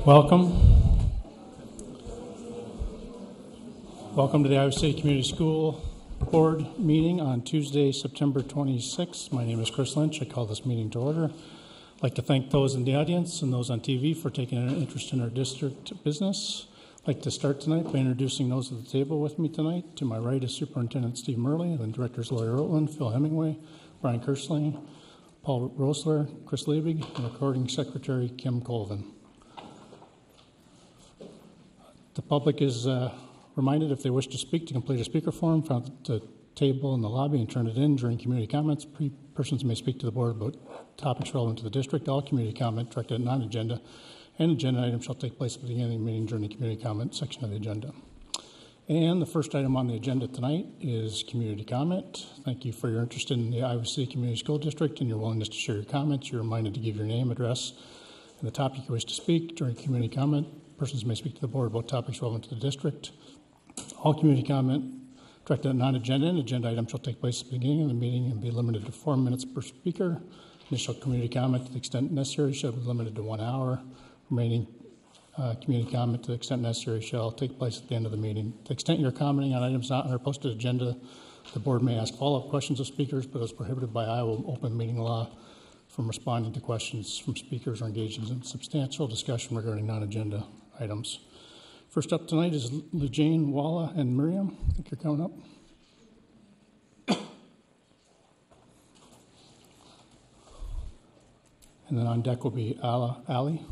Welcome. Welcome to the Iowa City Community School Board meeting on Tuesday, September 26th. My name is Chris Lynch. I call this meeting to order. I'd like to thank those in the audience and those on TV for taking an interest in our district business. I'd like to start tonight by introducing those at the table with me tonight. To my right is Superintendent Steve Murley, then Directors Lawyer Rotland, Phil Hemingway, Brian Kersling, Paul Rosler, Chris Liebig, and Recording Secretary Kim Colvin. The public is reminded if they wish to speak to complete a speaker form found at the table in the lobby and turn it in during community comments. Persons may speak to the board about topics relevant to the district. All community comment directed at non-agenda and agenda items shall take place at the beginning of the meeting during the community comment section of the agenda. And the first item on the agenda tonight is community comment. Thank you for your interest in the Iowa City Community School District and your willingness to share your comments. You're reminded to give your name, address, and the topic you wish to speak during community comment. Persons may speak to the board about topics relevant to the district. All community comment directed at non-agenda and agenda items shall take place at the beginning of the meeting and be limited to 4 minutes per speaker. Initial community comment to the extent necessary shall be limited to 1 hour. Remaining community comment to the extent necessary shall take place at the end of the meeting. To the extent you're commenting on items not on our posted agenda, the board may ask follow-up questions of speakers, but is prohibited by Iowa open meeting law from responding to questions from speakers or engaging in substantial discussion regarding non-agenda items. First up tonight is Lejane, Walla, and Miriam. I think you're coming up. And then on deck will be Ali.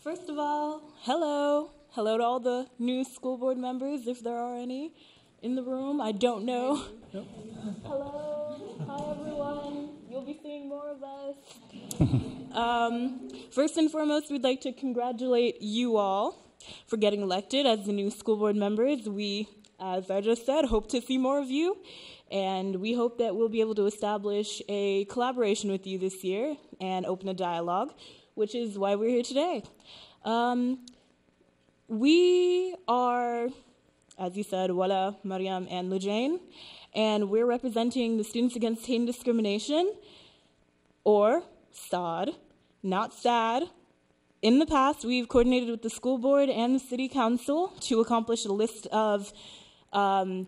First of all, hello. Hello to all the new school board members, if there are any in the room. I don't know. Yep. Hello. Hi, everyone. You'll be seeing more of us. First and foremost, we'd like to congratulate you all for getting elected as the new school board members. We, as I just said, hope to see more of you. And we hope that we'll be able to establish a collaboration with you this year and open a dialogue, which is why we're here today. We are, as you said, Walla, Mariam, and Lejane, and we're representing the Students Against Hate and Discrimination, or SAD, not SAD. In the past, we've coordinated with the school board and the city council to accomplish a list of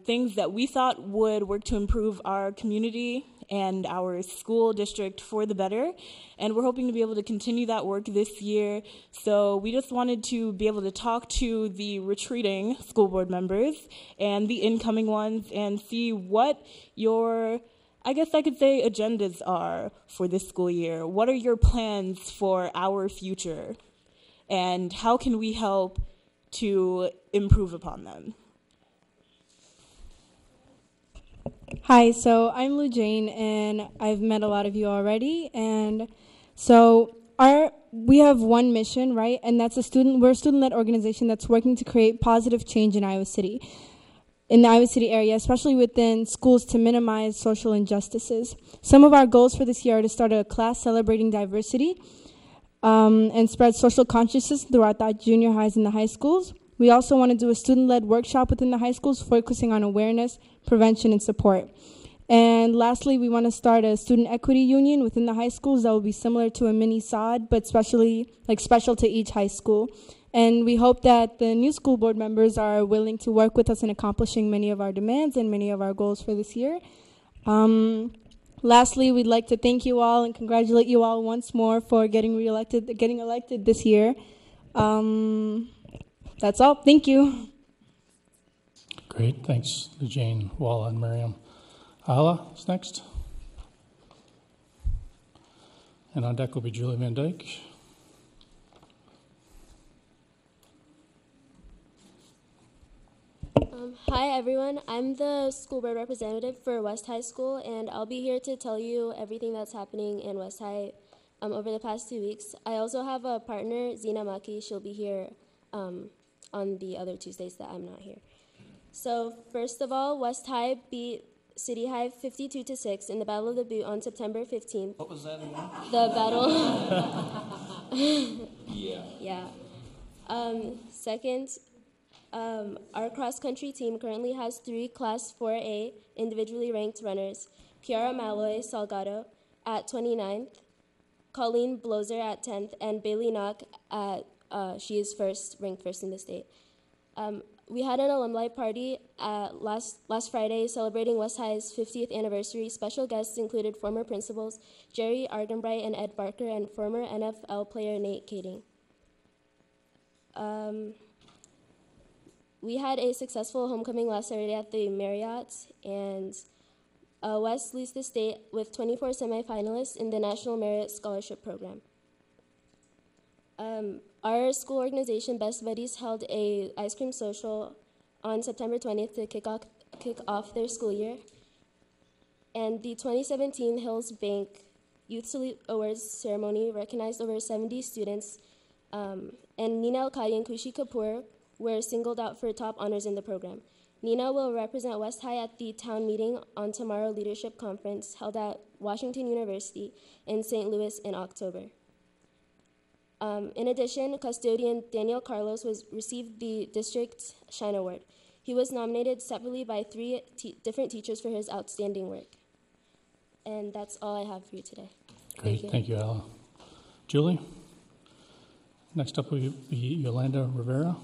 things that we thought would work to improve our community and our school district for the better. And we're hoping to be able to continue that work this year. So we just wanted to be able to talk to the retreating school board members and the incoming ones and see what your, I guess I could say, agendas are for this school year. What are your plans for our future? And how can we help to improve upon them? Hi, so I'm Lejane, and I've met a lot of you already. And so we have one mission, right? And that's we're a student-led organization that's working to create positive change in the Iowa City area, especially within schools, to minimize social injustices. Some of our goals for this year are to start a class celebrating diversity and spread social consciousness throughout the junior highs and the high schools. We also want to do a student-led workshop within the high schools focusing on awareness, prevention, and support. And lastly, we want to start a student equity union within the high schools that will be similar to a mini SOD, but special to each high school. And we hope that the new school board members are willing to work with us in accomplishing many of our demands and many of our goals for this year. Lastly, we'd like to thank you all and congratulate you all once more for getting elected this year. That's all. Thank you. Great. Thanks, Lejane, Walla, and Miriam. Ala is next. And on deck will be Julie Van Dyke. Hi, everyone. I'm the school board representative for West High School, and I'll be here to tell you everything that's happening in West High over the past 2 weeks. I also have a partner, Zina Maki. She'll be here on the other Tuesdays that I'm not here. So first of all, West High beat City High 52-6 in the Battle of the Butte on September 15th. What was that again? The battle. Yeah. Yeah. Second, our cross-country team currently has 3 Class 4A individually ranked runners: Kiara Malloy Salgado at 29th, Colleen Blozer at 10th, and Bailey Knock at, she is ranked first in the state. We had an alumni party last Friday celebrating West High's 50th anniversary. Special guests included former principals Jerry Argenbright and Ed Barker and former NFL player Nate Kading. We had a successful homecoming last Saturday at the Marriott, and West leads the state with 24 semifinalists in the National Merit Scholarship Program. Our school organization, Best Buddies, held a ice cream social on September 20th to kick off their school year. And the 2017 Hills Bank Youth Salute Awards ceremony recognized over 70 students, and Nina Al-Kadi and Kushi Kapoor were singled out for top honors in the program. Nina will represent West High at the town meeting on Tomorrow Leadership Conference held at Washington University in St. Louis in October. In addition, custodian Daniel Carlos received the District Shine Award. He was nominated separately by 3 different teachers for his outstanding work. And that's all I have for you today. Great, thank you, Ella. Julie? Next up will be Yolanda Rivera.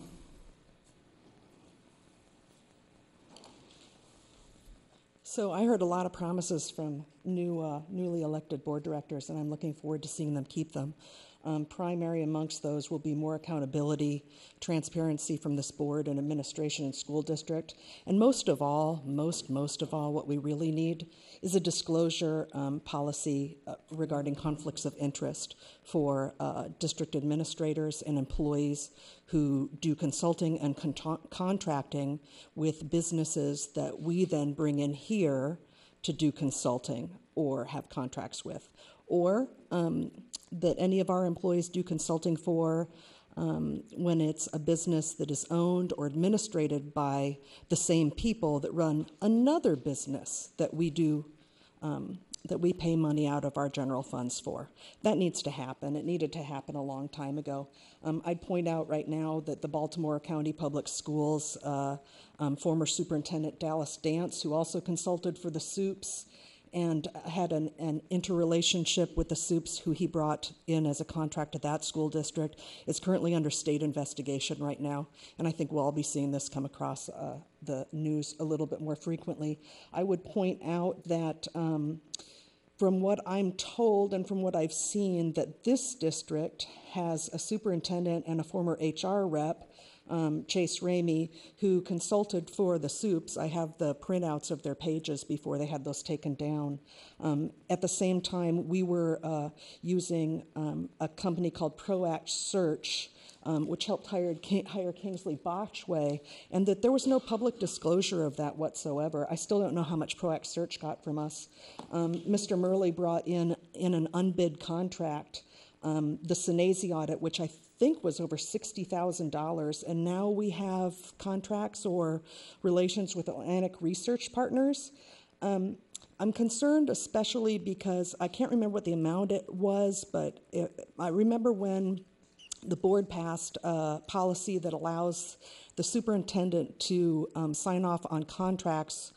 So I heard a lot of promises from newly elected board directors, and I'm looking forward to seeing them keep them. Primary amongst those will be more accountability, transparency from this board and administration and school district. And most of all, what we really need is a disclosure policy regarding conflicts of interest for district administrators and employees who do consulting and contracting with businesses that we then bring in here to do consulting or have contracts with, or that any of our employees do consulting for when it's a business that is owned or administrated by the same people that run another business that we do, that we pay money out of our general funds for. That needs to happen. It needed to happen a long time ago. I'd point out right now that the Baltimore County Public Schools former Superintendent Dallas Dance, who also consulted for the Soups, and had an interrelationship with the Soups, who he brought in as a contract to that school district, is currently under state investigation right now. And I think we'll all be seeing this come across the news a little bit more frequently. I would point out that from what I'm told and from what I've seen, that this district has a superintendent and a former HR rep, Chase Ramey, who consulted for the Soups. I have the printouts of their pages before they had those taken down. At the same time, we were using a company called ProAct Search, which helped hire Kingsley Botchway, and that there was no public disclosure of that whatsoever. I still don't know how much ProAct Search got from us. Mr. Murley brought in an unbid contract, the Sinesi audit, which I think was over $60,000, and now we have contracts or relations with Atlantic Research Partners. I'm concerned especially because I can't remember what the amount it was, but I remember when the board passed a policy that allows the superintendent to sign off on contracts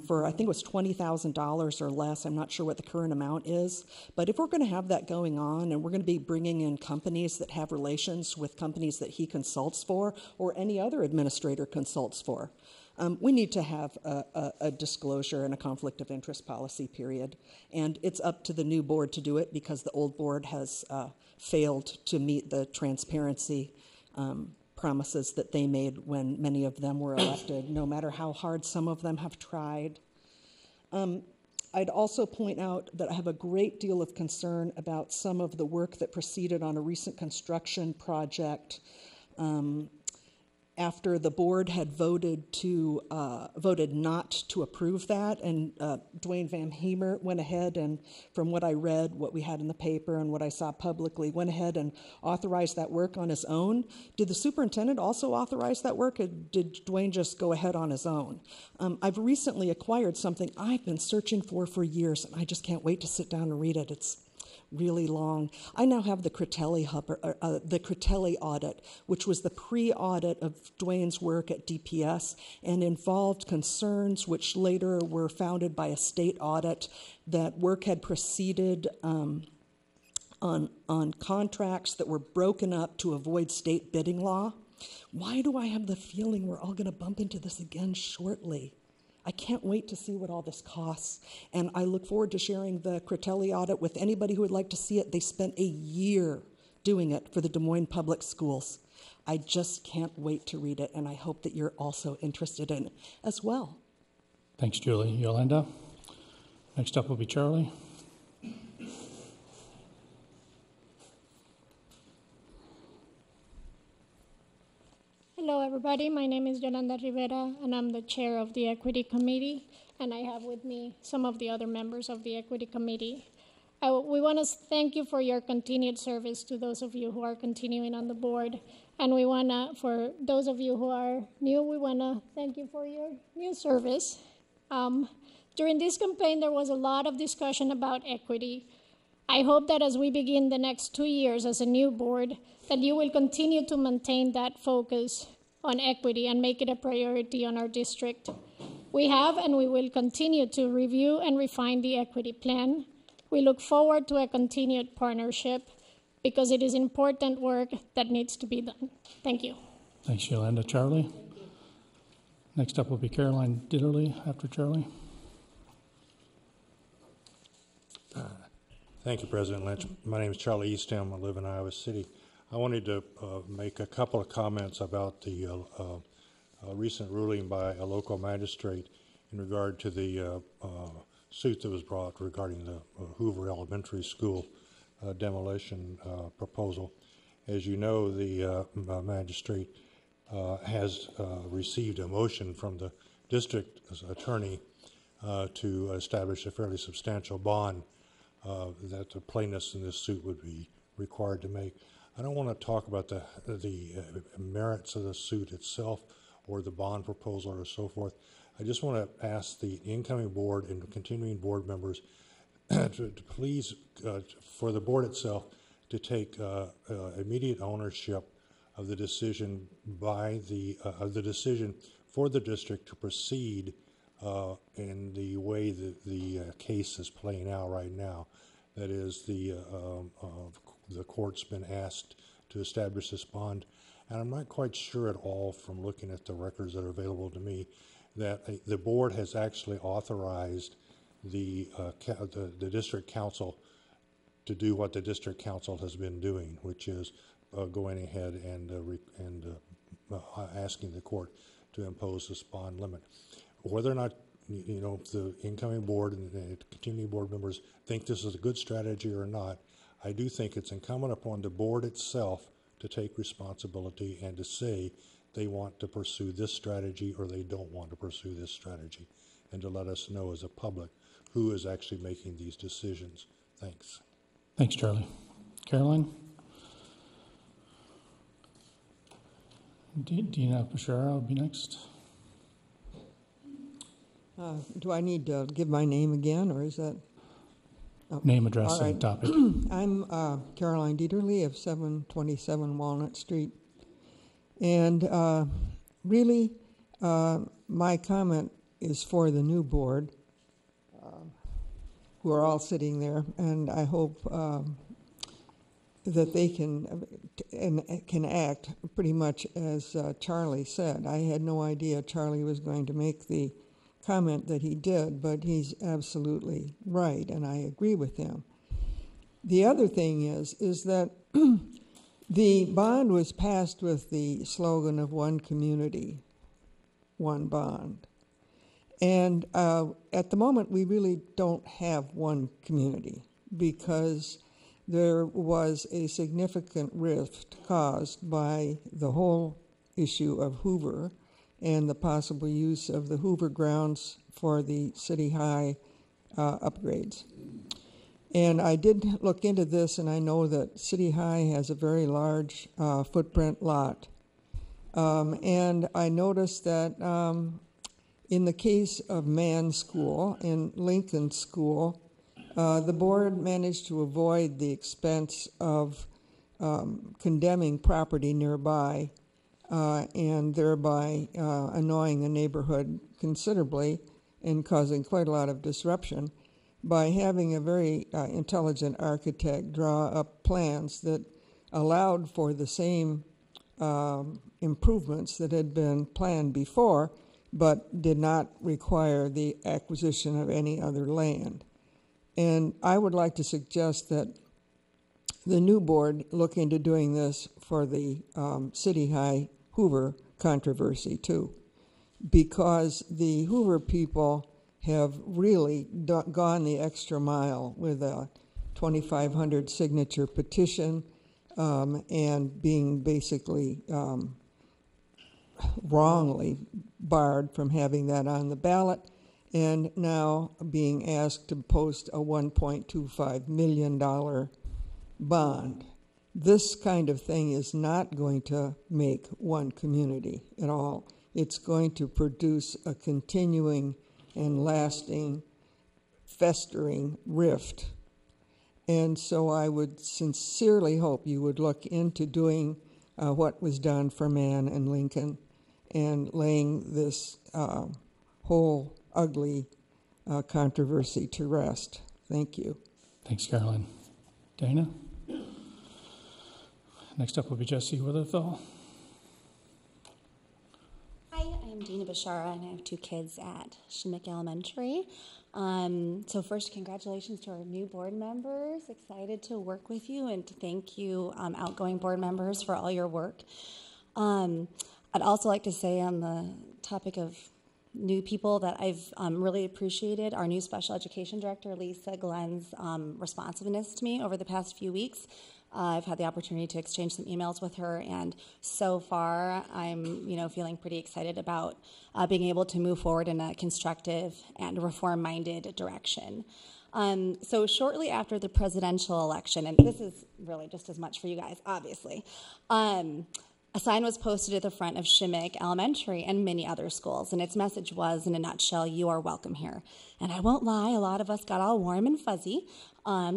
for, I think it was $20,000 or less. I'm not sure what the current amount is. But if we're going to have that going on and we're going to be bringing in companies that have relations with companies that he consults for or any other administrator consults for, we need to have a disclosure and a conflict of interest policy, period. And it's up to the new board to do it because the old board has failed to meet the transparency promises that they made when many of them were elected, no matter how hard some of them have tried. I'd also point out that I have a great deal of concern about some of the work that proceeded on a recent construction project after the board had voted not to approve that, and Dwayne Van Hemer went ahead and, from what I read, what we had in the paper and what I saw publicly, went ahead and authorized that work on his own. Did the superintendent also authorize that work, or did Dwayne just go ahead on his own? I've recently acquired something I've been searching for years, and I just can't wait to sit down and read it. It's really long. I now have the Critelli audit, which was the pre-audit of Dwayne's work at DPS and involved concerns which later were founded by a state audit that work had proceeded on contracts that were broken up to avoid state bidding law. Why do I have the feeling we're all going to bump into this again shortly? I can't wait to see what all this costs, and I look forward to sharing the Critelli audit with anybody who would like to see it. They spent a year doing it for the Des Moines Public Schools. I just can't wait to read it, and I hope that you're also interested in it as well. Thanks, Julie. Yolanda. Next up will be Charlie. Hello, everybody. My name is Yolanda Rivera, and I'm the chair of the Equity Committee, and I have with me some of the other members of the Equity Committee. We want to thank you for your continued service to those of you who are continuing on the board, and we want to, for those of you who are new, we want to thank you for your new service. During this campaign, there was a lot of discussion about equity. I hope that as we begin the next 2 years as a new board, that you will continue to maintain that focus on equity and make it a priority on our district. We have and we will continue to review and refine the equity plan. We look forward to a continued partnership because it is important work that needs to be done. Thank you. Thanks, Yolanda. Charlie. Next up will be Caroline Ditterly after Charlie. Thank you, President Lynch. My name is Charlie Eastham. I live in Iowa City. I wanted to make a couple of comments about the recent ruling by a local magistrate in regard to the suit that was brought regarding the Hoover Elementary School demolition proposal. As you know, the magistrate has received a motion from the district attorney to establish a fairly substantial bond that the plaintiffs in this suit would be required to make. I don't want to talk about the merits of the suit itself or the bond proposal or so forth. I just want to ask the incoming board and continuing board members to please, for the board itself, to take immediate ownership of the decision by the decision for the district to proceed in the way that the case is playing out right now. That is, the court's been asked to establish this bond, and I'm not quite sure at all from looking at the records that are available to me that the board has actually authorized the district council to do what the district council has been doing, which is going ahead and asking the court to impose this bond limit. Whether or not the incoming board and the continuing board members think this is a good strategy or not, I do think it's incumbent upon the board itself to take responsibility and to say they want to pursue this strategy or they don't want to pursue this strategy, and to let us know as a public who is actually making these decisions. Thanks. Thanks, Charlie. Caroline? Dina Bashara will be next. Do I need to give my name again, or is that? Oh. Name, address, All right. and topic. I'm Caroline Dieterle of 727 Walnut Street. And really, my comment is for the new board, who are all sitting there, and I hope that they can act pretty much as Charlie said. I had no idea Charlie was going to make the comment that he did, but he's absolutely right, and I agree with him. The other thing is that the bond was passed with the slogan of one community, one bond. And at the moment, we really don't have one community because there was a significant rift caused by the whole issue of Hoover and the possible use of the Hoover grounds for the City High upgrades. And I did look into this, and I know that City High has a very large footprint lot. And I noticed that in the case of Mann School and Lincoln School, The board managed to avoid the expense of condemning property nearby and thereby annoying the neighborhood considerably and causing quite a lot of disruption by having a very intelligent architect draw up plans that allowed for the same improvements that had been planned before, but did not require the acquisition of any other land. And I would like to suggest that the new board look into doing this for the City High Hoover controversy too, because the Hoover people have really gone the extra mile with a 2,500 signature petition and being basically wrongly barred from having that on the ballot, and now being asked to post a $1.25 million bond. This kind of thing is not going to make one community at all. It's going to produce a continuing and lasting, festering rift. And so I would sincerely hope you would look into doing what was done for Mann and Lincoln and laying this whole ugly controversy to rest. Thank you. Thanks, Caroline. Dana? Next up will be Jesse Witherthal. Hi, I'm Dina Bashara, and I have 2 kids at Shimmick Elementary. So first, congratulations to our new board members. Excited to work with you and to thank you, outgoing board members, for all your work. I'd also like to say on the topic of new people that I've really appreciated our new special education director, Lisa Glenn's responsiveness to me over the past few weeks. I've had the opportunity to exchange some emails with her, and so far I'm, feeling pretty excited about being able to move forward in a constructive and reform-minded direction. So shortly after the presidential election, and this is really just as much for you guys, obviously, a sign was posted at the front of Shimmick Elementary and many other schools, and its message was, in a nutshell, "You are welcome here." And I won't lie, a lot of us got all warm and fuzzy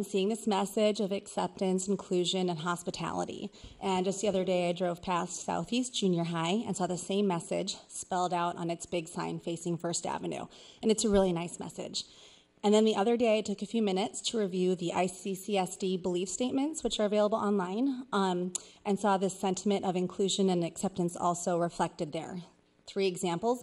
seeing this message of acceptance, inclusion, and hospitality. And just the other day, I drove past Southeast Junior High and saw the same message spelled out on its big sign facing First Avenue. And it's a really nice message. And then the other day, I took a few minutes to review the ICCSD belief statements, which are available online, and saw this sentiment of inclusion and acceptance also reflected there. 3 examples.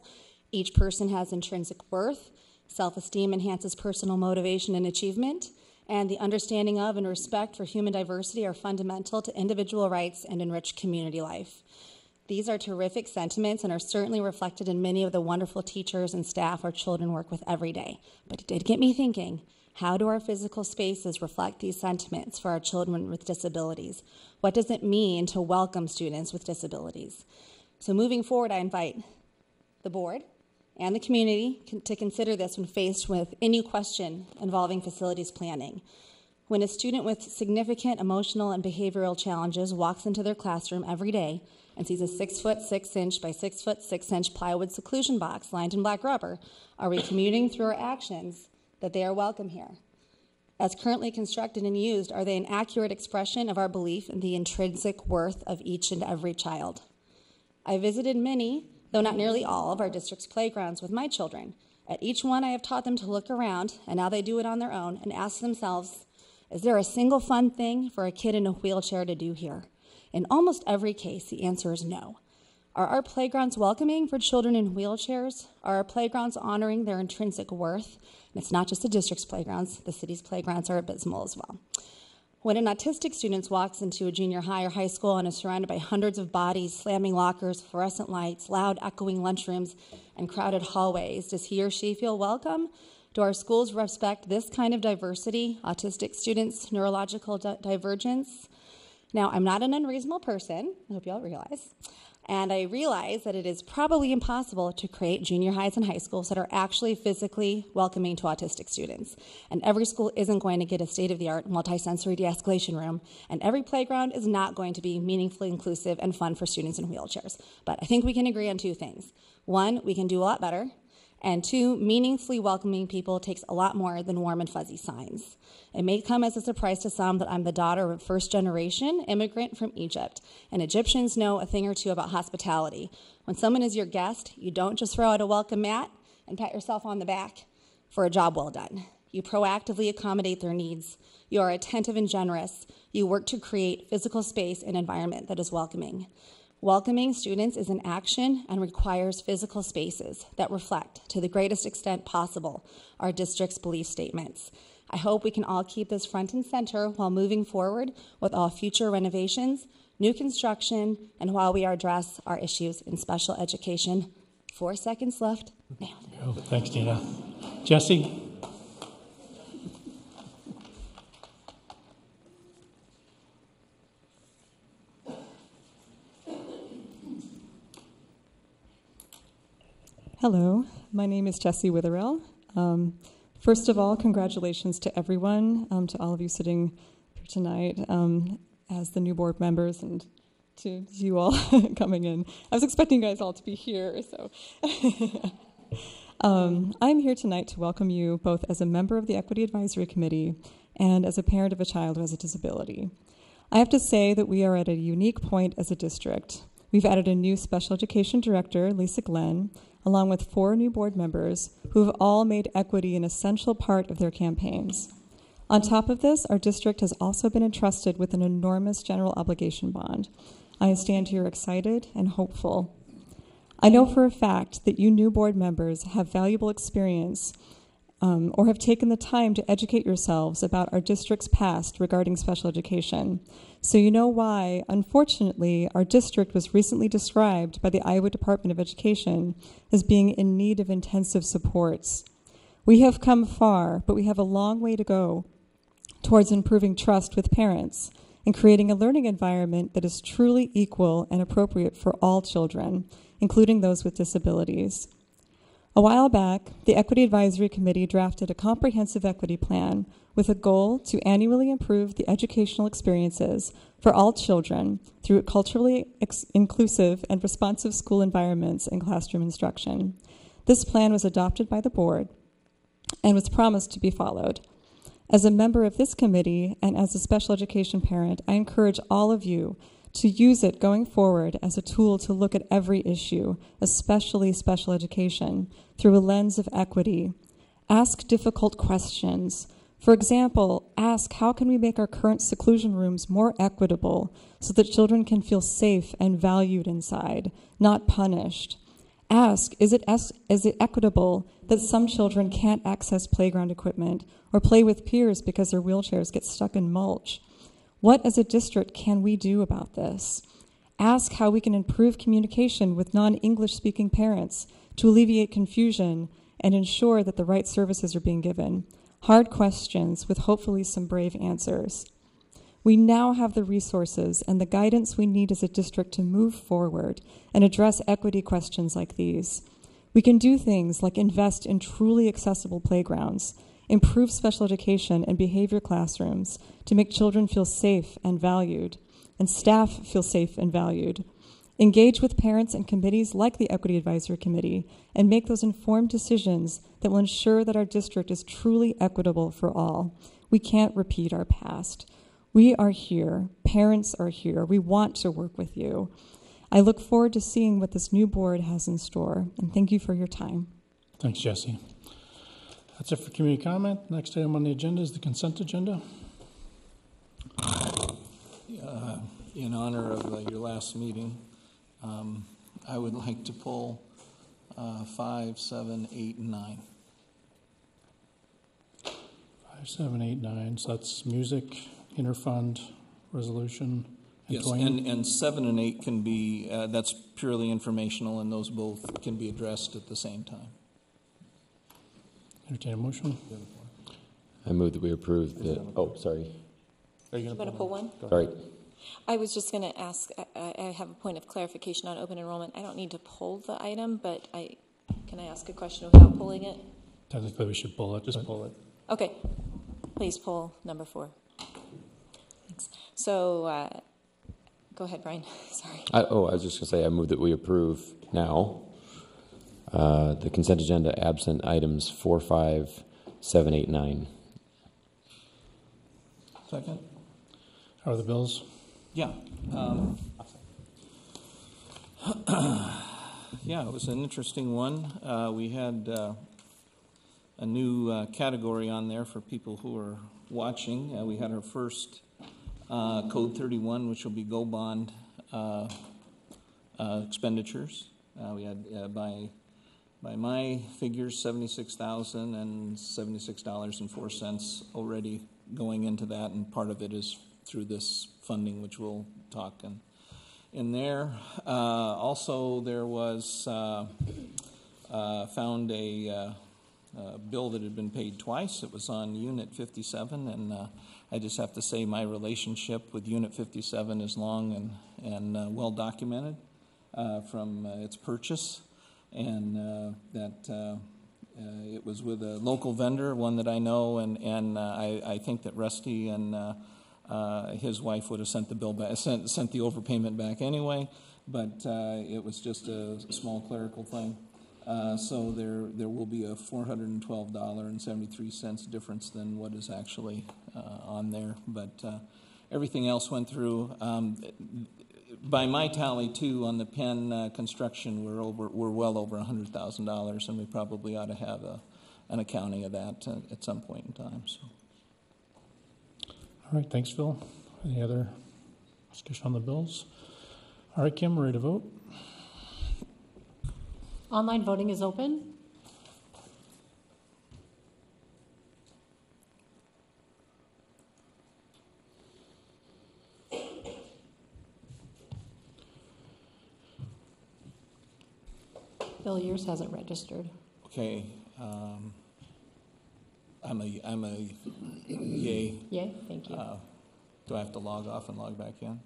Each person has intrinsic worth. Self-esteem enhances personal motivation and achievement. And the understanding of and respect for human diversity are fundamental to individual rights and enrich community life. These are terrific sentiments and are certainly reflected in many of the wonderful teachers and staff our children work with every day. But it did get me thinking, how do our physical spaces reflect these sentiments for our children with disabilities? What does it mean to welcome students with disabilities? So moving forward, I invite the board and the community to consider this when faced with any question involving facilities planning. When a student with significant emotional and behavioral challenges walks into their classroom every day and sees a 6'6" by 6'6" plywood seclusion box lined in black rubber, are we communicating through our actions that they are welcome here? As currently constructed and used, are they an accurate expression of our belief in the intrinsic worth of each and every child? I visited many, though not nearly all, of our district's playgrounds with my children. At each one, I have taught them to look around, and now they do it on their own, and ask themselves, is there a single fun thing for a kid in a wheelchair to do here? In almost every case, the answer is no. Are our playgrounds welcoming for children in wheelchairs? Are our playgrounds honoring their intrinsic worth? And it's not just the district's playgrounds. The city's playgrounds are abysmal as well. When an autistic student walks into a junior high or high school and is surrounded by hundreds of bodies, slamming lockers, fluorescent lights, loud echoing lunchrooms, and crowded hallways, does he or she feel welcome? Do our schools respect this kind of diversity, autistic students' neurological divergence? Now, I'm not an unreasonable person, I hope you all realize, and I realize that it is probably impossible to create junior highs and high schools that are actually physically welcoming to autistic students. And every school isn't going to get a state-of-the-art multisensory de-escalation room, and every playground is not going to be meaningfully inclusive and fun for students in wheelchairs. But I think we can agree on 2 things. 1, we can do a lot better, And 2, meaningfully welcoming people takes a lot more than warm and fuzzy signs. It may come as a surprise to some that I'm the daughter of a first-generation immigrant from Egypt, and Egyptians know a thing or two about hospitality. When someone is your guest, you don't just throw out a welcome mat and pat yourself on the back for a job well done. You proactively accommodate their needs. You are attentive and generous. You work to create physical space and environment that is welcoming. Welcoming students is an action and requires physical spaces that reflect, to the greatest extent possible, our district's belief statements. I hope we can all keep this front and center while moving forward with all future renovations, new construction, and while we address our issues in special education. 4 seconds left. Nailed it. Oh, thanks, Dina. Jesse? Hello, my name is Jessie Witherell. First of all, congratulations to everyone, to all of you sitting here tonight as the new board members, and to you all coming in. I was expecting you guys all to be here, so. I'm here tonight to welcome you both as a member of the Equity Advisory Committee and as a parent of a child who has a disability. I have to say that we are at a unique point as a district. We've added a new special education director, Lisa Glenn, along with 4 new board members who have all made equity an essential part of their campaigns. On top of this, our district has also been entrusted with an enormous general obligation bond. I stand here excited and hopeful. I know for a fact that you new board members have valuable experience or have taken the time to educate yourselves about our district's past regarding special education. So you know why, unfortunately, our district was recently described by the Iowa Department of Education as being in need of intensive supports. We have come far, but we have a long way to go towards improving trust with parents and creating a learning environment that is truly equal and appropriate for all children, including those with disabilities. A while back, the Equity Advisory Committee drafted a comprehensive equity plan with a goal to annually improve the educational experiences for all children through culturally inclusive and responsive school environments and classroom instruction. This plan was adopted by the board and was promised to be followed. As a member of this committee and as a special education parent, I encourage all of you to use it going forward as a tool to look at every issue, especially special education, through a lens of equity. Ask difficult questions. For example, ask how can we make our current seclusion rooms more equitable so that children can feel safe and valued inside, not punished? Ask, is it equitable that some children can't access playground equipment or play with peers because their wheelchairs get stuck in mulch? What as a district can we do about this? Ask how we can improve communication with non-English speaking parents to alleviate confusion and ensure that the right services are being given. Hard questions with hopefully some brave answers. We now have the resources and the guidance we need as a district to move forward and address equity questions like these. We can do things like invest in truly accessible playgrounds, improve special education and behavior classrooms to make children feel safe and valued, and staff feel safe and valued. Engage with parents and committees like the Equity Advisory Committee and make those informed decisions that will ensure that our district is truly equitable for all. We can't repeat our past. We are here. Parents are here. We want to work with you. I look forward to seeing what this new board has in store, and thank you for your time. Thanks, Jesse. That's it for community comment. Next item on the agenda is the consent agenda. In honor of your last meeting, I would like to pull 5, 7, 8, and 9. 5, 7, 8, 9. So that's music, interfund, resolution, and yes, toying. and 7 and 8 can be, that's purely informational, and those both can be addressed at the same time. Entertain a motion. I move that we approve the, oh, sorry. Are you going to pull one? Sorry. I was just going to ask, I have a point of clarification on open enrollment. I don't need to pull the item, but can I ask a question without pulling it? Technically, we should pull it. Just pull it. Okay. Please pull number 4. Thanks. So, go ahead, Brian. Sorry. I was just going to say I move that we approve now the consent agenda absent items 4, 5, 7, 8, 9. Second? How are the bills? Yeah. Yeah, it was an interesting one. We had a new category on there for people who are watching. We had our first Code 31, which will be Go Bond expenditures. We had, by my figures, $76,076.04 already going into that, and part of it is through this funding, which we'll talk in there. Also, there was found a bill that had been paid twice. It was on Unit 57, and I just have to say my relationship with Unit 57 is long and well documented from its purchase, and that it was with a local vendor, one that I know, and I think that Rusty and his wife would have sent the bill back, sent the overpayment back anyway, but it was just a small clerical thing. So there will be a $412.73 difference than what is actually on there, but everything else went through. By my tally, too, on the Penn construction, we're well over $100,000, and we probably ought to have an accounting of that at some point in time. So. All right, thanks, Phil. Any other discussion on the bills? All right, Kim, ready to vote? Online voting is open. Bill, yours hasn't registered. Okay. I'm a yay. Yay, thank you. Do I have to log off and log back in?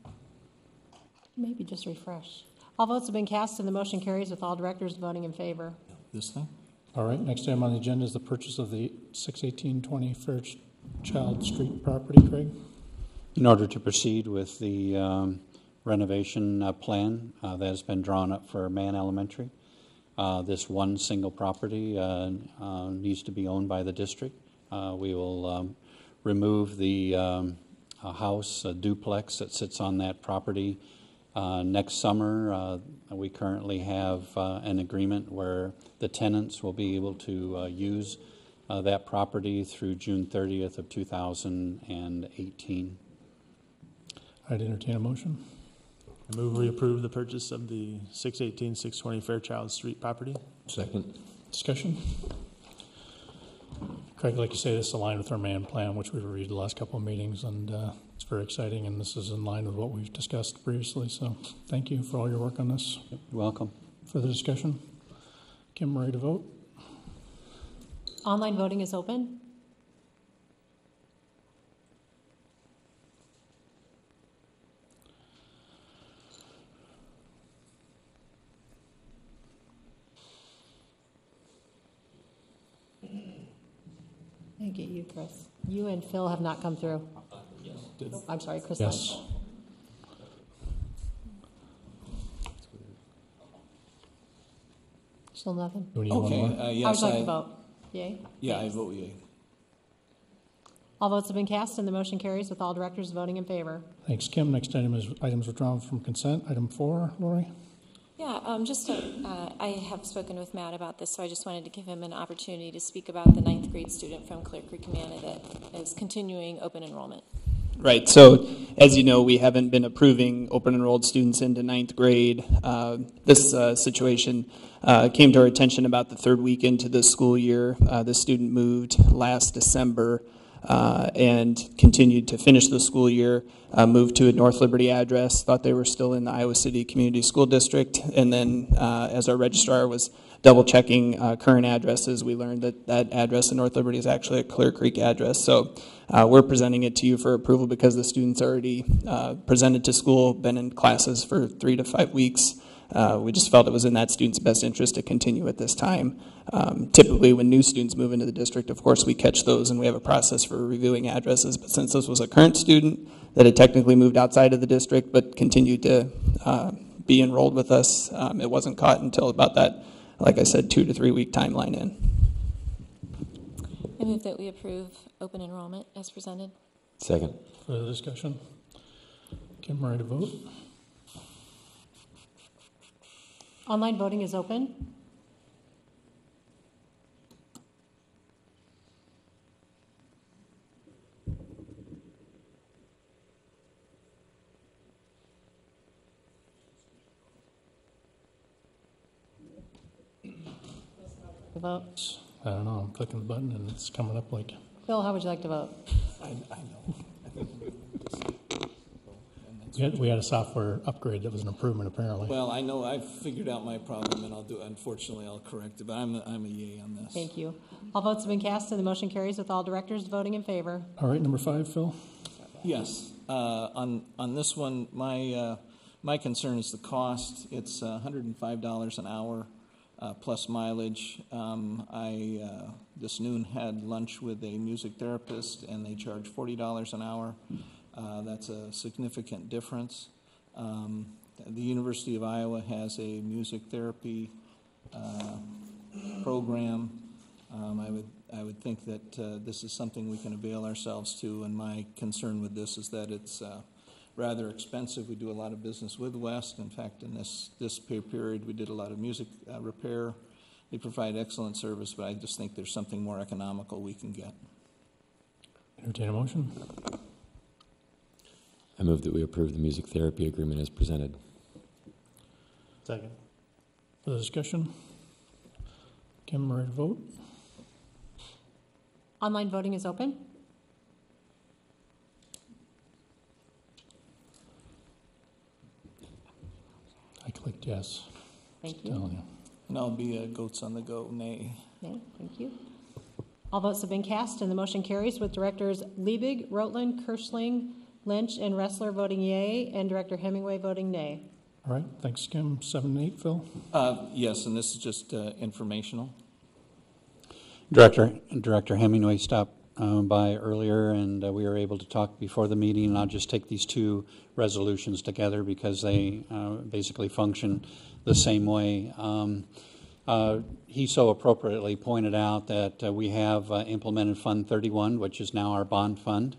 Maybe just refresh. All votes have been cast and the motion carries with all directors voting in favor. This thing? All right, next item on the agenda is the purchase of the 61820 Fairchild Street property. Craig? In order to proceed with the renovation plan that has been drawn up for Mann Elementary, this one single property needs to be owned by the district. We will remove the house, a duplex that sits on that property. Next summer, we currently have an agreement where the tenants will be able to use that property through June 30th of 2018. I'd entertain a motion. I move we approve the purchase of the 618-620 Fairchild Street property. Second. Discussion? Craig, like you say, this is aligned with our Mann plan, which we've reviewed the last couple of meetings, and it's very exciting, and this is in line with what we've discussed previously, so thank you for all your work on this. You're welcome. Further discussion? Kim, ready to vote? Online voting is open. Thank you, Chris. You and Phil have not come through. Yes. Oh, I'm sorry, Chris. Yes. Still nothing? Okay. Yes, I would like to vote. Yay? Yeah, I vote yay. All votes have been cast and the motion carries with all directors voting in favor. Thanks, Kim. Next item is items withdrawn from consent. Item 4, Lori? Yeah, I have spoken with Matt about this, so I just wanted to give him an opportunity to speak about the 9th grade student from Clear Creek, Humana that is continuing open enrollment. Right, so as you know, we haven't been approving open enrolled students into 9th grade. This situation came to our attention about the 3rd week into the school year. The student moved last December and continued to finish the school year, moved to a North Liberty address, thought they were still in the Iowa City Community School District, and then as our registrar was double checking current addresses, we learned that that address in North Liberty is actually a Clear Creek address. So we're presenting it to you for approval because the student's already presented to school, been in classes for 3 to 5 weeks. We just felt it was in that student's best interest to continue at this time. Typically, when new students move into the district, of course, we catch those and we have a process for reviewing addresses. But since this was a current student that had technically moved outside of the district but continued to be enrolled with us, it wasn't caught until about that like I said, 2 to 3 week timeline in. I move that we approve open enrollment as presented. Second. Further discussion? Okay, I'm ready to vote. Online voting is open. The vote. I don't know. I'm clicking the button and it's coming up like. Phil, how would you like to vote? I know. We had a software upgrade that was an improvement, apparently. Well, I know I've figured out my problem, and I'll do. Unfortunately, I'll correct it. But I'm a yay on this. Thank you. All votes have been cast, and the motion carries with all directors voting in favor. All right, number 5, Phil. Yes. On this one, my concern is the cost. It's $105 an hour plus mileage. I this noon had lunch with a music therapist, and they charge $40 an hour. That's a significant difference. The University of Iowa has a music therapy program. I would think that this is something we can avail ourselves to, and my concern with this is that it's rather expensive. We do a lot of business with West. In fact, in this pay period, we did a lot of music repair. They provide excellent service, but I just think there's something more economical we can get. Entertain a motion. I move that we approve the music therapy agreement as presented. Second. For the discussion? Kim, ready to vote? Online voting is open. I clicked yes. Thank you. Telling you. And I'll be goats on the go, nay. Okay, thank you. All votes have been cast, and the motion carries with directors Liebig, Rotland, Kirschling, Lynch, and Ressler voting yea, and Director Hemingway voting nay. All right, thanks, Kim. 7 and 8, Phil? Yes, and this is just informational. Director Hemingway stopped by earlier, and we were able to talk before the meeting, and I'll just take these two resolutions together because they basically function the same way. He so appropriately pointed out that we have implemented Fund 31, which is now our bond fund,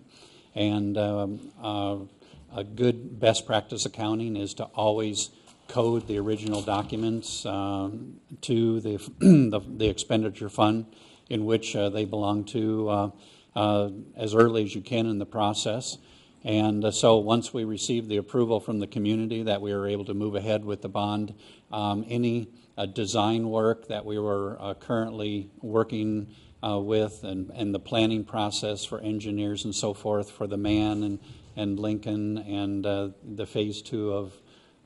and a good best practice accounting is to always code the original documents to the expenditure fund in which they belong to as early as you can in the process. And so once we received the approval from the community that we were able to move ahead with the bond, any design work that we were currently working with and the planning process for engineers and so forth for the Mann and Lincoln and the phase 2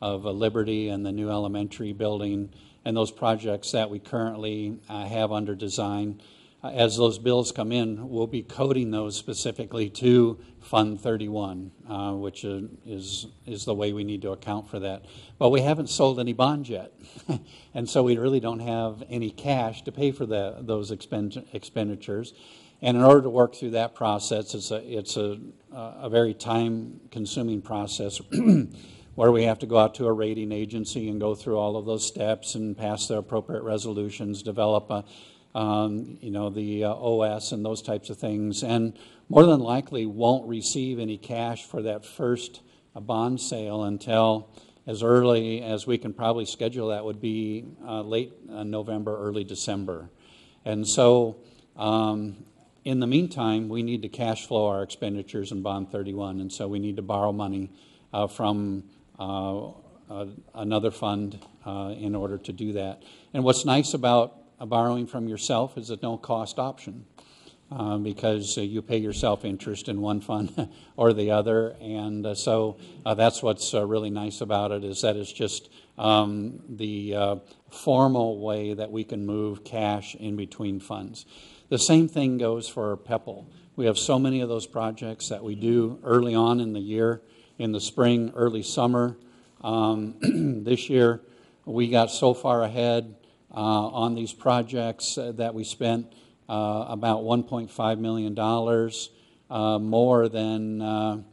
of Liberty and the new elementary building and those projects that we currently have under design. As those bills come in, we'll be coding those specifically to Fund 31, which is the way we need to account for that. But we haven't sold any bonds yet, and so we really don't have any cash to pay for those expenditures. And in order to work through that process, it's a very time-consuming process where we have to go out to a rating agency and go through all of those steps and pass the appropriate resolutions, develop the OS and those types of things, and more than likely won't receive any cash for that first bond sale until as early as we can probably schedule. That would be late November, early December. And so in the meantime, we need to cash flow our expenditures in Bond 31, and so we need to borrow money from another fund in order to do that. And what's nice about borrowing from yourself is a no-cost option because you pay yourself interest in one fund or the other, and so that's what's really nice about it, is that it's just the formal way that we can move cash in between funds. The same thing goes for PEPL. We have so many of those projects that we do early on in the year, in the spring, early summer. This year, we got so far ahead on these projects that we spent about $1.5 million more than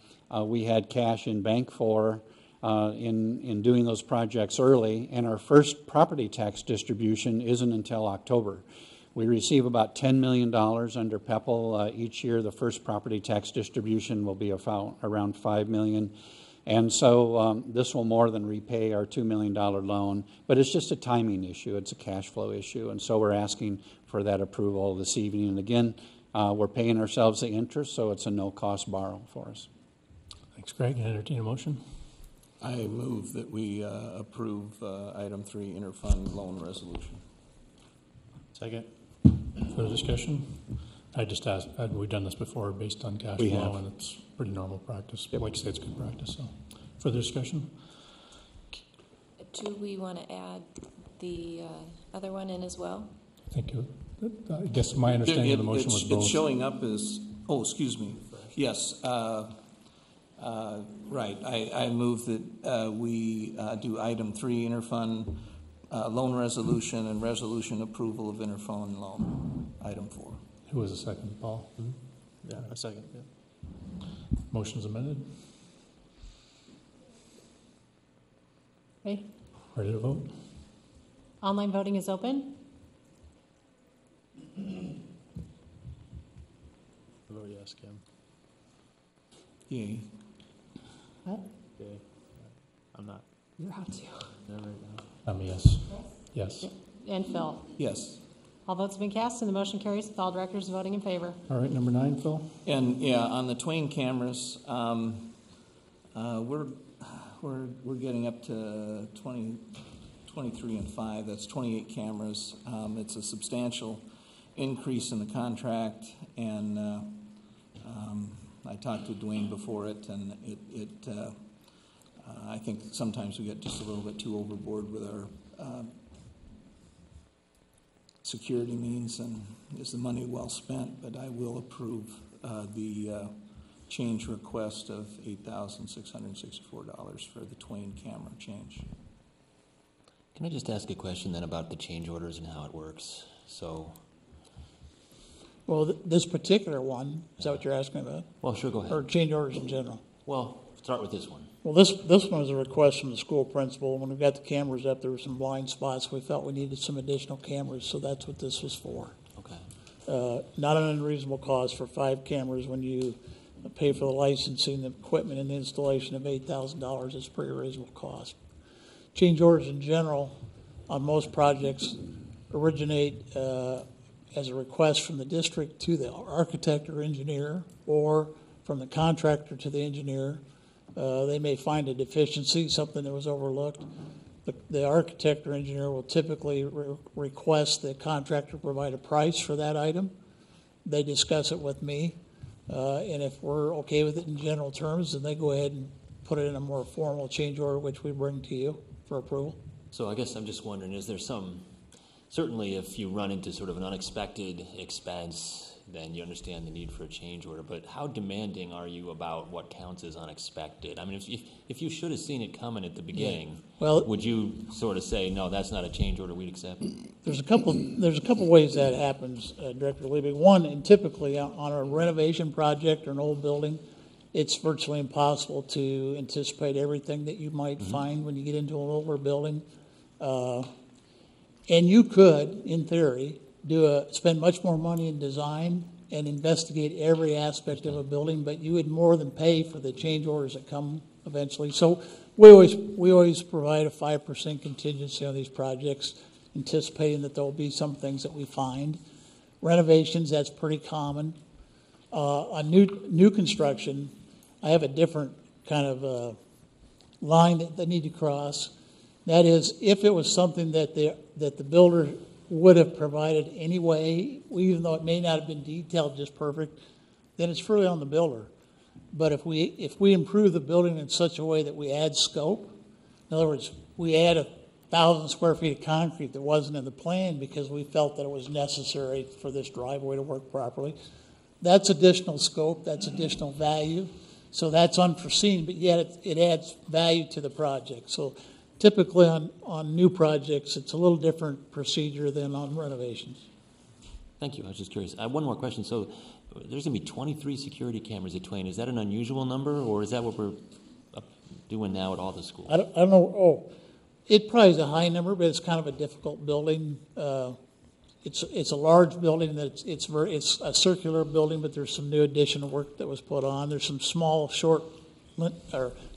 we had cash in bank for in doing those projects early, and our first property tax distribution isn't until October. We receive about $10 million under PEPL each year. The first property tax distribution will be around $5 million. And so this will more than repay our $2 million loan, but it's just a timing issue. It's a cash flow issue. And so we're asking for that approval this evening. And again, we're paying ourselves the interest, so it's a no-cost borrow for us. Thanks, Greg. I entertain a motion. I move that we approve item 3, interfund loan resolution. Second. Further discussion? I just asked, we've done this before based on cash flow, and it's pretty normal practice. Yep. Like I say, it's good practice. So, further discussion? Do we want to add the other one in as well? Thank you. I guess my understanding of the motion was both. It's showing up as, excuse me. Yes. Right. I move that we do item 3, interfund loan resolution and resolution approval of interfund loan. Item 4. Who was the second, Paul? Mm-hmm. Yeah, a second. Yeah. Motion's amended. Okay. Ready to vote? Online voting is open. Vote yes, Kim. Yay. What? Okay. I'm not. You're out too. There right now. I'm a yes. Yes. And Phil? Yes. All votes have been cast and the motion carries with all directors voting in favor. All right, number 9, Phil. And yeah, on the Twain cameras, we're getting up to 23 and 5. That's 28 cameras. It's a substantial increase in the contract, and I talked to Dwayne before it, and I think sometimes we get just a little bit too overboard with our security means, and is the money well spent? But I will approve the change request of $8,664 for the Twain camera change. Can I just ask a question then about the change orders and how it works? So, well, this particular one, is that what you're asking about? Well, sure, go ahead. Or change orders in general? Well, start with this one. Well, this one was a request from the school principal. When we got the cameras up, there were some blind spots. We felt we needed some additional cameras, so that's what this was for. Okay. Not an unreasonable cost for 5 cameras when you pay for the licensing, the equipment, and the installation of $8,000. It's a pretty reasonable cost. Change orders in general on most projects originate as a request from the district to the architect or engineer, or from the contractor to the engineer. They may find a deficiency, something that was overlooked. The architect or engineer will typically request the contractor provide a price for that item. They discuss it with me, and if we're okay with it in general terms, then they go ahead and put it in a more formal change order, which we bring to you for approval. So I guess I'm just wondering, is there certainly if you run into sort of an unexpected expense, then you understand the need for a change order. But how demanding are you about what counts as unexpected? I mean, if you should have seen it coming at the beginning, well, would you sort of say, no, that's not a change order we'd accept? There's a couple ways that happens, Director Liebig. One, and typically on a renovation project or an old building, it's virtually impossible to anticipate everything that you might find when you get into an older building. And you could, in theory, spend much more money in design and investigate every aspect of a building, but you would more than pay for the change orders that come eventually. So we always provide a 5% contingency on these projects, anticipating that there will be some things that we find. Renovations, that's pretty common. On new construction, I have a different kind of line that they need to cross. That is, if it was something that the builder would have provided anyway, even though it may not have been detailed just perfect, then it's really on the builder. But if we improve the building in such a way that we add scope, in other words, we add 1,000 square feet of concrete that wasn't in the plan because we felt that it was necessary for this driveway to work properly, that's additional scope, that's additional value. So that's unforeseen, but yet it adds value to the project. So typically on new projects, it's a little different procedure than on renovations. Thank you. I was just curious. I have one more question. So there's going to be 23 security cameras at Twain. Is that an unusual number, or is that what we're doing now at all the schools? I don't know. Oh, it probably is a high number, but it's kind of a difficult building. It's a large building. It's a circular building, but there's some new additional work that was put on. There's some small, short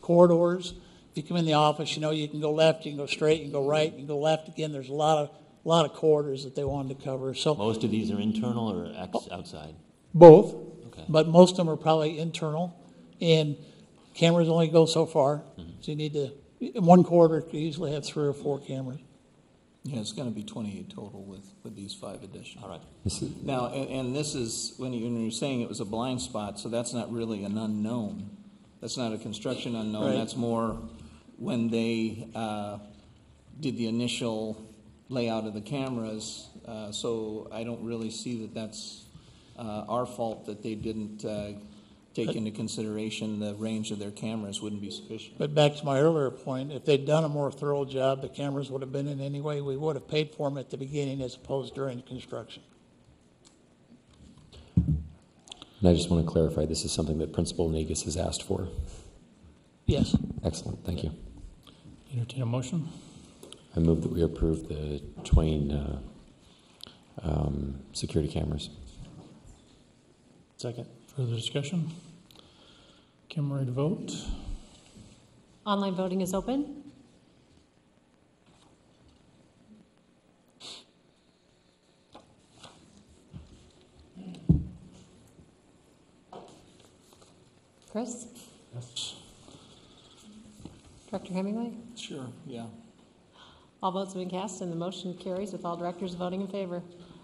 corridors. If you come in the office, you can go left, you can go straight, you can go right, you can go left again. There's a lot of corridors that they wanted to cover. So most of these are internal or outside? Both, okay. But most of them are probably internal, and cameras only go so far. Mm-hmm. So you need to, in one corridor, you usually have 3 or 4 cameras. Yeah, it's going to be 28 total with these 5 additions. All right. Now, and this is, when you're saying it was a blind spot, so that's not really an unknown. That's not a construction unknown. Right. That's more when they did the initial layout of the cameras. So I don't really see that that's our fault that they didn't take into consideration the range of their cameras wouldn't be sufficient. But back to my earlier point, if they'd done a more thorough job, the cameras would have been in anyway. We would have paid for them at the beginning as opposed during construction. And I just want to clarify, this is something that Principal Negus has asked for. Yes. Excellent. Thank you. Entertain a motion. I move that we approve the Twain security cameras. Second. Further discussion? Kim, ready to vote? Online voting is open. Chris? Yes. Director Hemingway? Sure, yeah. All votes have been cast and the motion carries with all directors voting in favor.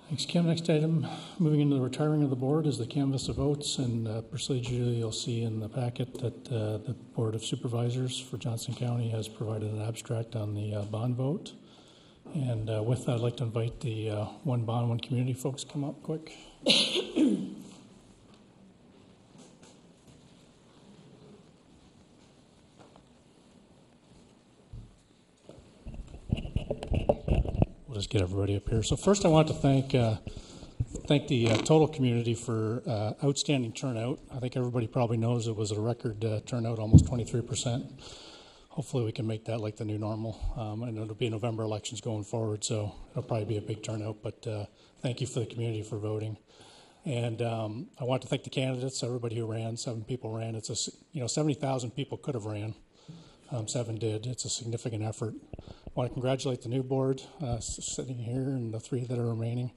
Thanks, Kim. Next item, moving into the retiring of the board, is the canvass of votes, and procedurally you'll see in the packet that the Board of Supervisors for Johnson County has provided an abstract on the bond vote. And with that, I'd like to invite the One Bond, One Community folks come up quick. We'll just get everybody up here. So first I want to thank the total community for outstanding turnout. I think everybody probably knows it was a record turnout, almost 23%. Hopefully we can make that like the new normal. And it'll be November elections going forward, so it'll probably be a big turnout. But thank you for the community for voting. And I want to thank the candidates, everybody who ran. 7 people ran. It's 70,000 people could have ran. 7 did. It's a significant effort. I want to congratulate the new board sitting here and the 3 that are remaining.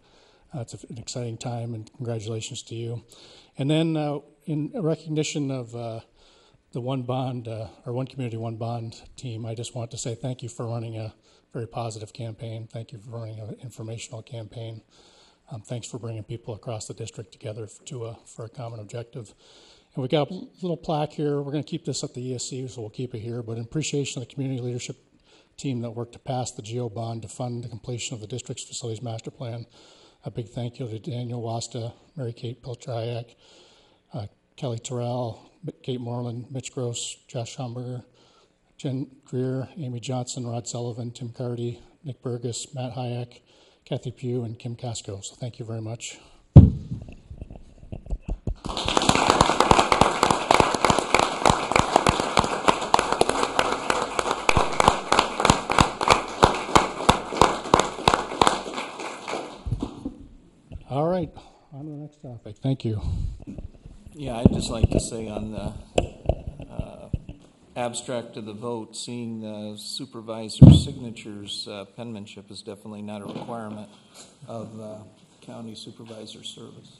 It's an exciting time, and congratulations to you. And then in recognition of the One Bond, or One Community, One Bond team, I just want to say thank you for running a very positive campaign. Thank you for running an informational campaign. Thanks for bringing people across the district together for a common objective. And we got a little plaque here. We're going to keep this at the ESC, so we'll keep it here. But in appreciation of the community leadership team that worked to pass the GO bond to fund the completion of the district's facilities master plan, a big thank you to Daniel Wasta, Mary Kate Pilchayak, Kelly Terrell, Kate Moreland, Mitch Gross, Josh Schomburger, Jen Greer, Amy Johnson, Rod Sullivan, Tim Cardy, Nick Burgess, Matt Hayek, Kathy Pugh, and Kim Casco. So thank you very much. All right, on to the next topic. Thank you. Yeah, I'd just like to say on the abstract of the vote, seeing the supervisor's signatures, penmanship is definitely not a requirement of county supervisor service.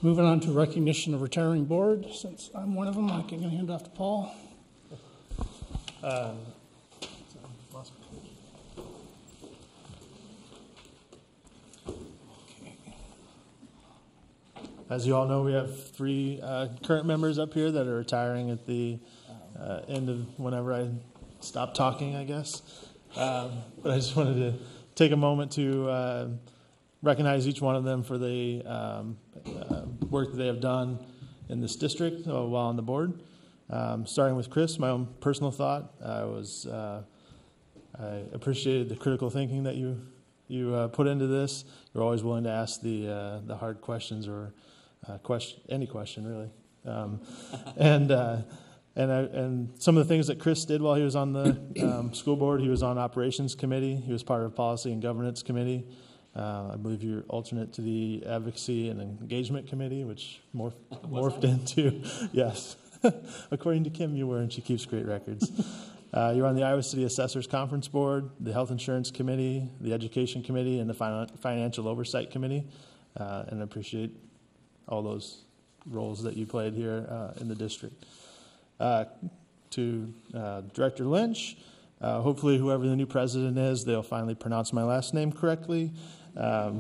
Moving on to recognition of retiring board. Since I'm one of them, I can hand off to Paul. As you all know, we have 3 current members up here that are retiring at the end of whenever I stop talking, I guess. But I just wanted to take a moment to recognize each one of them for the work that they have done in this district while on the board. Starting with Chris, my own personal thought, I appreciated the critical thinking that you put into this. You're always willing to ask the hard questions or any question really. And some of the things that Chris did while he was on the school board, he was on operations committee. He was part of policy and governance committee. I believe you're alternate to the advocacy and engagement committee, which morphed into, yes. According to Kim, you were, and she keeps great records. You're on the Iowa City Assessors Conference Board, the Health Insurance Committee, the Education Committee, and the Financial Oversight Committee. And I appreciate all those roles that you played here in the district. To Director Lynch, hopefully whoever the new president is, they'll finally pronounce my last name correctly. I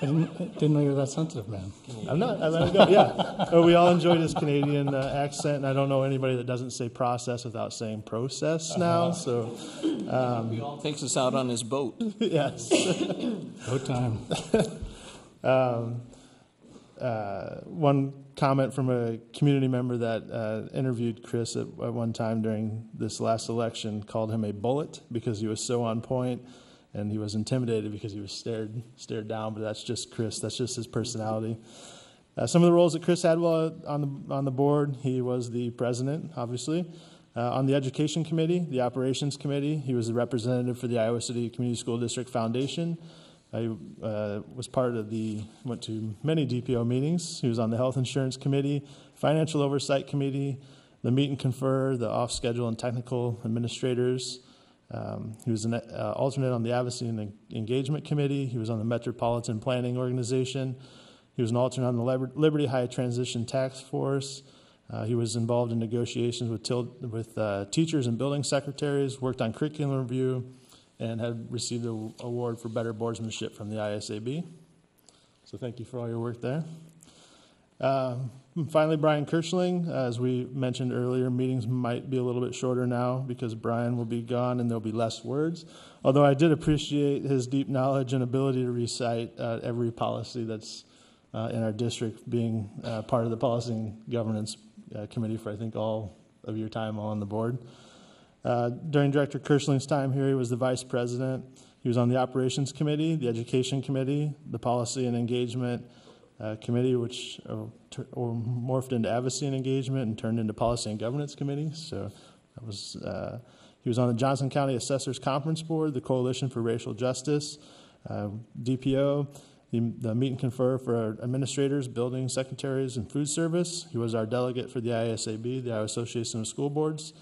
didn't know you were that sensitive, man. I'm not. I let it go. Yeah. We all enjoyed his Canadian accent, and I don't know anybody that doesn't say process without saying process now. So he all takes us out on his boat. Yes. Boat time. One comment from a community member that interviewed Chris at one time during this last election called him a bullet because he was so on point. And he was intimidated because he was stared down, but that's just Chris. That's just his personality. Some of the roles that Chris had while on the board, he was the president, obviously. On the education committee, the operations committee, he was the representative for the Iowa City Community School District Foundation. He went to many DPO meetings. He was on the health insurance committee, financial oversight committee, the meet and confer, the off-schedule and technical administrators. He was an alternate on the Advocacy and Engagement Committee. He was on the Metropolitan Planning Organization. He was an alternate on the Liberty High Transition Task Force. He was involved in negotiations with teachers and building secretaries, worked on curriculum review, and had received an award for better boardsmanship from the ISAB. So thank you for all your work there. Finally, Brian Kirschling. As we mentioned earlier, meetings might be a little bit shorter now because Brian will be gone and there'll be less words. Although I did appreciate his deep knowledge and ability to recite every policy that's in our district, being part of the Policy and Governance Committee for, I think, all of your time on the board. During Director Kirschling's time here, he was the vice president. He was on the Operations Committee, the Education Committee, the Policy and Engagement Committee, which morphed into Advocacy and Engagement and turned into Policy and Governance Committee. So that was he was on the Johnson County Assessors Conference Board, the Coalition for Racial Justice, DPO, the Meet and Confer for our administrators, building secretaries, and food service. He was our delegate for the ISAB, the Iowa Association of School Boards.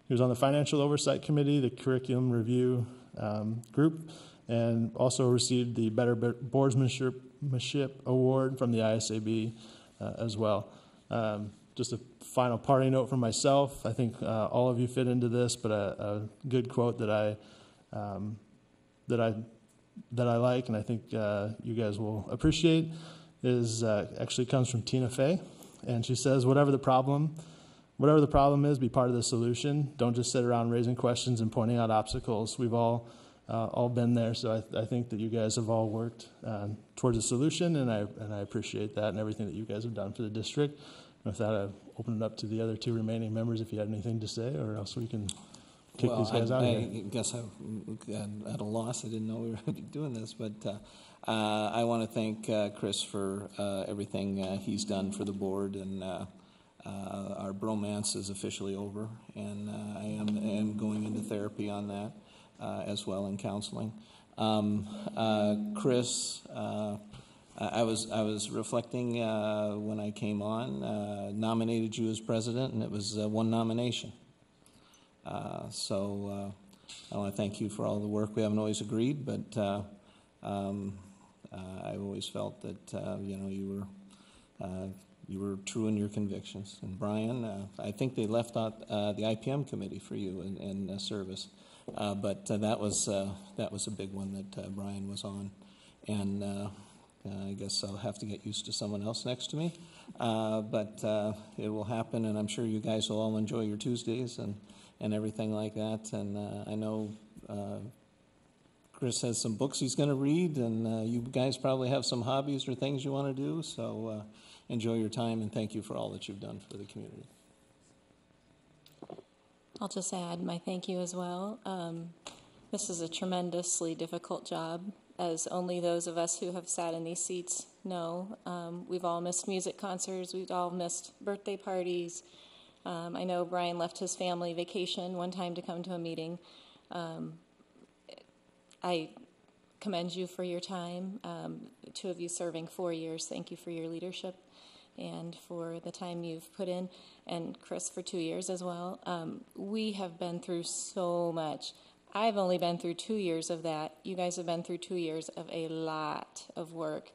He was on the Financial Oversight Committee, the Curriculum Review group, and also received the Better Boardsmanship Award from the ISAB as well. Just a final parting note from myself. I think all of you fit into this, but a good quote that I like, and I think you guys will appreciate, is actually comes from Tina Fey, and she says, "Whatever the problem is, be part of the solution. Don't just sit around raising questions and pointing out obstacles." We've all been there, so I think that you guys have all worked towards a solution, and I appreciate that and everything that you guys have done for the district. And with that, I open it up to the other two remaining members if you had anything to say, or else we can kick these guys out of here. I guess I'm at a loss. I didn't know we were going to be doing this, but I want to thank Chris for everything he's done for the board, and our bromance is officially over, and I am going into therapy on that as well in counseling. Chris, I was reflecting when I came on, nominated you as president, and it was one nomination. So I want to thank you for all the work. We haven't always agreed, but I always felt that you were true in your convictions. And Brian, I think they left out the IPM committee for you in service, but that was a big one that Brian was on, and I guess I'll have to get used to someone else next to me, but it will happen, and I'm sure you guys will all enjoy your Tuesdays and everything like that. And I know Chris has some books he's going to read, and you guys probably have some hobbies or things you want to do, so enjoy your time, and thank you for all that you've done for the community. I'll just add my thank you as well. This is a tremendously difficult job, as only those of us who have sat in these seats know. We've all missed music concerts. We've all missed birthday parties. I know Brian left his family vacation one time to come to a meeting. I commend you for your time. The two of you serving 4 years. Thank you for your leadership and for the time you've put in, and Chris for 2 years as well. We have been through so much. I've only been through 2 years of that. You guys have been through 2 years of a lot of work.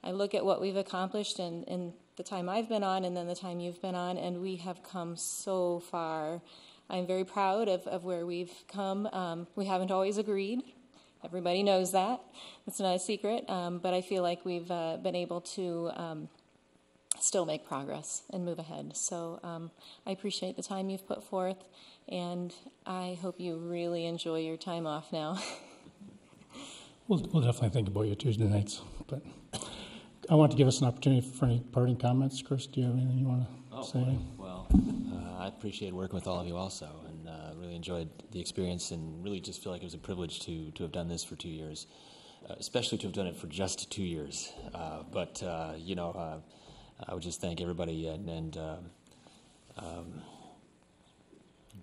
I look at what we've accomplished in the time I've been on and then the time you've been on, and we have come so far. I'm very proud of where we've come. We haven't always agreed. Everybody knows that. It's not a secret. But I feel like we've been able to still make progress and move ahead. So I appreciate the time you've put forth, and I hope you really enjoy your time off now. We'll definitely think about you Tuesday nights. But I want to give us an opportunity for any parting comments. Chris, do you have anything you want to say? Boy. Well, I appreciate working with all of you also, and really enjoyed the experience, and really just feel like it was a privilege to have done this for 2 years, especially to have done it for just 2 years. But I would just thank everybody, and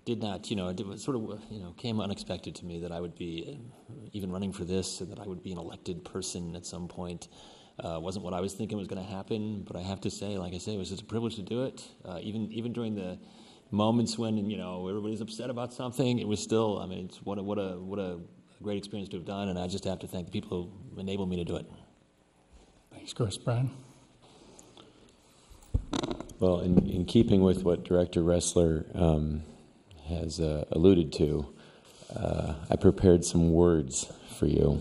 did not, it was sort of, came unexpected to me that I would be even running for this, and that I would be an elected person at some point. Wasn't what I was thinking was going to happen, but I have to say, like I say, it was just a privilege to do it. Even during the moments when everybody's upset about something, it was still, it's what a great experience to have done, and I just have to thank the people who enabled me to do it. Thanks, Chris. Brian? Well, in keeping with what Director Ressler has alluded to, I prepared some words for you.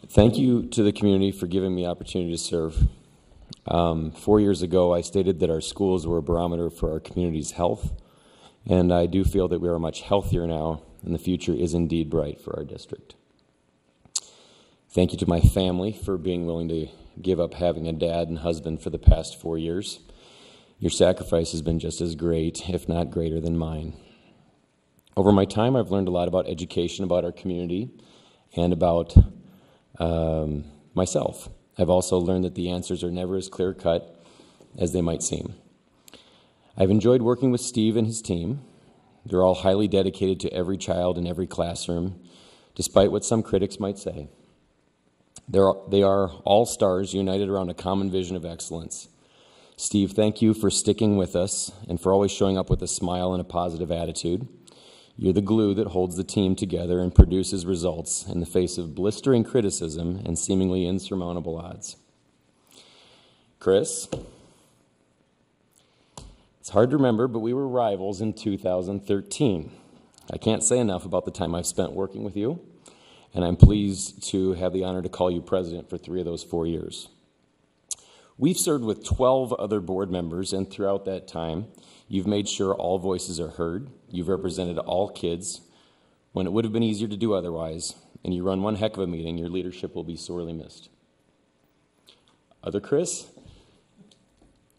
Thank you to the community for giving me the opportunity to serve. 4 years ago, I stated that our schools were a barometer for our community's health, and I do feel that we are much healthier now, and the future is indeed bright for our district. Thank you to my family for being willing to give up having a dad and husband for the past 4 years. Your sacrifice has been just as great, if not greater than mine. Over my time, I've learned a lot about education, about our community, and about myself. I've also learned that the answers are never as clear-cut as they might seem. I've enjoyed working with Steve and his team. They're all highly dedicated to every child in every classroom, despite what some critics might say. They are all stars united around a common vision of excellence. Steve, thank you for sticking with us and for always showing up with a smile and a positive attitude. You're the glue that holds the team together and produces results in the face of blistering criticism and seemingly insurmountable odds. Chris, it's hard to remember, but we were rivals in 2013. I can't say enough about the time I've spent working with you, and I'm pleased to have the honor to call you president for 3 of those 4 years. We've served with 12 other board members, and throughout that time, you've made sure all voices are heard. You've represented all kids when it would have been easier to do otherwise, and you run one heck of a meeting. Your leadership will be sorely missed. Other Chris,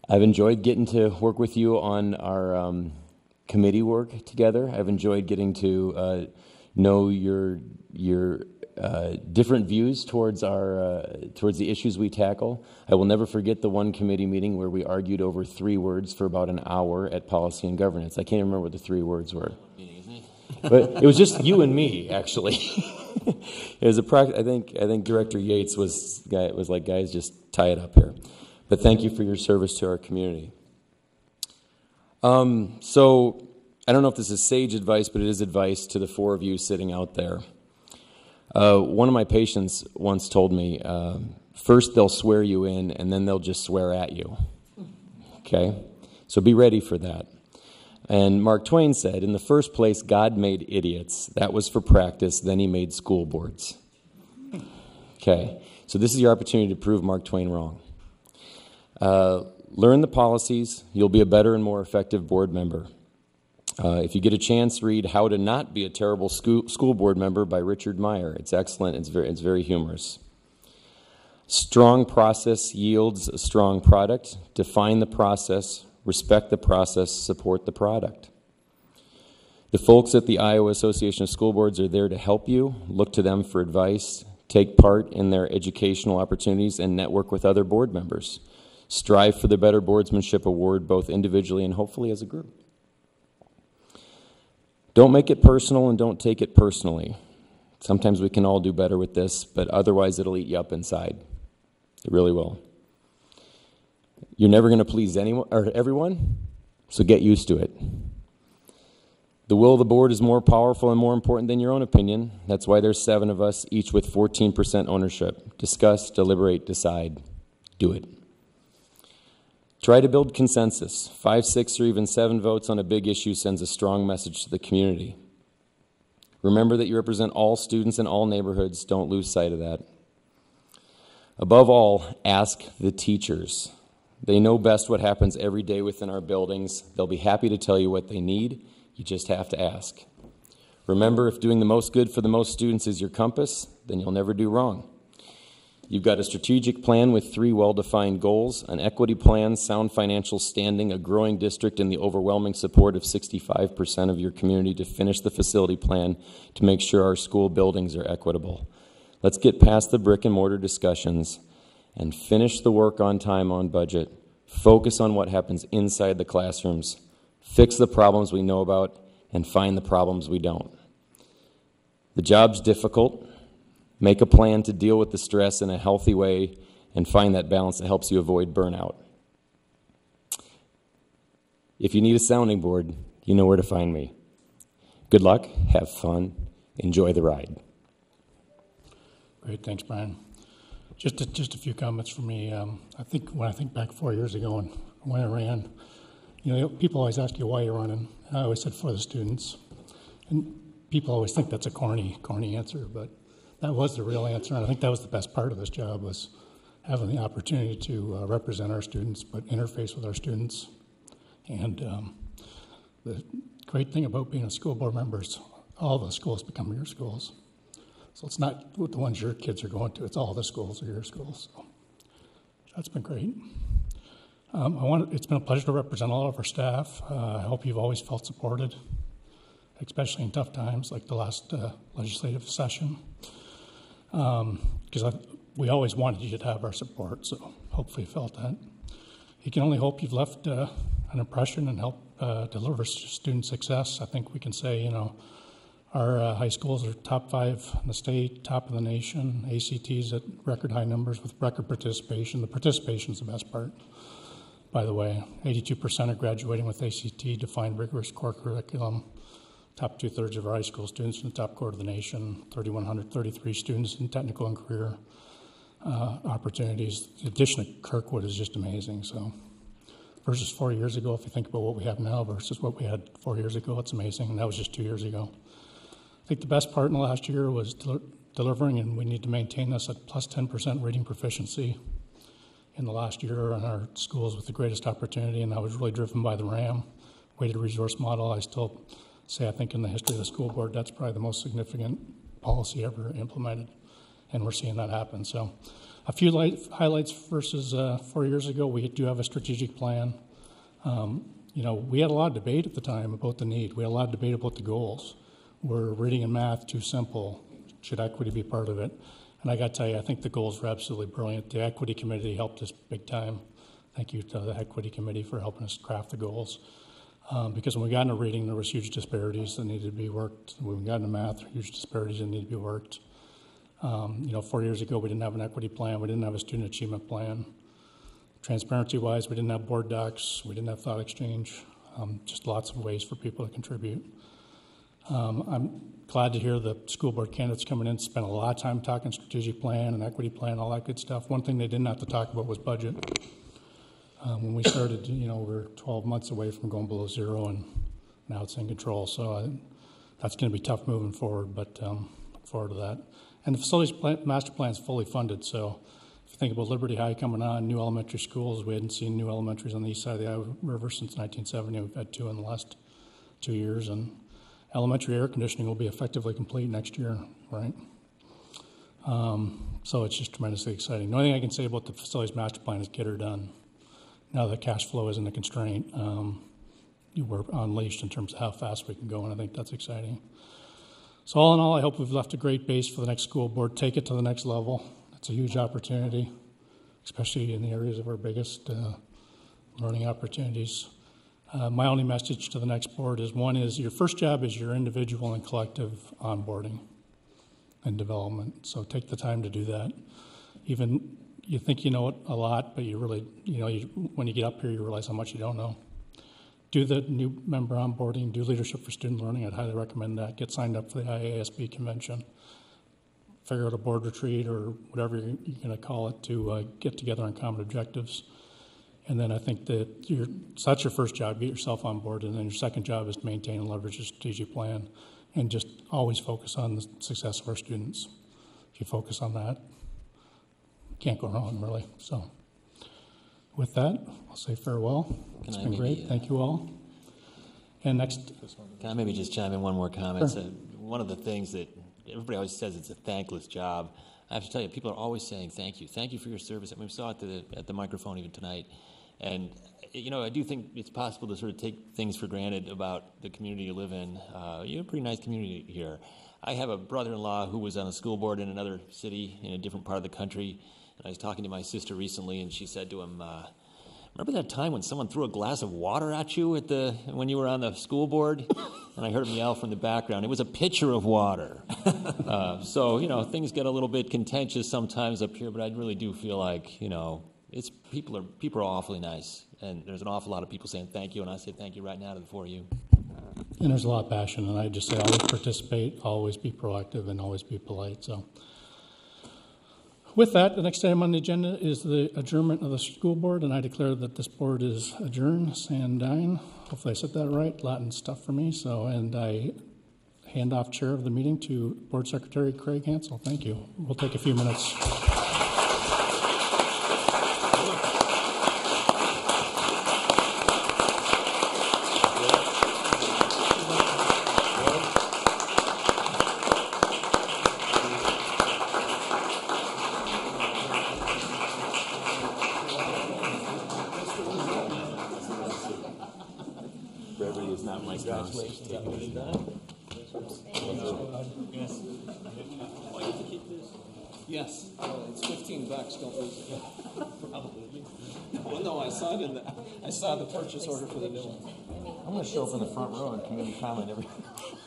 I've enjoyed getting to work with you on our committee work together. I've enjoyed getting to know your different views towards the issues we tackle. I will never forget the one committee meeting where we argued over 3 words for about an hour at Policy and Governance. I can't remember what the 3 words were. But it was just you and me, actually. It was I think Director Yates was like, guys, just tie it up here. But thank you for your service to our community. So I don't know if this is sage advice, but it is advice to the 4 of you sitting out there. One of my patients once told me, first they'll swear you in, and then they'll just swear at you. Okay? So be ready for that. And Mark Twain said, in the first place, God made idiots. That was for practice. Then he made school boards. Okay? So this is your opportunity to prove Mark Twain wrong. Learn the policies. You'll be a better and more effective board member. If you get a chance, read How to Not Be a Terrible School Board Member by Richard Meyer. It's excellent. It's very humorous. Strong process yields a strong product. Define the process, respect the process, support the product. The folks at the Iowa Association of School Boards are there to help you. Look to them for advice. Take part in their educational opportunities and network with other board members. Strive for the Better Boardsmanship Award both individually and hopefully as a group. Don't make it personal and don't take it personally. Sometimes we can all do better with this, but otherwise it'll eat you up inside. It really will. You're never going to please anyone or everyone, so get used to it. The will of the board is more powerful and more important than your own opinion. That's why there's 7 of us, each with 14% ownership. Discuss, deliberate, decide. Do it. Try to build consensus. 5, 6, or even 7 votes on a big issue sends a strong message to the community. Remember that you represent all students in all neighborhoods. Don't lose sight of that. Above all, ask the teachers. They know best what happens every day within our buildings. They'll be happy to tell you what they need. You just have to ask. Remember, if doing the most good for the most students is your compass, then you'll never do wrong. You've got a strategic plan with 3 well-defined goals, an equity plan, sound financial standing, a growing district, and the overwhelming support of 65% of your community to finish the facility plan to make sure our school buildings are equitable. Let's get past the brick and mortar discussions and finish the work on time, on budget. Focus on what happens inside the classrooms. Fix the problems we know about and find the problems we don't. The job's difficult. Make a plan to deal with the stress in a healthy way and find that balance that helps you avoid burnout. If you need a sounding board, you know where to find me. Good luck, have fun, enjoy the ride. Great, thanks, Brian. Just a few comments from me. I think when I think back 4 years ago and when I ran, people always ask you why you're running. And I always said for the students. And people always think that's a corny answer, but that was the real answer. And I think that was the best part of this job, was having the opportunity to represent our students, but interface with our students. And the great thing about being a school board member is all the schools become your schools. So it's not the ones your kids are going to, it's all the schools are your schools. So that's been great. It's been a pleasure to represent all of our staff. I hope you've always felt supported, especially in tough times like the last legislative session. Because we always wanted you to have our support, so hopefully you felt that. You can only hope you've left an impression and helped deliver student success. I think we can say, our high schools are top 5 in the state, top of the nation. ACTs at record high numbers with record participation. The participation is the best part, by the way. 82% are graduating with ACT-defined rigorous core curriculum. Top 2/3 of our high school students in the top quarter of the nation. 3,133 students in technical and career opportunities. The addition of Kirkwood is just amazing. So, versus 4 years ago, if you think about what we have now versus what we had 4 years ago, it's amazing. And that was just 2 years ago. I think the best part in the last year was delivering, and we need to maintain this at plus 10% reading proficiency in the last year in our schools with the greatest opportunity, and that was really driven by the RAM, weighted resource model. I still say I think in the history of the school board, that's probably the most significant policy ever implemented, and we're seeing that happen. So a few highlights versus 4 years ago. We do have a strategic plan. We had a lot of debate at the time about the need. We had a lot of debate about the goals. Were reading and math too simple? Should equity be part of it? And I got to tell you, I think the goals were absolutely brilliant. The equity committee helped us big time. Thank you to the equity committee for helping us craft the goals. Because when we got into reading, there was huge disparities that needed to be worked. When we got into math, there were huge disparities that needed to be worked. 4 years ago, we didn't have an equity plan. We didn't have a student achievement plan. Transparency-wise, we didn't have board docs. We didn't have thought exchange. Just lots of ways for people to contribute. I'm glad to hear the school board candidates coming in spent a lot of time talking strategic plan and equity plan, all that good stuff. One thing they didn't have to talk about was budget. When we started, we were 12 months away from going below zero, and now it's in control. So that's going to be tough moving forward, but look forward to that. And the facilities master plan is fully funded. So if you think about Liberty High coming on, new elementary schools, we hadn't seen new elementaries on the east side of the Iowa River since 1970. We've had 2 in the last 2 years, and elementary air conditioning will be effectively complete next year, right? So it's just tremendously exciting. The only thing I can say about the facilities master plan is get her done. Now that cash flow isn't a constraint, we're unleashed in terms of how fast we can go, and I think that's exciting. So all in all, I hope we've left a great base for the next school board. Take it to the next level. It's a huge opportunity, especially in the areas of our biggest learning opportunities. My only message to the next board is, one is your first job is your individual and collective onboarding and development. So take the time to do that. Even you think you know it a lot, but you really, when you get up here, you realize how much you don't know. Do the new member onboarding, do Leadership for Student Learning. I'd highly recommend that. Get signed up for the IASB convention. Figure out a board retreat or whatever you're going to call it to get together on common objectives. And then I think that so that's your first job, get yourself on board. And then your second job is to maintain and leverage a strategic plan and just always focus on the success of our students. If you focus on that, you can't go wrong, really. So with that, I'll say farewell. It's been great. Thank you all. And next. Can I maybe just chime in one more comment? Sure. So one of the things that everybody always says, it's a thankless job. I have to tell you, people are always saying thank you. Thank you for your service. I mean, we saw it at the microphone even tonight. And, I do think it's possible to sort of take things for granted about the community you live in. You have a pretty nice community here. I have a brother-in-law who was on a school board in another city in a different part of the country. And I was talking to my sister recently, and she said to him, remember that time when someone threw a glass of water at you when you were on the school board? And I heard him yell from the background, it was a pitcher of water. So, things get a little bit contentious sometimes up here, but I really do feel like, people are awfully nice. And there's an awful lot of people saying thank you, and I say thank you right now to the four of you. And there's a lot of passion, and I just say always participate, always be proactive, and always be polite. So with that, the next item on the agenda is the adjournment of the school board, and I declare that this board is adjourned, Sandine. Hopefully I said that right. Latin stuff for me. And I hand off chair of the meeting to Board Secretary Craig Hansel. Thank you. We'll take a few minutes. Yes, it's $15. Don't lose it. Probably. Well, no, I saw the purchase order for the new one. I'm going to show up in the front row and community comment every.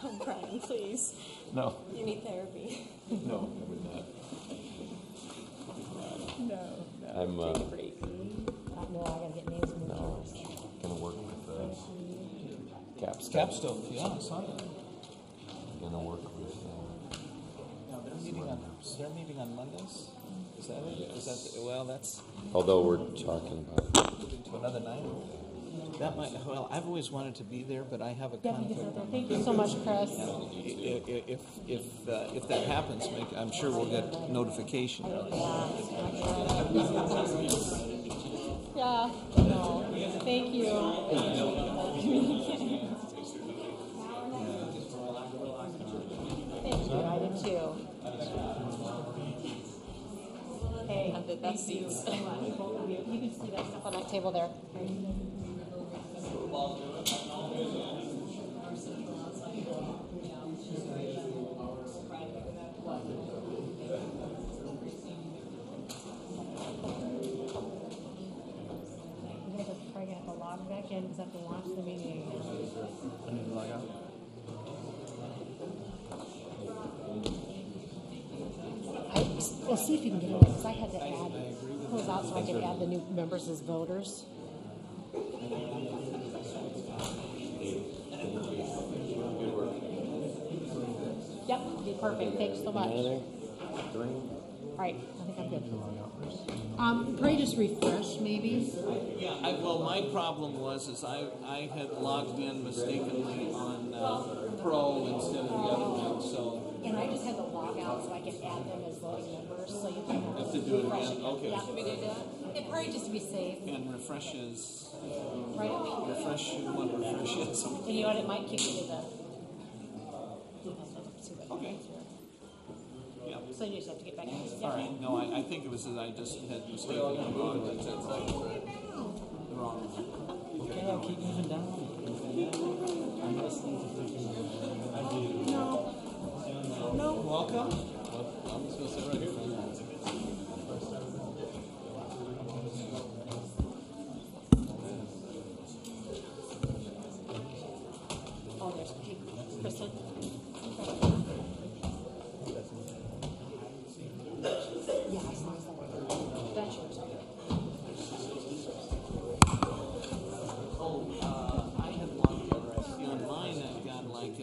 Oh, Brian, please. No. You need therapy. No, I would not. No. I'm. Take a break. No, I gotta get names moved. No, going to work with Capstone. Capstone, yeah, I saw that. Going to work with. They're meeting on Mondays? Is that it? Is that well, that's... Although we're talking about... To another night? That might... Well, I've always wanted to be there, but I have a conflict. Thank you so much, Chris. If that happens, I'm sure we'll get notification. Yeah. No. Thank you. Thank you. I did too. Hey, Have the best seats. you can see that stuff on that table there. We're going to try to get the log back in because I have to launch the meeting. I need to log out. We'll see if you can get it, because I had to close out so I could add the new members as voters. Yep, be perfect. Thanks so much. All right, I think I'm good. Probably just refresh, maybe. Yeah, well, my problem was I had logged in mistakenly on Pro instead of the other one, so... And I just had to log out so I could add them as voting members, so you can have to do it again. Okay. Yeah, should we do that? It probably just to be safe. And refreshes. Right. Refresh what refreshes. And you know what? It might kick you to the. Okay. Yeah. So you just have to get back in. All right. No, I think it was that I just had mistakenly logged into the wrong one. Okay, I'll keep moving down. No. Welcome. I'm just going to sit right here. Oh, there's Kristen. Yeah, I saw that. That's yours. I have one other. I see on mine I've got like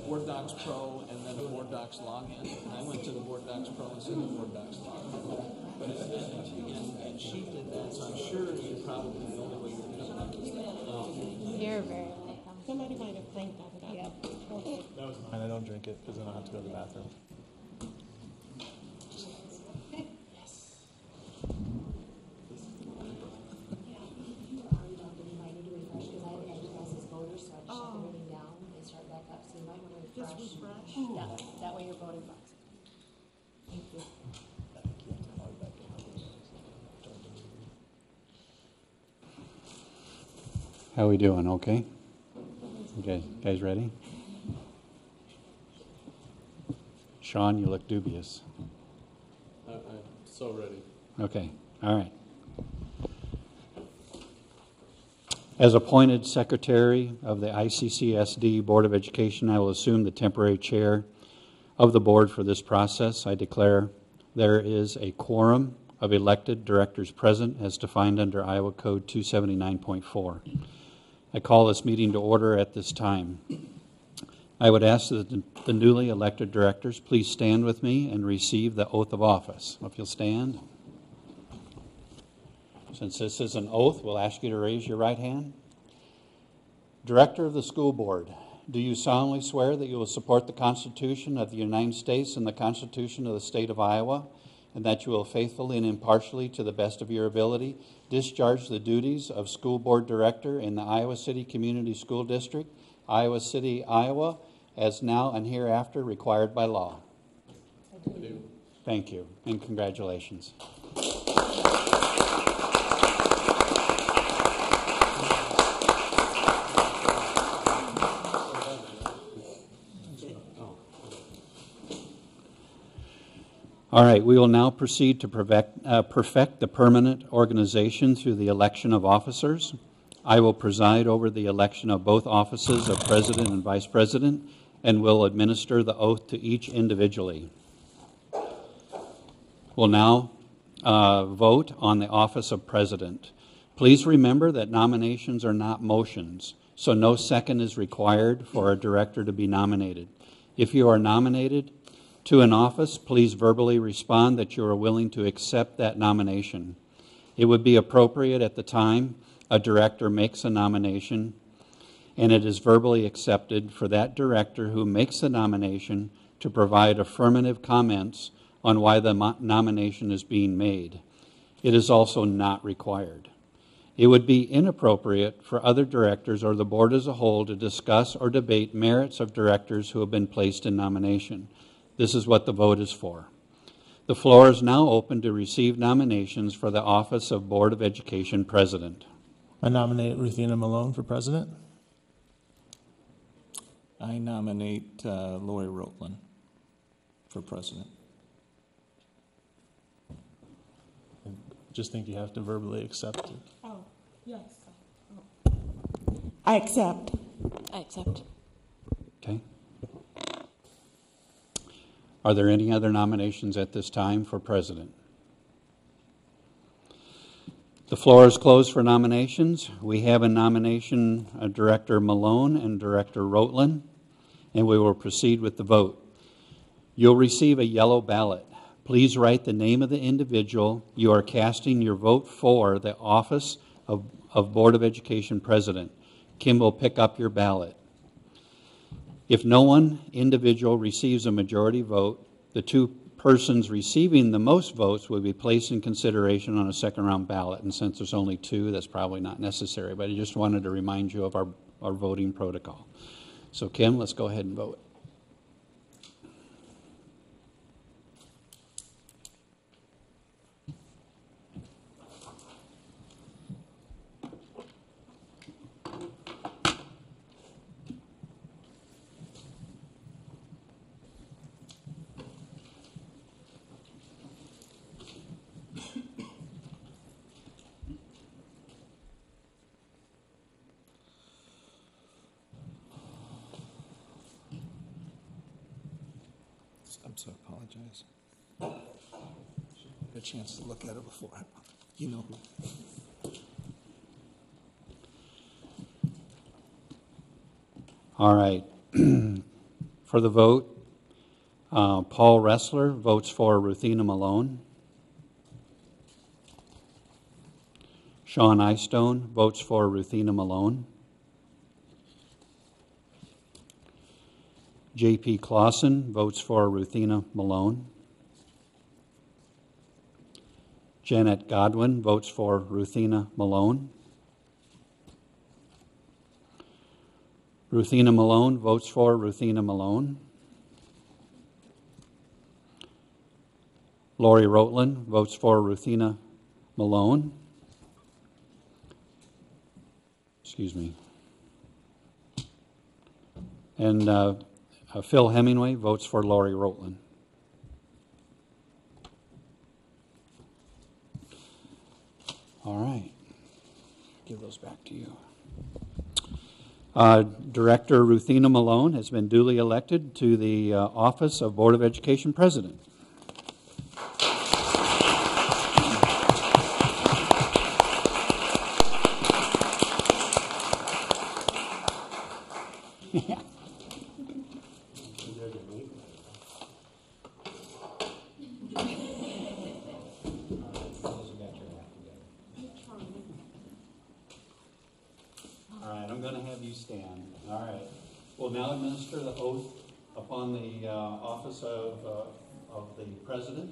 Board Docs Pro and then a Board Docs login. I went to the Board Docs Pro instead of the Board Docs login. But and she did that, so I'm sure you probably the only way you're going to understand. You're very welcome. Somebody might have claimed that. Yeah. Okay. That was mine. I don't drink it because then I'll have to go to the bathroom. Yeah, that way you're voting box. Thank you. How we doing? Okay? Okay, guys ready? Sean, you look dubious. I'm so ready. Okay, all right. As appointed Secretary of the ICCSD Board of Education, I will assume the temporary chair of the board for this process. I declare there is a quorum of elected directors present as defined under Iowa Code 279.4. I call this meeting to order at this time. I would ask that the newly elected directors please stand with me and receive the oath of office. If you'll stand. Since this is an oath, we'll ask you to raise your right hand. Director of the school board, do you solemnly swear that you will support the Constitution of the United States and the Constitution of the State of Iowa, and that you will faithfully and impartially, to the best of your ability, discharge the duties of school board director in the Iowa City Community School District, Iowa City, Iowa, as now and hereafter required by law? I do. Thank you, and congratulations. All right, we will now proceed to perfect the permanent organization through the election of officers. I will preside over the election of both offices of president and vice president and will administer the oath to each individually. We'll now vote on the office of president. Please remember that nominations are not motions, so no second is required for a director to be nominated. If you are nominated to an office, please verbally respond that you are willing to accept that nomination. It would be appropriate at the time a director makes a nomination and it is verbally accepted for that director who makes the nomination to provide affirmative comments on why the nomination is being made. It is also not required. It would be inappropriate for other directors or the board as a whole to discuss or debate merits of directors who have been placed in nomination. This is what the vote is for. The floor is now open to receive nominations for the office of Board of Education President. I nominate Ruthina Malone for president. I nominate Lori Rotland for president. I just think you have to verbally accept it. Oh, yes. Oh. I accept. I accept. Okay. Are there any other nominations at this time for president? The floor is closed for nominations. We have a nomination of Director Malone and Director Rotland, and we will proceed with the vote. You'll receive a yellow ballot. Please write the name of the individual you are casting your vote for the office of Board of Education President. Kim will pick up your ballot. If no one individual receives a majority vote, the two persons receiving the most votes will be placed in consideration on a second round ballot. And since there's only two, that's probably not necessary. But I just wanted to remind you of our voting protocol. So Kim, let's go ahead and vote. so I apologize. Get a chance to look at it before. You know who. All right. For the vote, Paul Ressler votes for Ruthina Malone. Sean Eystone votes for Ruthina Malone. J.P. Clausen votes for Ruthina Malone. Janet Godwin votes for Ruthina Malone. Ruthina Malone votes for Ruthina Malone. Lori Rotland votes for Ruthina Malone. Excuse me. And Phil Hemingway votes for Lori Rotland. All right. Give those back to you. Director Ruthina Malone has been duly elected to the office of Board of Education President. Yeah. All right, I'm going to have you stand. All right. We'll now administer the oath upon the office of the President.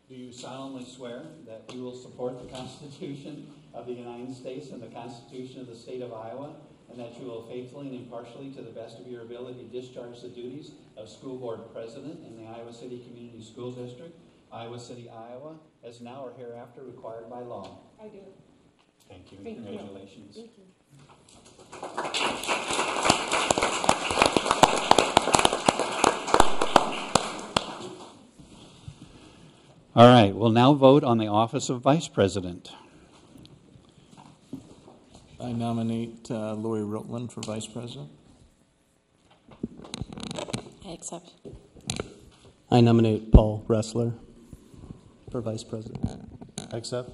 Do you solemnly swear that you will support the Constitution of the United States and the Constitution of the State of Iowa, and that you will faithfully and impartially, to the best of your ability, discharge the duties of School Board President in the Iowa City Community School District, Iowa City, Iowa, as now or hereafter required by law? I do. Thank you. Thank you. Congratulations. Thank you. All right, we'll now vote on the office of Vice President. I nominate Lori Rotland for Vice President. I accept. I nominate Paul Ressler for Vice President. Accept.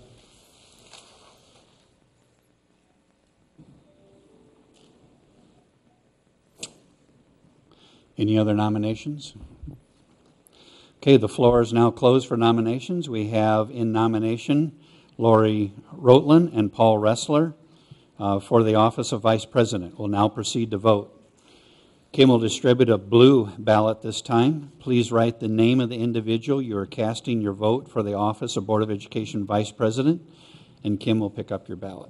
Any other nominations? Okay, the floor is now closed for nominations. We have in nomination Lori Rotland and Paul Ressler for the office of Vice President. We'll now proceed to vote. Kim will distribute a blue ballot this time. Please write the name of the individual you are casting your vote for the office of Board of Education Vice President, and Kim will pick up your ballot.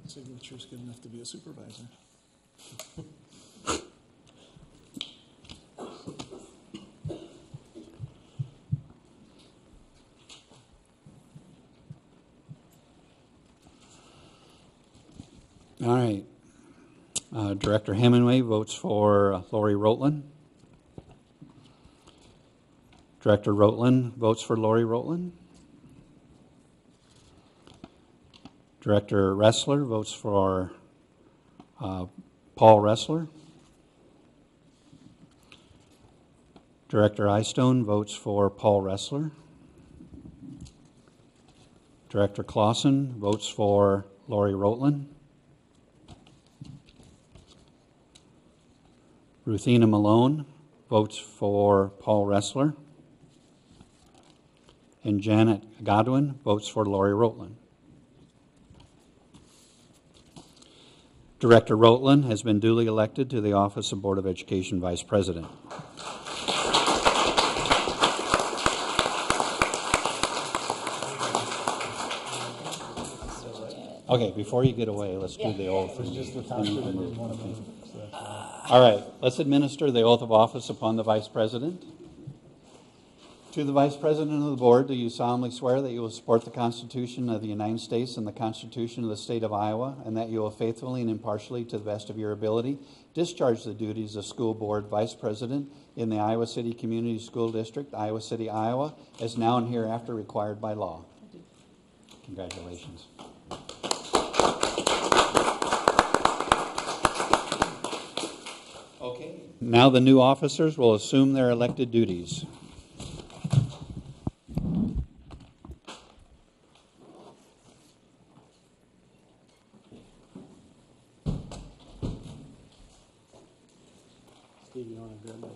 Signature's good enough to be a supervisor. All right. Director Hemingway votes for Lori Rotland. Director Rotland votes for Lori Rotland. Director Ressler votes for Paul Ressler. Director Eystone votes for Paul Ressler. Director Clausen votes for Lori Rotland. Ruthina Malone votes for Paul Ressler. And Janet Godwin votes for Lori Rotland. Director Rotland has been duly elected to the office of Board of Education Vice President. Okay, before you get away, let's do the oath. All right, let's administer the oath of office upon the Vice President. To the Vice President of the Board, do you solemnly swear that you will support the Constitution of the United States and the Constitution of the State of Iowa, and that you will faithfully and impartially, to the best of your ability, discharge the duties of School Board Vice President in the Iowa City Community School District, Iowa City, Iowa, as now and hereafter required by law? Congratulations. Okay. Now the new officers will assume their elected duties. Steve, you want to grab that?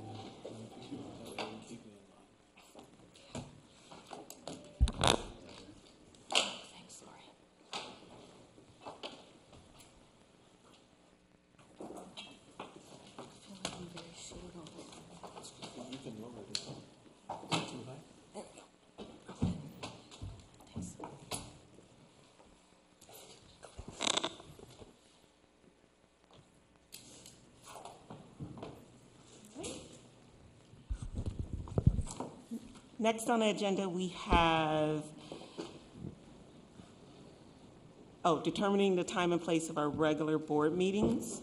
Next on the agenda, we have determining the time and place of our regular board meetings.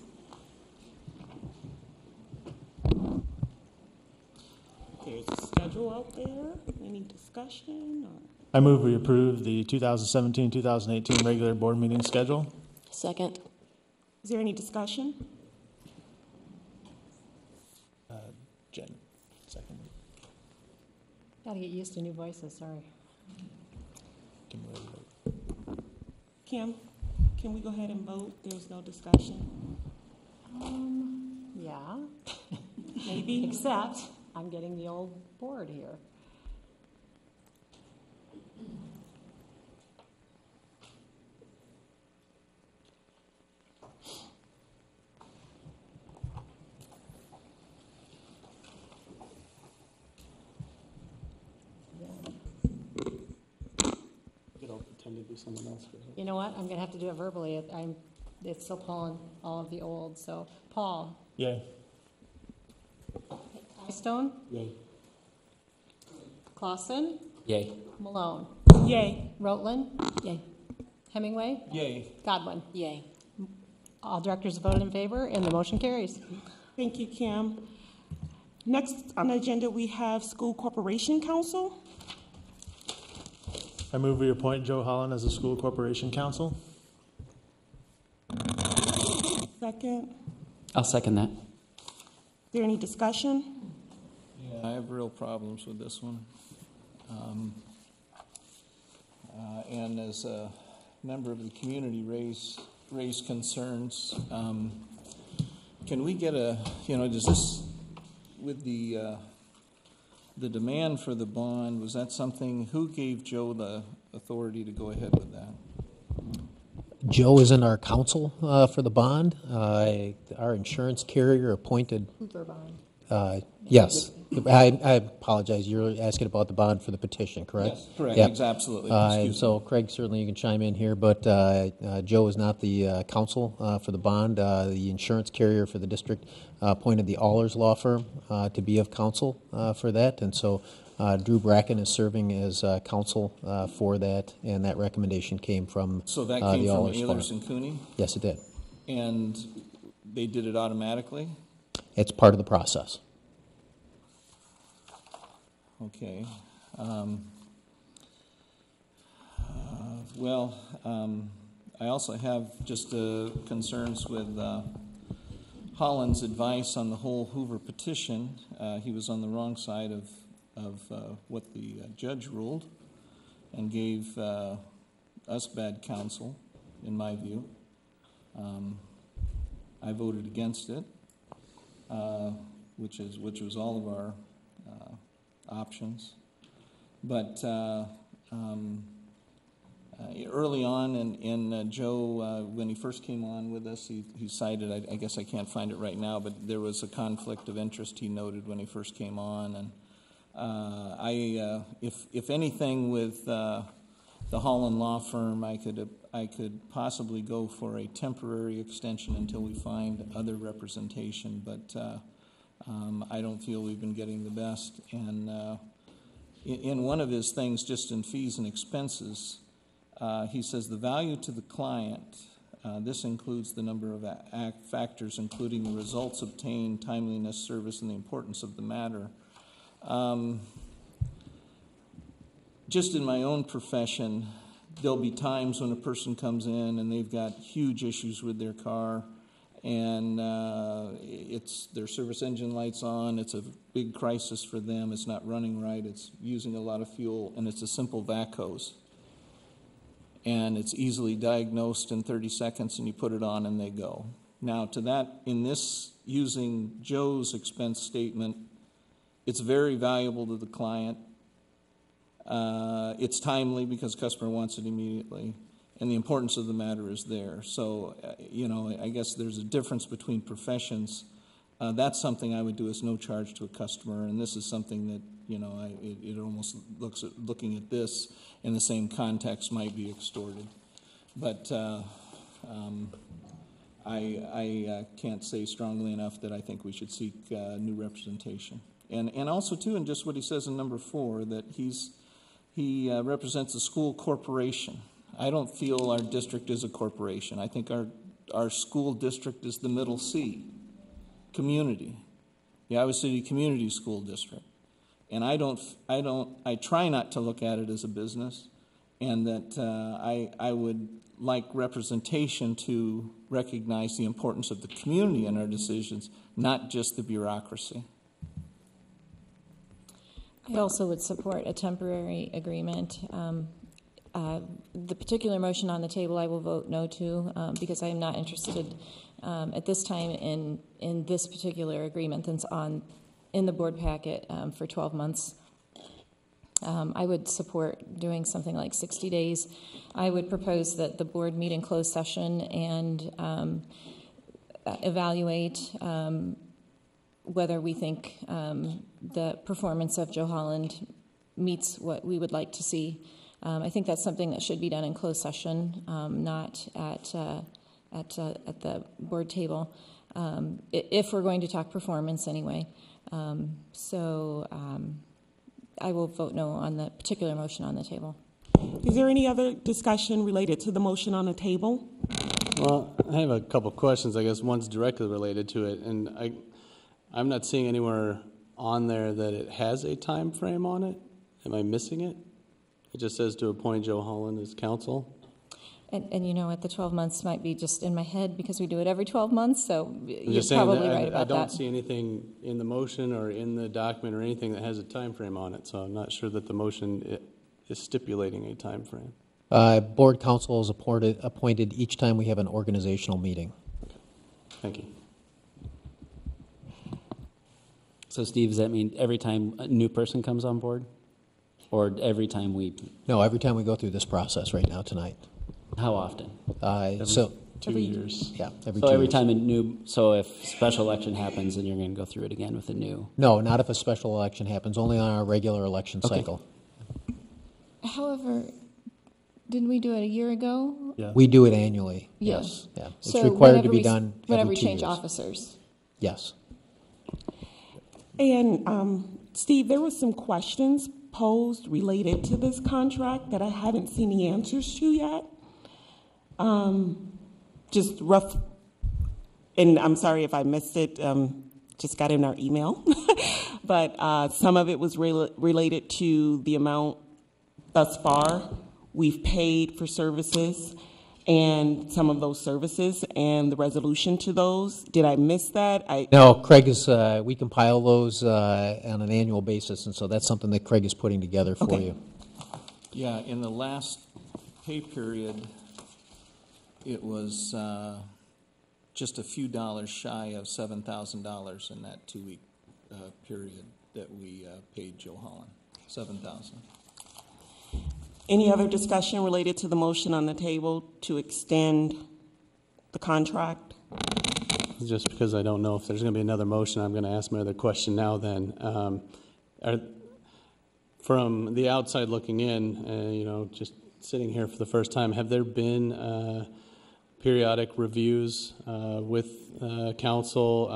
There's a schedule out there. Any discussion? I move we approve the 2017-2018 regular board meeting schedule. Second. Is there any discussion? Jen, second. Gotta get used to new voices, sorry. Kim, can we go ahead and vote? There's no discussion. Yeah. Maybe. Except I'm getting the old board here. To do someone else for it. You know what? I'm going to have to do it verbally. It's still pulling all of the old. So, Paul. Yay. Stone. Yay. Clausen. Yay. Malone. Yay. Rotland. Yay. Hemingway. Yay. Godwin. Yay. All directors voted in favor, and the motion carries. Thank you, Kim. Next on the agenda, we have School Corporation Council. I move we appoint Joe Holland as the School Corporation Counsel. Second. I'll second that. Is there any discussion? Yeah, I have real problems with this one. And as a member of the community raise concerns. Can we get does this, with the demand for the bond, was that something, who gave Joe the authority to go ahead with that? Joe is in our counsel for the bond. Our insurance carrier appointed. Hoover bond. Yes. I apologize. You're asking about the bond for the petition, correct? Yes, correct. Yep. Absolutely. So, Craig, certainly you can chime in here, but Joe is not the counsel for the bond. The insurance carrier for the district appointed the Allers Law Firm to be of counsel for that, and so Drew Bracken is serving as counsel for that, and that recommendation came from So that came the from Allers Ehlers Firm. and Cooney? Yes, it did. And they did it automatically? It's part of the process. Okay. I also have just concerns with Holland's advice on the whole Hoover petition. He was on the wrong side of what the judge ruled and gave us bad counsel, in my view. I voted against it, which was all of our options. But early on in Joe, when he first came on with us, he cited, I guess I can't find it right now, but there was a conflict of interest he noted when he first came on. And if anything with the Holland Law Firm, I could possibly go for a temporary extension until we find other representation, but I don't feel we've been getting the best. And in one of his things, just in fees and expenses, he says the value to the client, this includes the number of factors, including the results obtained, timeliness, service, and the importance of the matter. Just in my own profession, there'll be times when a person comes in and they've got huge issues with their car, and it's their service engine light's on, it's a big crisis for them, it's not running right, it's using a lot of fuel, and it's a simple vac hose. And it's easily diagnosed in 30 seconds, and you put it on and they go. Now, to that, in this, using Joe's expense statement, it's very valuable to the client. It's timely because the customer wants it immediately, and the importance of the matter is there. So, I guess there's a difference between professions. That's something I would do as no charge to a customer, and this is something that, it almost looking at this in the same context might be extorted. But I can't say strongly enough that I think we should seek new representation. And also, too, in just what he says in number 4, that he represents a school corporation. I don't feel our district is a corporation. I think our school district is the middle C, community, the Iowa City Community School District. And I try not to look at it as a business, and that I would like representation to recognize the importance of the community in our decisions, not just the bureaucracy. I also would support a temporary agreement. The particular motion on the table I will vote no to because I am not interested at this time in this particular agreement that's in the board packet for 12 months. I would support doing something like 60 days. I would propose that the board meet in closed session and evaluate whether we think the performance of Joe Holland meets what we would like to see. I think that's something that should be done in closed session, not at the board table, if we're going to talk performance anyway. I will vote no on the particular motion on the table. Is there any other discussion related to the motion on the table? Well, I have a couple of questions. I guess one's directly related to it, and I'm not seeing anywhere on there that it has a time frame on it. Am I missing it? It just says to appoint Joe Holland as counsel. And at the 12 months might be just in my head because we do it every 12 months, so you're saying probably that right about that. I don't see anything in the motion or in the document or anything that has a time frame on it, so I'm not sure that the motion is stipulating a time frame. Board counsel is appointed each time we have an organizational meeting. Okay. Thank you. So, Steve, does that mean every time a new person comes on board? Or every time we... No, every time we go through this process right now tonight. How often? Every 2 years. Yeah, every 2 years. So every time a new... So if special election happens, then you're going to go through it again with a new... No, not if a special election happens. Only on our regular election cycle. However, didn't we do it a year ago? Yeah. We do it annually. Yeah. Yes. Yeah. It's So required to be done whenever every we 2 change years. officers. Yes. And Steve, there were some questions posed related to this contract that I haven't seen the answers to yet. Just rough, and I'm sorry if I missed it, just got in our email. But some of it was related to the amount thus far we've paid for services and some of those services and the resolution to those. Did I miss that? No, Craig is, we compile those on an annual basis, and so that's something that Craig is putting together for you. Yeah, in the last pay period, it was just a few dollars shy of $7,000 in that 2-week period that we paid Joe Holland. $7,000. Any other discussion related to the motion on the table to extend the contract? Just because I don't know if there's going to be another motion, I'm going to ask my other question now then. From the outside looking in, just sitting here for the first time, have there been periodic reviews with council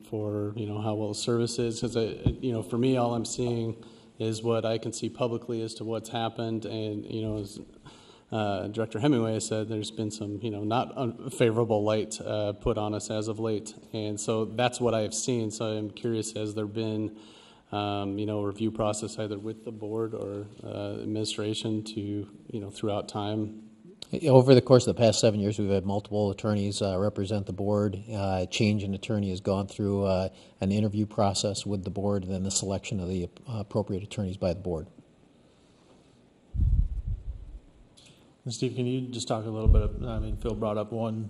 for, how well the service is? Because, for me, all I'm seeing is what I can see publicly as to what's happened. And, you know, as Director Hemingway has said, there's been some, you know, not unfavorable light put on us as of late. And so that's what I have seen. So I'm curious, has there been, you know, a review process either with the board or administration to, you know, throughout time? Over the course of the past 7 years, we've had multiple attorneys represent the board. Change in attorney has gone through an interview process with the board and then the selection of the appropriate attorneys by the board. And Steve, can you just talk a little bit, I mean, Phil brought up one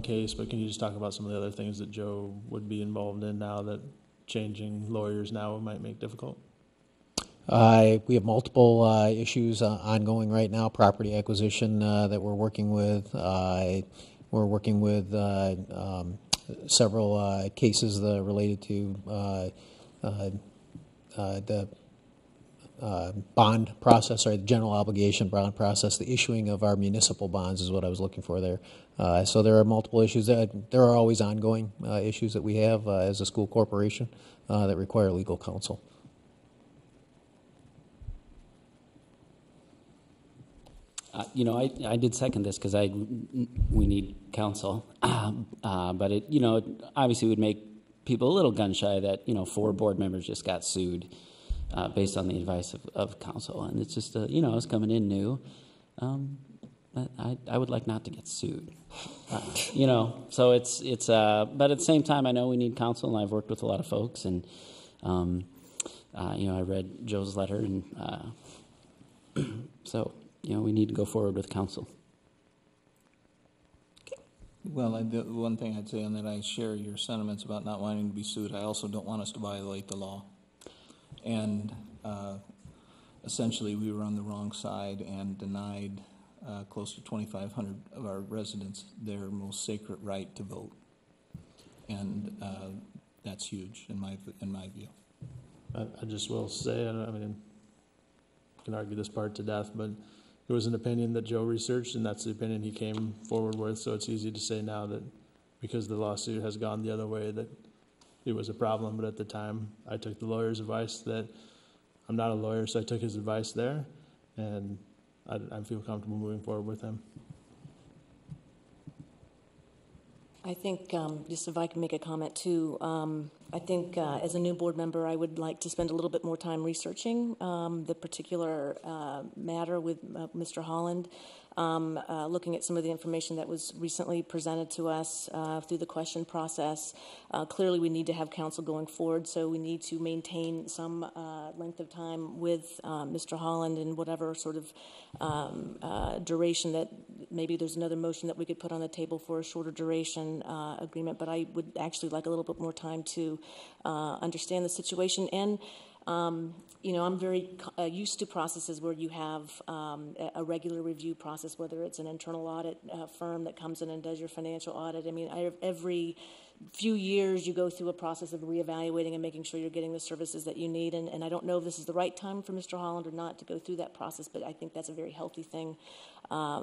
case, but can you just talk about some of the other things that Joe would be involved in now that changing lawyers now might make difficult? We have multiple issues ongoing right now. Property acquisition that we're working with. We're working with several cases related to the bond process, or the general obligation bond process. The issuing of our municipal bonds is what I was looking for there. So there are multiple issues. There are always ongoing issues that we have as a school corporation that require legal counsel. You know, I did second this because we need counsel, but it, you know, it obviously would make people a little gun shy that, you know, 4 board members just got sued based on the advice of counsel, and it's just you know, it's coming in new. I would like not to get sued, you know. So it's but at the same time, I know we need counsel, and I've worked with a lot of folks, and you know, I read Joe's letter, and so. You know, we need to go forward with counsel. Well, the one thing I'd say on that, I share your sentiments about not wanting to be sued. I also don't want us to violate the law. And essentially, we were on the wrong side and denied close to 2,500 of our residents their most sacred right to vote. And that's huge in my view. I just will say, I mean, I can argue this part to death, but it was an opinion that Joe researched, and that's the opinion he came forward with. So it's easy to say now that because the lawsuit has gone the other way that it was a problem. But at the time, I took the lawyer's advice that I'm not a lawyer, so I took his advice there, and I feel comfortable moving forward with him. I think, just if I can make a comment too, I think as a new board member, I would like to spend a little bit more time researching the particular matter with Mr. Holland, looking at some of the information that was recently presented to us through the question process. Clearly, we need to have counsel going forward, so we need to maintain some length of time with Mr. Holland and whatever sort of duration that maybe there's another motion that we could put on the table for a shorter duration agreement, but I would actually like a little bit more time to understand the situation. And you know, I'm very used to processes where you have a regular review process, whether it's an internal audit firm that comes in and does your financial audit. I mean, every few years you go through a process of reevaluating and making sure you're getting the services that you need. And I don't know if this is the right time for Mr. Holland or not to go through that process, but I think that's a very healthy thing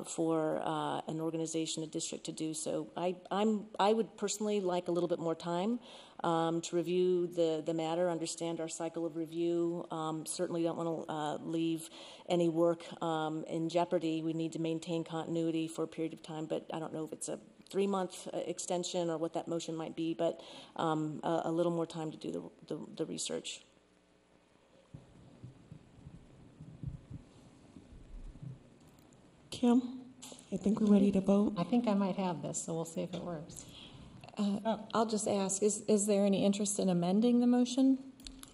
for an organization, a district to do. So I would personally like a little bit more time to review the matter, understand our cycle of review. Certainly don't want to leave any work in jeopardy. We need to maintain continuity for a period of time, but I don't know if it's a 3-month extension or what that motion might be, but a little more time to do the research. Kim, I think we're ready to vote. I think I might have this, so we'll see if it works. I'll just ask, is there any interest in amending the motion?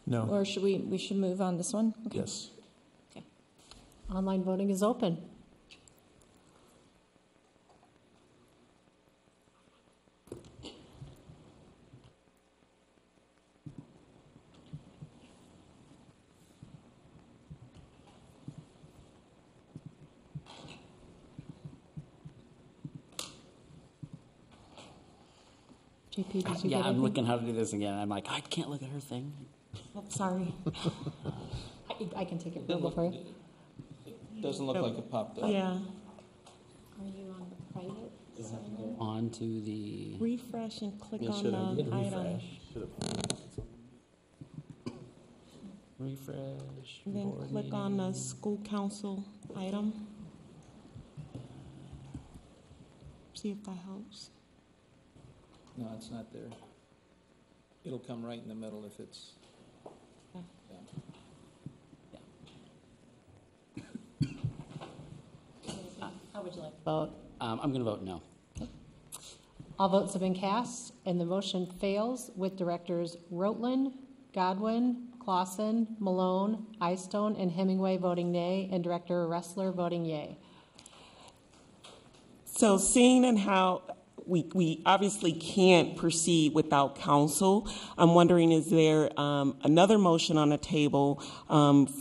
No. Or should we should move on this one? Okay. Yes. Okay. Online voting is open. JP, did you Yeah, get I'm anything? looking how to do this again. I'm like, I can't look at her thing. Oh, sorry. I can take it for you. Doesn't look like it popped up. Yeah. Are you on the private? Does that go on to the... Refresh and click Yeah, on the item. refresh. And then board click on the meeting. school council item. See if that helps. No, it's not there. It'll come right in the middle if it's. Okay. How would you like to vote? I'm going to vote no. All votes have been cast, and the motion fails with directors Rotland, Godwin, Clausen, Malone, Eystone, and Hemingway voting nay, and Director Ressler voting yay. So seeing and how we obviously can't proceed without council, I'm wondering, is there another motion on the table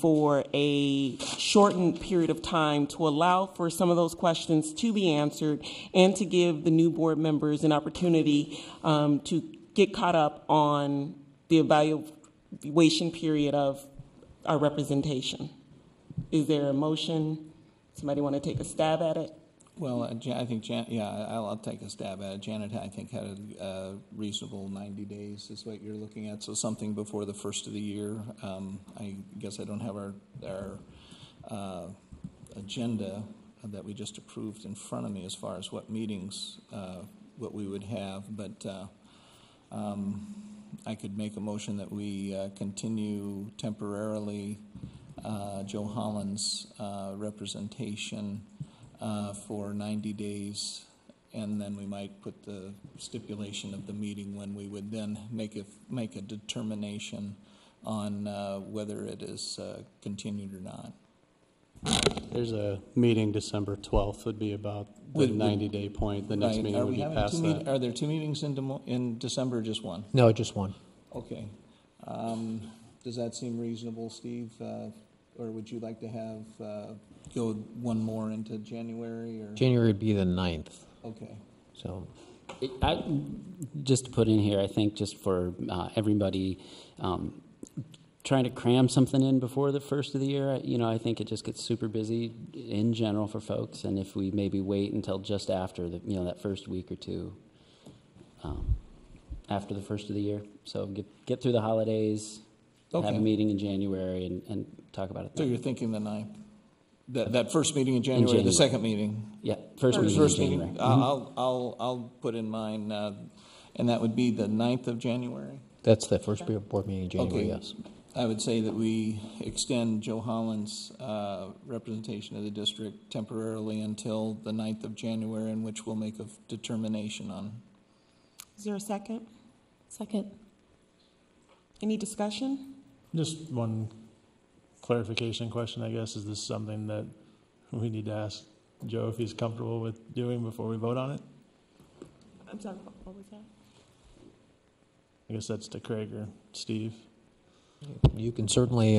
for a shortened period of time to allow for some of those questions to be answered and to give the new board members an opportunity to get caught up on the evaluation period of our representation? Is there a motion? Somebody want to take a stab at it? Well, I think, I'll take a stab at it. Janet, I think, had a reasonable 90 days is what you're looking at, so something before the first of the year. I guess I don't have our agenda that we just approved in front of me as far as what meetings, what we would have, but I could make a motion that we continue temporarily Joe Holland's representation for 90 days, and then we might put the stipulation of the meeting when we would then make a determination on whether it is continued or not. There's a meeting December 12th would be about the 90-day point. The next meeting would be past that. Are there two meetings in December or just one? No, just one. Okay. Does that seem reasonable, Steve? Or would you like to have go one more into January? Or? January would be the 9th. Okay. So, Just to put in here, I think just for everybody trying to cram something in before the first of the year, I think it just gets super busy in general for folks. And if we maybe wait until just after that first week or two, after the first of the year, so get through the holidays, have a meeting in January, and talk about it then. So you're thinking the 9th? That first meeting in January, the second meeting? Yeah, first meeting in January. Meeting. I'll put in mind, and that would be the 9th of January? that's the first board meeting in January, Okay. yes. I would say that we extend Joe Holland's representation of the district temporarily until the 9th of January, in which we'll make a determination on. Is there a second? Second. Any discussion? Just one clarification question, I guess. Is this something that we need to ask Joe if he's comfortable with doing before we vote on it? I'm sorry, what was that? I guess that's to Craig or Steve. You can certainly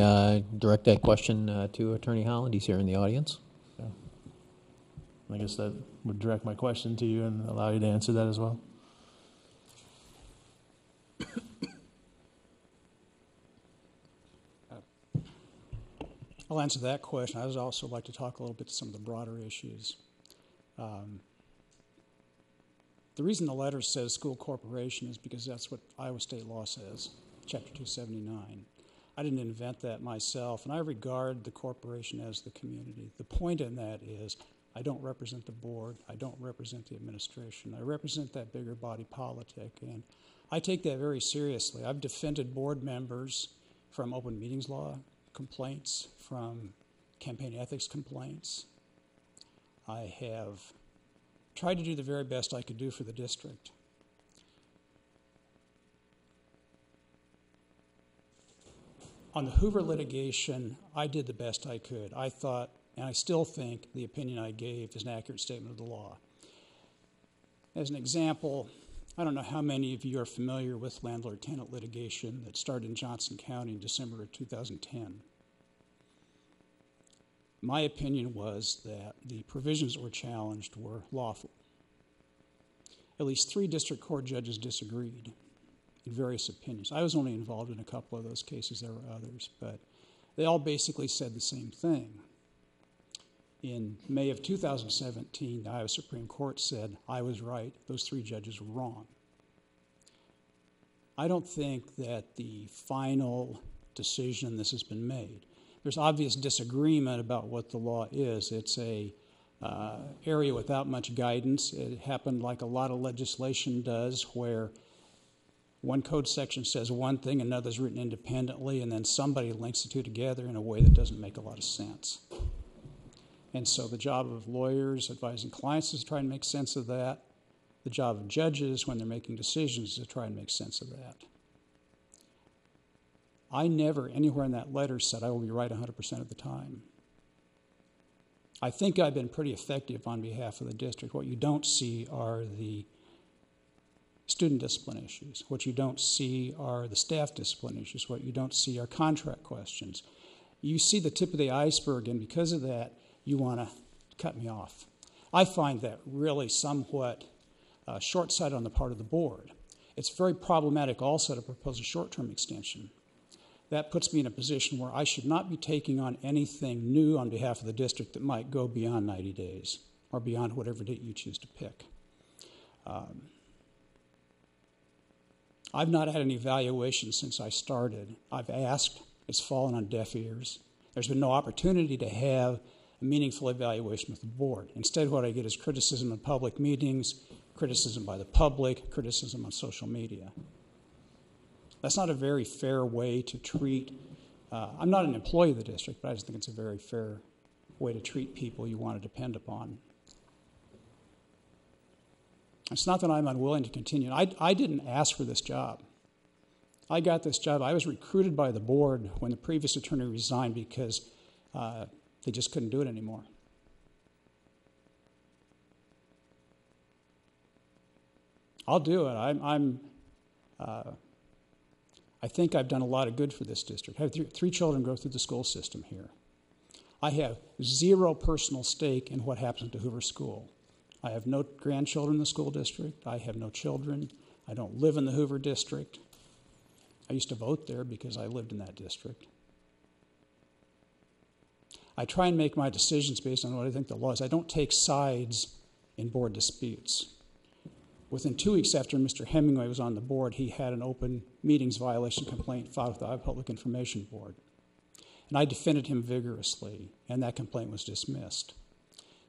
direct that question to Attorney Holland. He's here in the audience. Yeah. I guess that would direct my question to you and allow you to answer that as well. I'll answer that question. I would also like to talk a little bit to some of the broader issues. The reason the letter says school corporation is because that's what Iowa state law says, Chapter 279. I didn't invent that myself, and I regard the corporation as the community. The point in that is I don't represent the board. I don't represent the administration. I represent that bigger body politic, and I take that very seriously. I've defended board members from open meetings law complaints, from campaign ethics complaints. I have tried to do the very best I could do for the district. On the Hoover litigation, I did the best I could. I thought, and I still think, the opinion I gave is an accurate statement of the law. As an example, I don't know how many of you are familiar with landlord-tenant litigation that started in Johnson County in December of 2010. My opinion was that the provisions that were challenged were lawful. At least 3 district court judges disagreed in various opinions. I was only involved in a couple of those cases. There were others, but they all basically said the same thing. In May of 2017, the Iowa Supreme Court said, I was right, those 3 judges were wrong. I don't think that the final decision this has been made. There's obvious disagreement about what the law is. It's a area without much guidance. It happened like a lot of legislation does, where one code section says one thing, another's written independently, and then somebody links the two together in a way that doesn't make a lot of sense. And so the job of lawyers advising clients is to try and make sense of that. The job of judges when they're making decisions is to try and make sense of that. I never, anywhere in that letter, said I will be right 100% of the time. I think I've been pretty effective on behalf of the district. What you don't see are the student discipline issues. What you don't see are the staff discipline issues. What you don't see are contract questions. You see the tip of the iceberg, and because of that, you want to cut me off. I find that really somewhat short-sighted on the part of the board. It's very problematic also to propose a short-term extension. That puts me in a position where I should not be taking on anything new on behalf of the district that might go beyond 90 days or beyond whatever date you choose to pick. I've not had an evaluation since I started. I've asked. It's fallen on deaf ears. There's been no opportunity to have a meaningful evaluation with the board. Instead, what I get is criticism in public meetings, criticism by the public, criticism on social media. That's not a very fair way to treat, I'm not an employee of the district, but I just think it's a very fair way to treat people you want to depend upon. It's not that I'm unwilling to continue. I didn't ask for this job. I got this job. I was recruited by the board when the previous attorney resigned because they just couldn't do it anymore. I'll do it. I think I've done a lot of good for this district. I have three children go through the school system here. I have zero personal stake in what happens to Hoover School. I have no grandchildren in the school district. I have no children. I don't live in the Hoover district. I used to vote there because I lived in that district. I try and make my decisions based on what I think the law is. I don't take sides in board disputes. Within 2 weeks after Mr. Hemingway was on the board, he had an open meetings violation complaint filed with the Iowa Public Information Board. And I defended him vigorously, and that complaint was dismissed.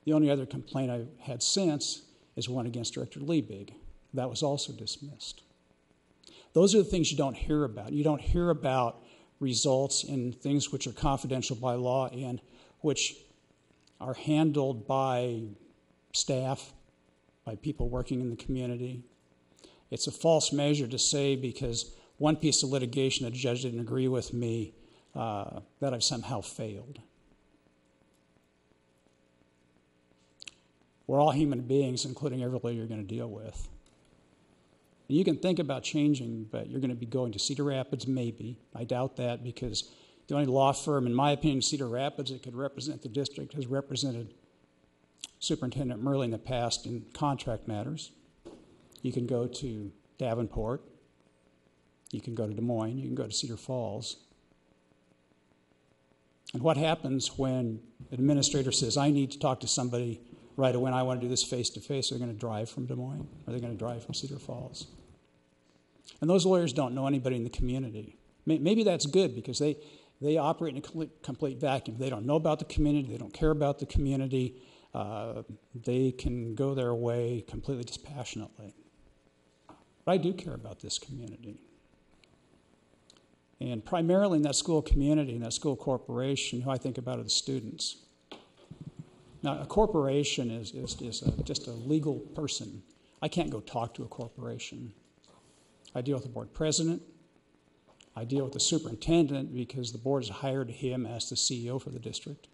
The only other complaint I've had since is one against Director Liebig. That was also dismissed. Those are the things you don't hear about. You don't hear about results in things which are confidential by law and which are handled by staff, by people working in the community. It's a false measure to say because one piece of litigation a judge didn't agree with me that I've somehow failed. We're all human beings, including everybody you're going to deal with. You can think about changing, but you're going to be going to Cedar Rapids, maybe. I doubt that because the only law firm, in my opinion, in Cedar Rapids that could represent the district has represented Superintendent Murley in the past in contract matters. You can go to Davenport. You can go to Des Moines. You can go to Cedar Falls. And what happens when an administrator says, I need to talk to somebody right away and I want to do this face-to-face? Are they going to drive from Des Moines? Or are they going to drive from Cedar Falls? And those lawyers don't know anybody in the community. Maybe that's good because they operate in a complete vacuum. They don't know about the community. They don't care about the community. They can go their way completely dispassionately. But I do care about this community. And primarily in that school community, in that school corporation, who I think about are the students. Now, a corporation is just a legal person. I can't go talk to a corporation. I deal with the board president. I deal with the superintendent because the board has hired him as the CEO for the district.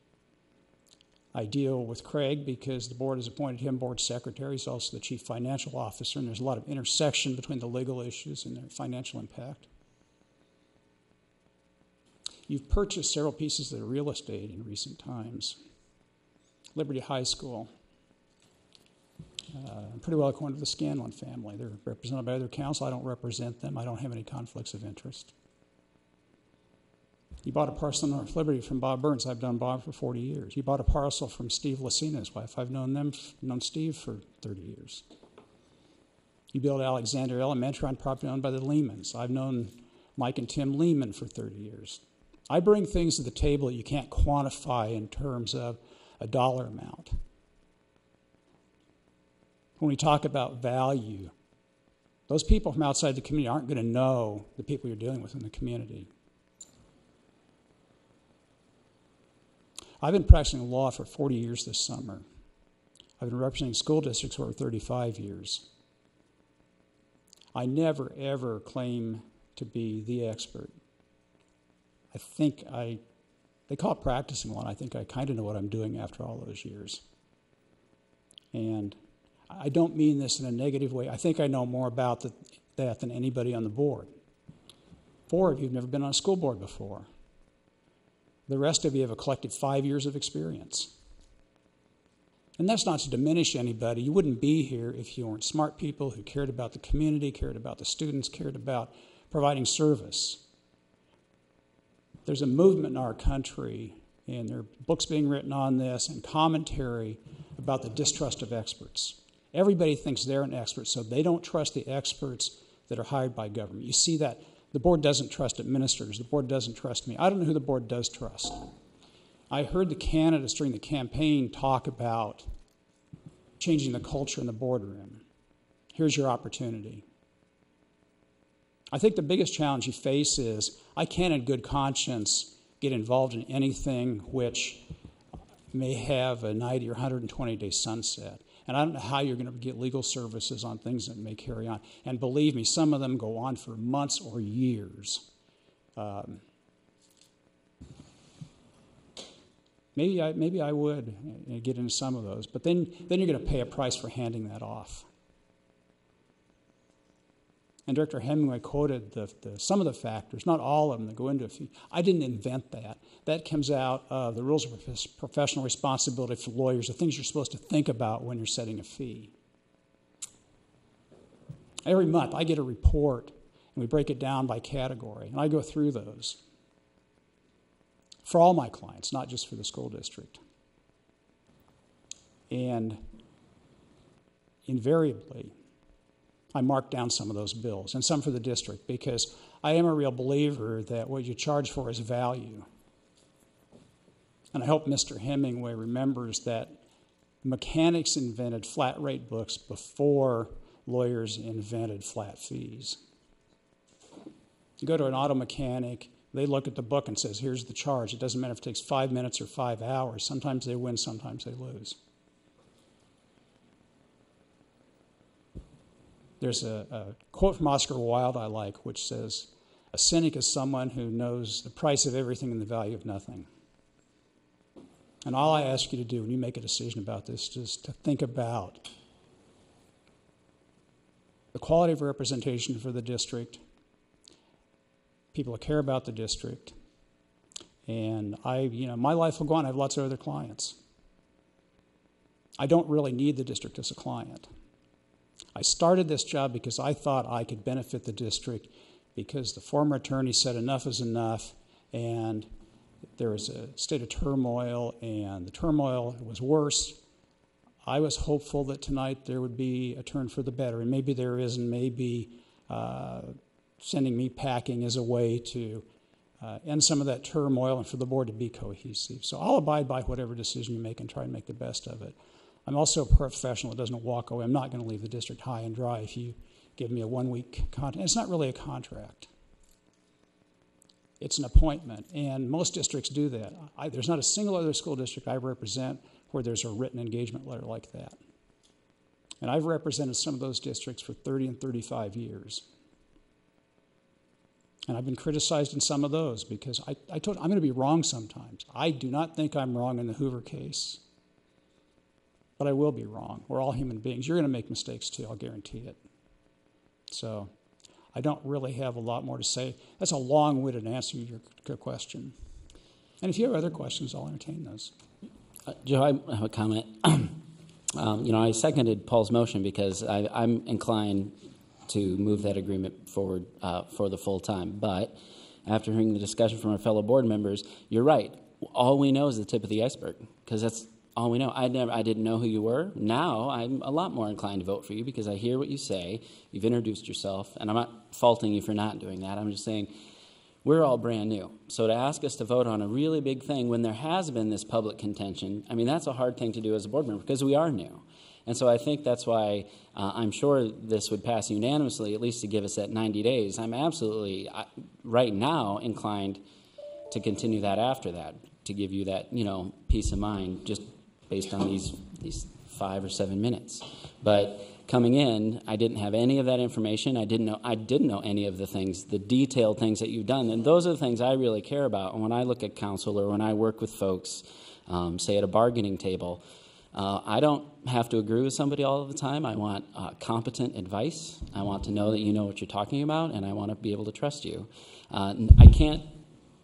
I deal with Craig because the board has appointed him board secretary. He's also the chief financial officer, and there's a lot of intersection between the legal issues and their financial impact. You've purchased several pieces of real estate in recent times. Liberty High School, pretty well according to the Scanlon family. They're represented by other council. I don't represent them. I don't have any conflicts of interest. You bought a parcel in North Liberty from Bob Burns. I've known Bob for 40 years. You bought a parcel from Steve Lacina, his wife. I've known Steve for 30 years. You built Alexander Elementary on property owned by the Lehmans. I've known Mike and Tim Lehman for 30 years. I bring things to the table that you can't quantify in terms of a dollar amount. When we talk about value, those people from outside the community aren't going to know the people you're dealing with in the community. I've been practicing law for 40 years this summer. I've been representing school districts for over 35 years. I never, ever claim to be the expert. They call it practicing law, and I think I kind of know what I'm doing after all those years. And I don't mean this in a negative way. I think I know more about that than anybody on the board. 4 of you have never been on a school board before. The rest of you have a collective 5 years of experience. And that's not to diminish anybody. You wouldn't be here if you weren't smart people who cared about the community, cared about the students, cared about providing service. There's a movement in our country, and there are books being written on this and commentary about the distrust of experts. Everybody thinks they're an expert, so they don't trust the experts that are hired by government. You see that. The board doesn't trust administrators. The board doesn't trust me. I don't know who the board does trust. I heard the candidates during the campaign talk about changing the culture in the boardroom. Here's your opportunity. I think the biggest challenge you face is I can't in good conscience get involved in anything which may have a 90 or 120-day sunset. And I don't know how you're going to get legal services on things that may carry on. And believe me, some of them go on for months or years. Maybe I would get into some of those. But then you're going to pay a price for handing that off. And Director Hemingway quoted some of the factors, not all of them, that go into a fee. I didn't invent that. That comes out of the rules of professional responsibility for lawyers, the things you're supposed to think about when you're setting a fee. Every month I get a report, and we break it down by category, and I go through those for all my clients, not just for the school district. And invariably, I mark down some of those bills, and some for the district, because I am a real believer that what you charge for is value. And I hope Mr. Hemingway remembers that mechanics invented flat rate books before lawyers invented flat fees. You go to an auto mechanic, they look at the book and says, here's the charge. It doesn't matter if it takes 5 minutes or 5 hours. Sometimes they win, sometimes they lose. There's a quote from Oscar Wilde I like, which says, a cynic is someone who knows the price of everything and the value of nothing. And all I ask you to do when you make a decision about this is to think about the quality of representation for the district, people who care about the district, and my life will go on. I have lots of other clients. I don't really need the district as a client. I started this job because I thought I could benefit the district because the former attorney said enough is enough, and there was a state of turmoil, and the turmoil was worse. I was hopeful that tonight there would be a turn for the better, and maybe there is, and maybe sending me packing is a way to end some of that turmoil and for the board to be cohesive. So I'll abide by whatever decision you make and try and make the best of it. I'm also a professional that doesn't walk away. I'm not going to leave the district high and dry if you give me a 1-week contract. It's not really a contract. It's an appointment, and most districts do that. There's not a single other school district I represent where there's a written engagement letter like that. And I've represented some of those districts for 30 and 35 years. And I've been criticized in some of those because I'm going to be wrong sometimes. I do not think I'm wrong in the Hoover case. But I will be wrong. We're all human beings. You're going to make mistakes too, I'll guarantee it. So I don't really have a lot more to say. That's a long-winded answer to your question. And if you have other questions, I'll entertain those. Joe, I have a comment. I seconded Paul's motion because I'm inclined to move that agreement forward for the full time. But after hearing the discussion from our fellow board members, you're right. All we know is the tip of the iceberg because that's all we know. I didn't know who you were. Now I'm a lot more inclined to vote for you because I hear what you say. You've introduced yourself, and I'm not faulting you for not doing that. I'm just saying we're all brand new. So to ask us to vote on a really big thing when there has been this public contention, I mean, that's a hard thing to do as a board member because we are new. And so I think that's why I'm sure this would pass unanimously, at least to give us that 90 days. I'm absolutely, right now, inclined to continue that after that, to give you that, peace of mind just based on these 5 or 7 minutes. But coming in, I didn't have any of that information. I didn't know any of the things, the detailed things that you've done. And those are the things I really care about. And when I look at council or when I work with folks, say at a bargaining table, I don't have to agree with somebody all of the time. I want competent advice. I want to know that you know what you're talking about, and I want to be able to trust you. I can't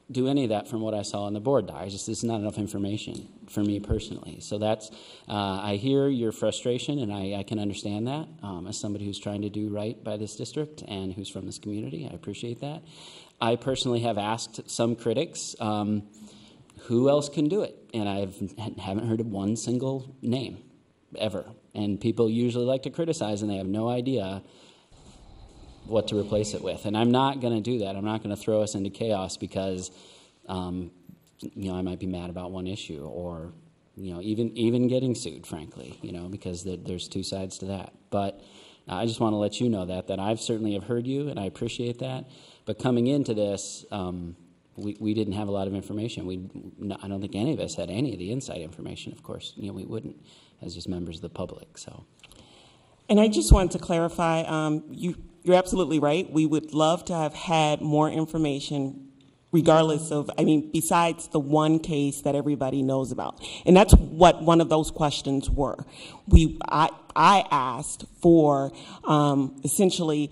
do any of that from what I saw on the board doc. It's not enough information for me personally. So that's, I hear your frustration, and I can understand that as somebody who's trying to do right by this district and who's from this community. I appreciate that. I personally have asked some critics, who else can do it? And I haven't heard of one single name, ever. And people usually like to criticize, and they have no idea what to replace it with. And I'm not going to do that. I'm not going to throw us into chaos because, I might be mad about one issue or, even getting sued, frankly, because there's two sides to that. But I just want to let you know that I've certainly have heard you, and I appreciate that. But coming into this, we didn't have a lot of information. I don't think any of us had any of the inside information, of course. We wouldn't as just members of the public. So, and I just wanted to clarify, you're absolutely right. We would love to have had more information regardless of, besides the one case that everybody knows about. And that's what one of those questions were. I asked for essentially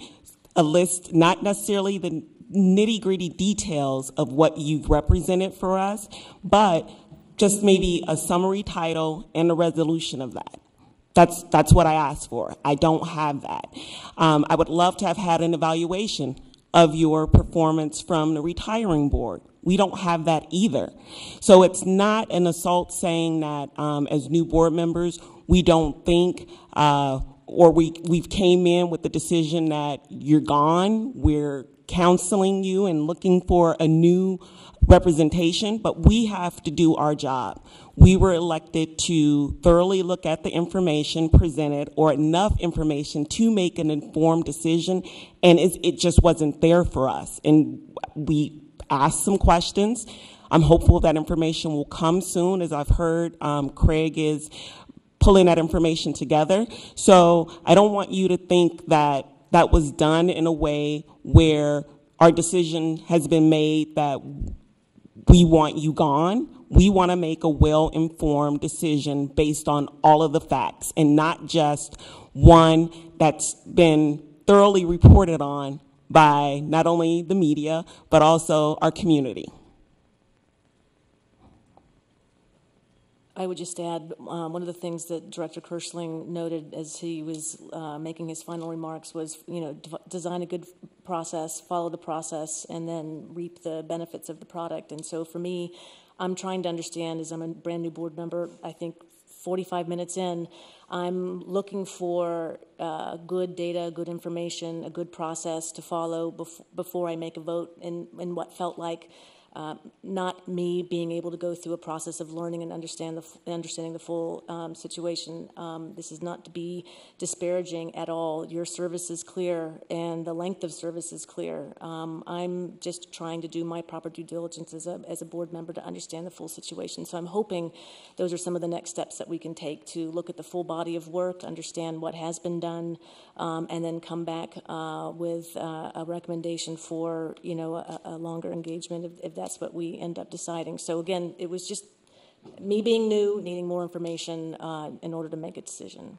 a list, not necessarily the nitty-gritty details of what you've represented for us, but just maybe a summary title and a resolution of that. That's what I asked for. I don't have that. I would love to have had an evaluation of your performance from the retiring board. We don't have that either. So it's not an assault saying that as new board members, we don't think or we've came in with the decision that you're gone. We're counseling you and looking for a new representation, but we have to do our job. We were elected to thoroughly look at the information presented or enough information to make an informed decision, and it just wasn't there for us. And we asked some questions. I'm hopeful that information will come soon. As I've heard, Craig is pulling that information together. So I don't want you to think that that was done in a way where our decision has been made that we want you gone. We want to make a well-informed decision based on all of the facts and not just one that's been thoroughly reported on by not only the media, but also our community. I would just add, one of the things that Director Kirschling noted as he was making his final remarks was, design a good process, follow the process, and then reap the benefits of the product. And so for me, I'm trying to understand, as I'm a brand new board member, I think 45 minutes in, I'm looking for good data, good information, a good process to follow before I make a vote in what felt like not me being able to go through a process of learning and understanding the full situation. This is not to be disparaging at all. Your service is clear, and the length of service is clear. I'm just trying to do my proper due diligence as a board member to understand the full situation. So I'm hoping those are some of the next steps that we can take to look at the full body of work, understand what has been done, and then come back with a recommendation for a longer engagement if that's what we end up deciding. So again, it was just me being new, needing more information in order to make a decision.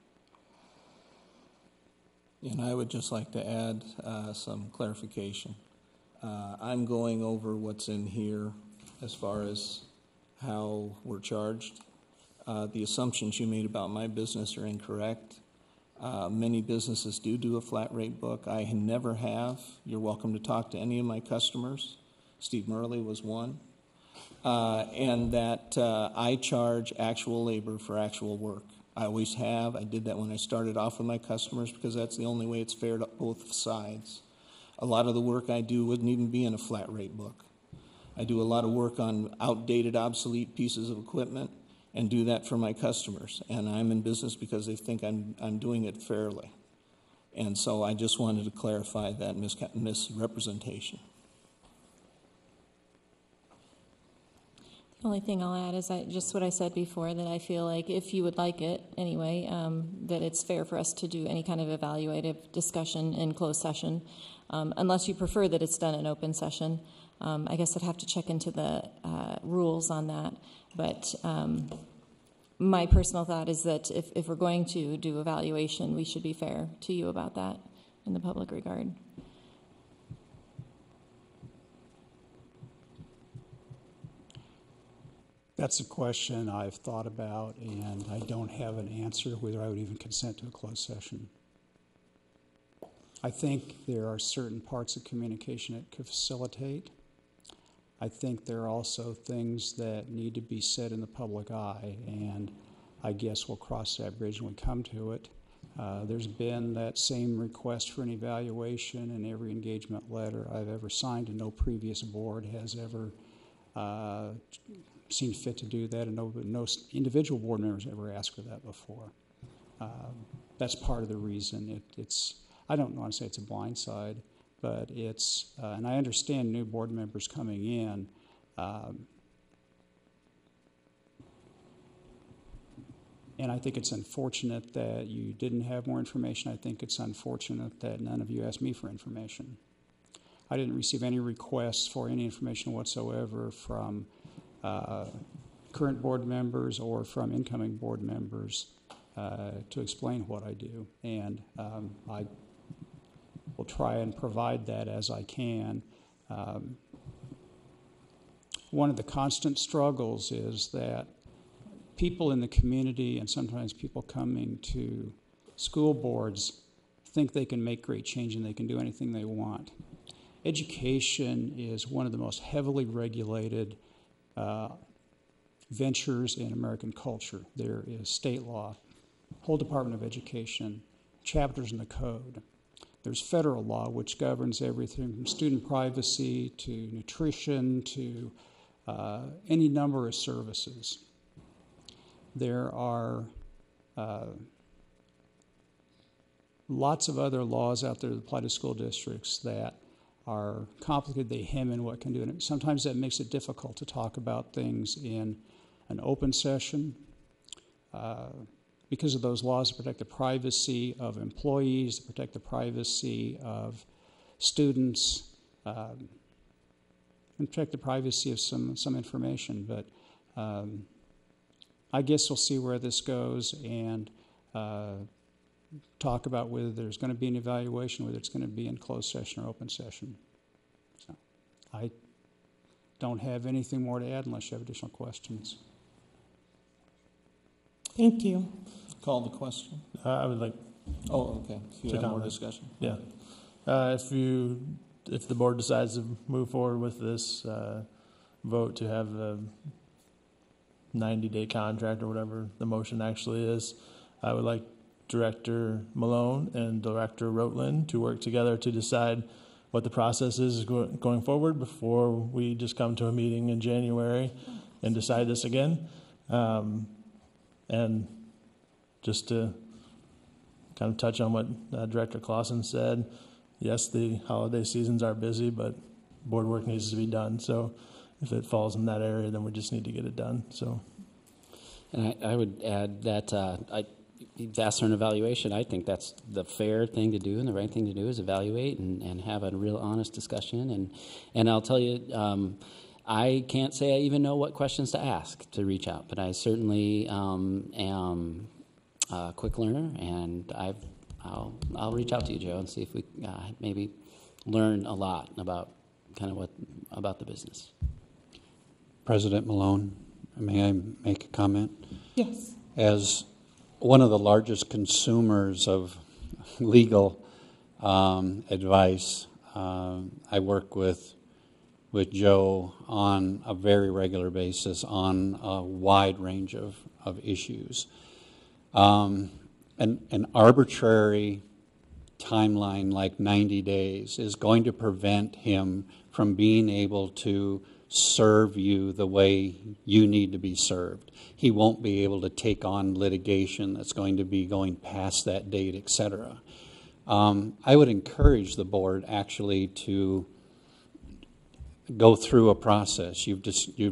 And I would just like to add some clarification. I'm going over what's in here as far as how we're charged. The assumptions you made about my business are incorrect. Many businesses do a flat rate book. I never have. You're welcome to talk to any of my customers. Steve Murley was one. And that I charge actual labor for actual work. I always have. I did that when I started off with my customers because that's the only way it's fair to both sides. A lot of the work I do wouldn't even be in a flat rate book. I do a lot of work on outdated, obsolete pieces of equipment and do that for my customers. And I'm in business because they think I'm doing it fairly. And so I just wanted to clarify that misrepresentation. The only thing I'll add is just what I said before, that I feel like if you would like it anyway, that it's fair for us to do any kind of evaluative discussion in closed session, unless you prefer that it's done in open session. I guess I'd have to check into the rules on that. But my personal thought is that if we're going to do evaluation, we should be fair to you about that in the public regard. That's a question I've thought about, and I don't have an answer whether I would even consent to a closed session. I think there are certain parts of communication it could facilitate. I think there are also things that need to be said in the public eye, and I guess we'll cross that bridge when we come to it. There's been that same request for an evaluation in every engagement letter I've ever signed, and no previous board has ever seen fit to do that, and no individual board members ever asked for that before. That's part of the reason it's, I don't want to say it's a blindside, but it's, and I understand new board members coming in, and I think it's unfortunate that you didn't have more information. I think it's unfortunate that none of you asked me for information. I didn't receive any requests for any information whatsoever from current board members or from incoming board members to explain what I do. And I will try and provide that as I can. One of the constant struggles is that people in the community and sometimes people coming to school boards think they can make great change and they can do anything they want. Education is one of the most heavily regulated ventures in American culture. There is state law, whole Department of Education, chapters in the code. There's federal law, which governs everything from student privacy to nutrition to any number of services. There are lots of other laws out there that apply to school districts that are complicated. They hem in what can do, and sometimes that makes it difficult to talk about things in an open session because of those laws to protect the privacy of employees, to protect the privacy of students, and protect the privacy of some information. But I guess we'll see where this goes and talk about whether there's going to be an evaluation, whether it's going to be in closed session or open session. So I don't have anything more to add unless you have additional questions. Thank you. Call the question. I would like. Oh, okay. If you have more discussion. Yeah. If the board decides to move forward with this vote to have a 90-day contract or whatever the motion actually is, I would like Director Malone and Director Rotland to work together to decide what the process is going forward before we just come to a meeting in January and decide this again. And just to kind of touch on what Director Clausen said, yes, the holiday seasons are busy, but board work needs to be done. So if it falls in that area, then we just need to get it done. So, and I would add that you've asked for an evaluation. I think that's the fair thing to do, and the right thing to do is evaluate and have a real honest discussion. And I'll tell you, I can't say I even know what questions to ask to reach out, but I certainly am a quick learner, and I'll reach out to you, Joe, and see if we maybe learn a lot about about the business. President Malone, may I make a comment? Yes. As one of the largest consumers of legal advice, I work with Joe on a very regular basis on a wide range of issues. An arbitrary timeline like 90 days is going to prevent him from being able to serve you the way you need to be served. He won't be able to take on litigation that's going to be going past that date, etc. I would encourage the board actually to go through a process. You've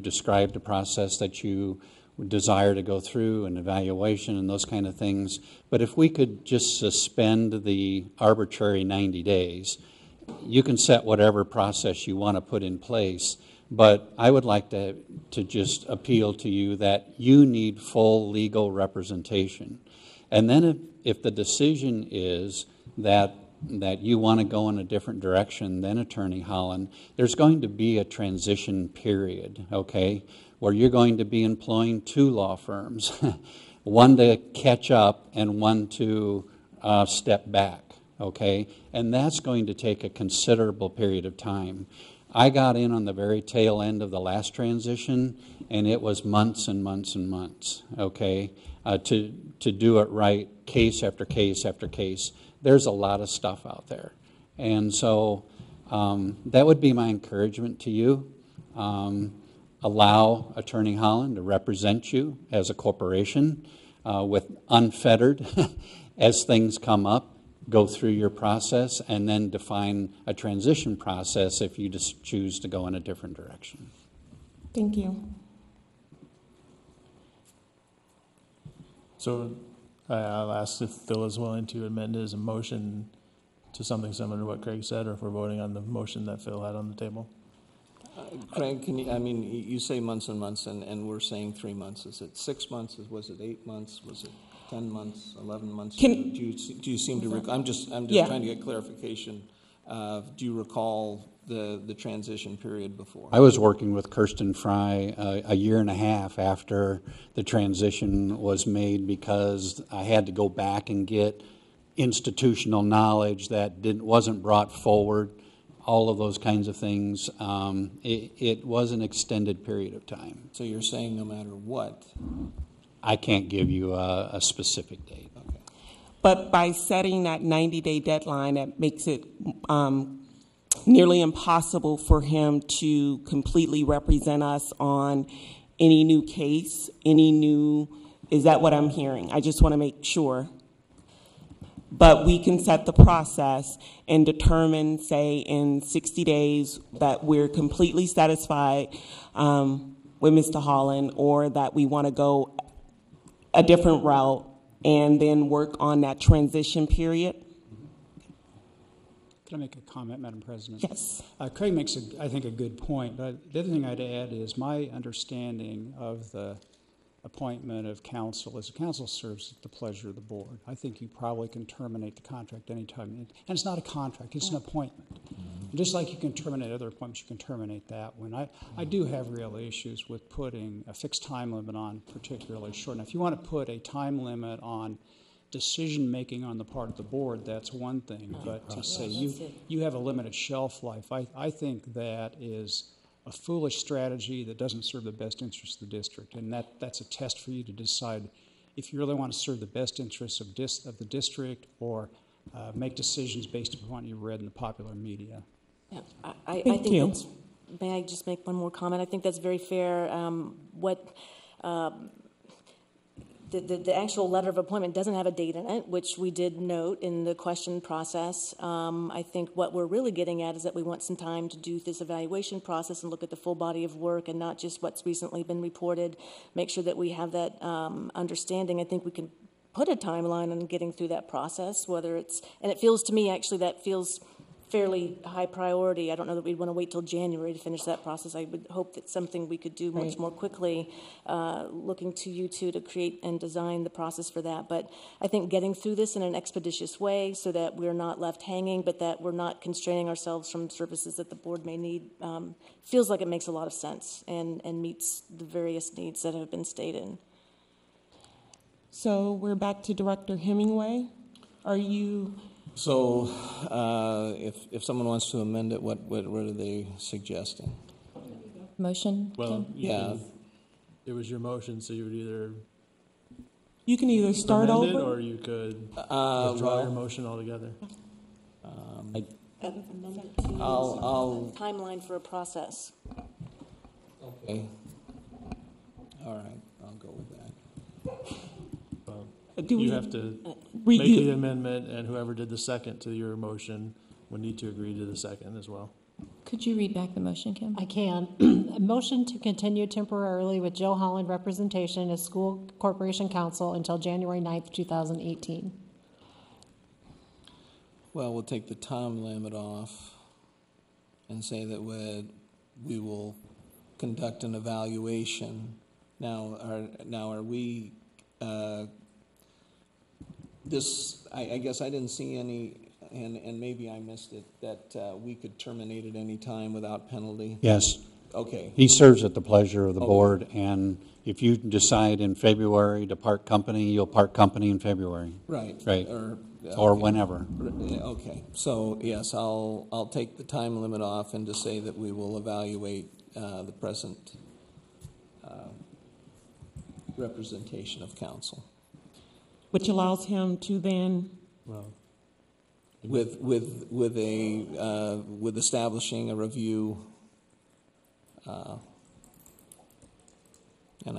described a process that you desire to go through, an evaluation and those kind of things. But if we could just suspend the arbitrary 90 days, you can set whatever process you want to put in place. But I would like to just appeal to you that you need full legal representation. And then if the decision is that you want to go in a different direction than Attorney Holland, there's going to be a transition period, okay, where you're going to be employing 2 law firms, one to catch up and one to step back, okay? And that's going to take a considerable period of time. I got in on the very tail end of the last transition, and it was months and months and months, okay, to do it right, case after case after case. There's a lot of stuff out there. And so that would be my encouragement to you. Allow Attorney Holland to represent you as a corporation with unfettered as things come up. Go through your process and then define a transition process if you just choose to go in a different direction. Thank you. So I'll ask if Phil is willing to amend his motion to something similar to what Craig said, or if we're voting on the motion that Phil had on the table. Craig, can you, I mean, you say months and months, and we're saying 3 months. Is it 6 months? Was it 8 months? Was it 10 months, 11 months? Do you seem to I'm just trying to get clarification. Do you recall the transition period before? I was working with Kirsten Fry a year and a half after the transition was made, because I had to go back and get institutional knowledge that wasn't brought forward, all of those kinds of things. It was an extended period of time. So you're saying no matter what? I can't give you a specific date. Okay. But by setting that 90-day deadline, that makes it nearly impossible for him to completely represent us on any new case, is that what I'm hearing? I just want to make sure. But we can set the process and determine, say, in 60 days that we're completely satisfied with Mr. Holland, or that we want to go a different route and then work on that transition period. Can I make a comment, Madam President? Yes. Craig makes, I think, a good point. But the other thing I'd add is my understanding of the appointment of counsel is the counsel serves at the pleasure of the board. I think you probably can terminate the contract anytime. And it's not a contract, it's an appointment. And just like you can terminate other appointments, you can terminate that one. I do have real issues with putting a fixed time limit on particularly short. Now, if you want to put a time limit on decision-making on the part of the board, that's one thing. But to say you have a limited shelf life, I think that is a foolish strategy that doesn't serve the best interest of the district. And that's a test for you to decide if you really want to serve the best interests of the district, or make decisions based upon what you read in the popular media. Yeah, I think may I just make one more comment? I think that's very fair. The actual letter of appointment doesn't have a date in it, which we did note in the question process. I think what we're really getting at is that we want some time to do this evaluation process and look at the full body of work and not just what's recently been reported, make sure that we have that understanding. I think we can put a timeline on getting through that process, whether it's, and it feels to me actually that feels fairly high priority. I don't know that we'd want to wait till January to finish that process. I would hope that something we could do much more quickly, looking to you two to create and design the process for that. But I think getting through this in an expeditious way so that we're not left hanging, but that we're not constraining ourselves from services that the board may need, feels like it makes a lot of sense and meets the various needs that have been stated. So we're back to Director Hemingway. Are you... So if someone wants to amend it, what are they suggesting? Motion? Well, yeah. It was your motion, so you would either... You can either start amend over... it, or you could withdraw your motion altogether. I'll timeline for a process. Okay. All right, I'll go with that. You have to make the amendment, and whoever did the second to your motion would need to agree to the second as well. Could you read back the motion, Kim? I can. A motion to continue temporarily with Joe Holland representation as School Corporation Counsel until January 9th, 2018. Well, we'll take the time limit off and say that we will conduct an evaluation. Now, are we? I guess I didn't see any, and maybe I missed it, that we could terminate at any time without penalty. Yes. Okay. He serves at the pleasure of the board, and if you decide in February to part company, you'll part company in February. Right. Right. Okay. Or whenever. Okay. So yes, I'll take the time limit off and just say that we will evaluate the present representation of council. Which allows him to then, with establishing a review, and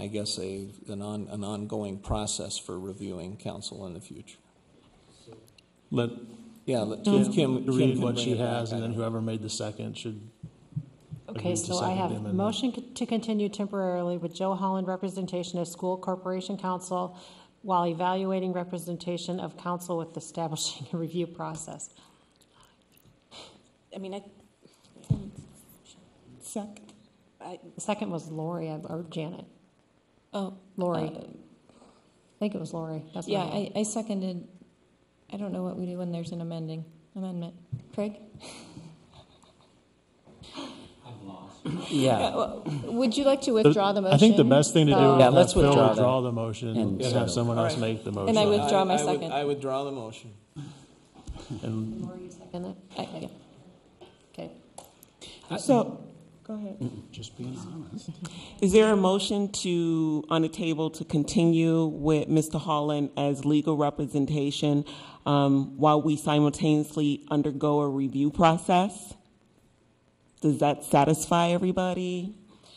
I guess an ongoing process for reviewing council in the future. Let Kim read can what bring she it back. has, and then whoever made the second should. Okay, so I have a motion to continue temporarily with Joe Holland representation as School Corporation Counsel while evaluating representation of council with establishing a review process. I mean, second. The second was Lori or Janet. Oh, Lori. I think it was Lori. That's yeah, what I seconded. I don't know what we do when there's an amendment. Craig? Yeah. Would you like to withdraw the motion? I think the best thing to do is let's Phil withdraw the motion and have someone else make the motion. And I withdraw my second. I withdraw the motion. And Lori, you second it? Yeah. Okay. So, go ahead. Just being honest. Is there a motion on the table to continue with Mr. Holland as legal representation while we simultaneously undergo a review process? Does that satisfy everybody?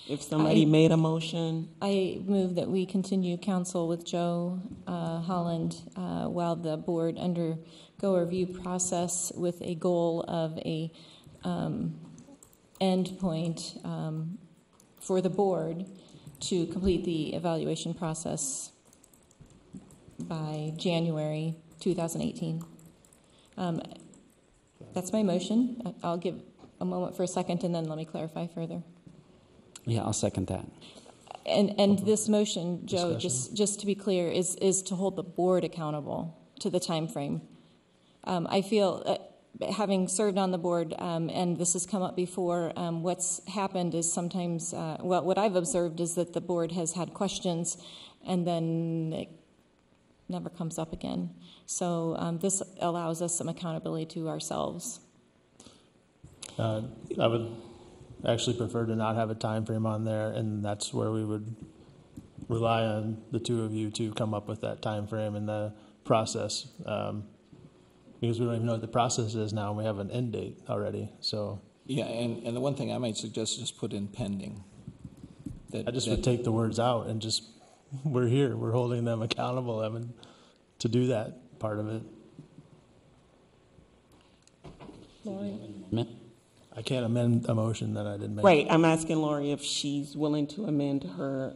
If somebody made a motion? I move that we continue counsel with Joe Holland while the board undergo a review process with a goal of a end point for the board to complete the evaluation process by January 2018. That's my motion. I'll give a moment for a second, and then let me clarify further. Yeah, I'll second that. And this motion, Joe, just to be clear, is to hold the board accountable to the time frame. I feel, having served on the board, and this has come up before, what's happened is sometimes, what I've observed is that the board has had questions, and then it never comes up again. So this allows us some accountability to ourselves. I would actually prefer to not have a time frame on there, and that's where we would rely on the two of you to come up with that time frame and the process, because we don't even know what the process is now, and we have an end date already. So yeah, and the one thing I might suggest is just put in pending. I just would take the words out and just we're here, we're holding them accountable, Evan, to do that part of it. Lori? I can't amend a motion that I didn't make. Right, I'm asking Lori if she's willing to amend her.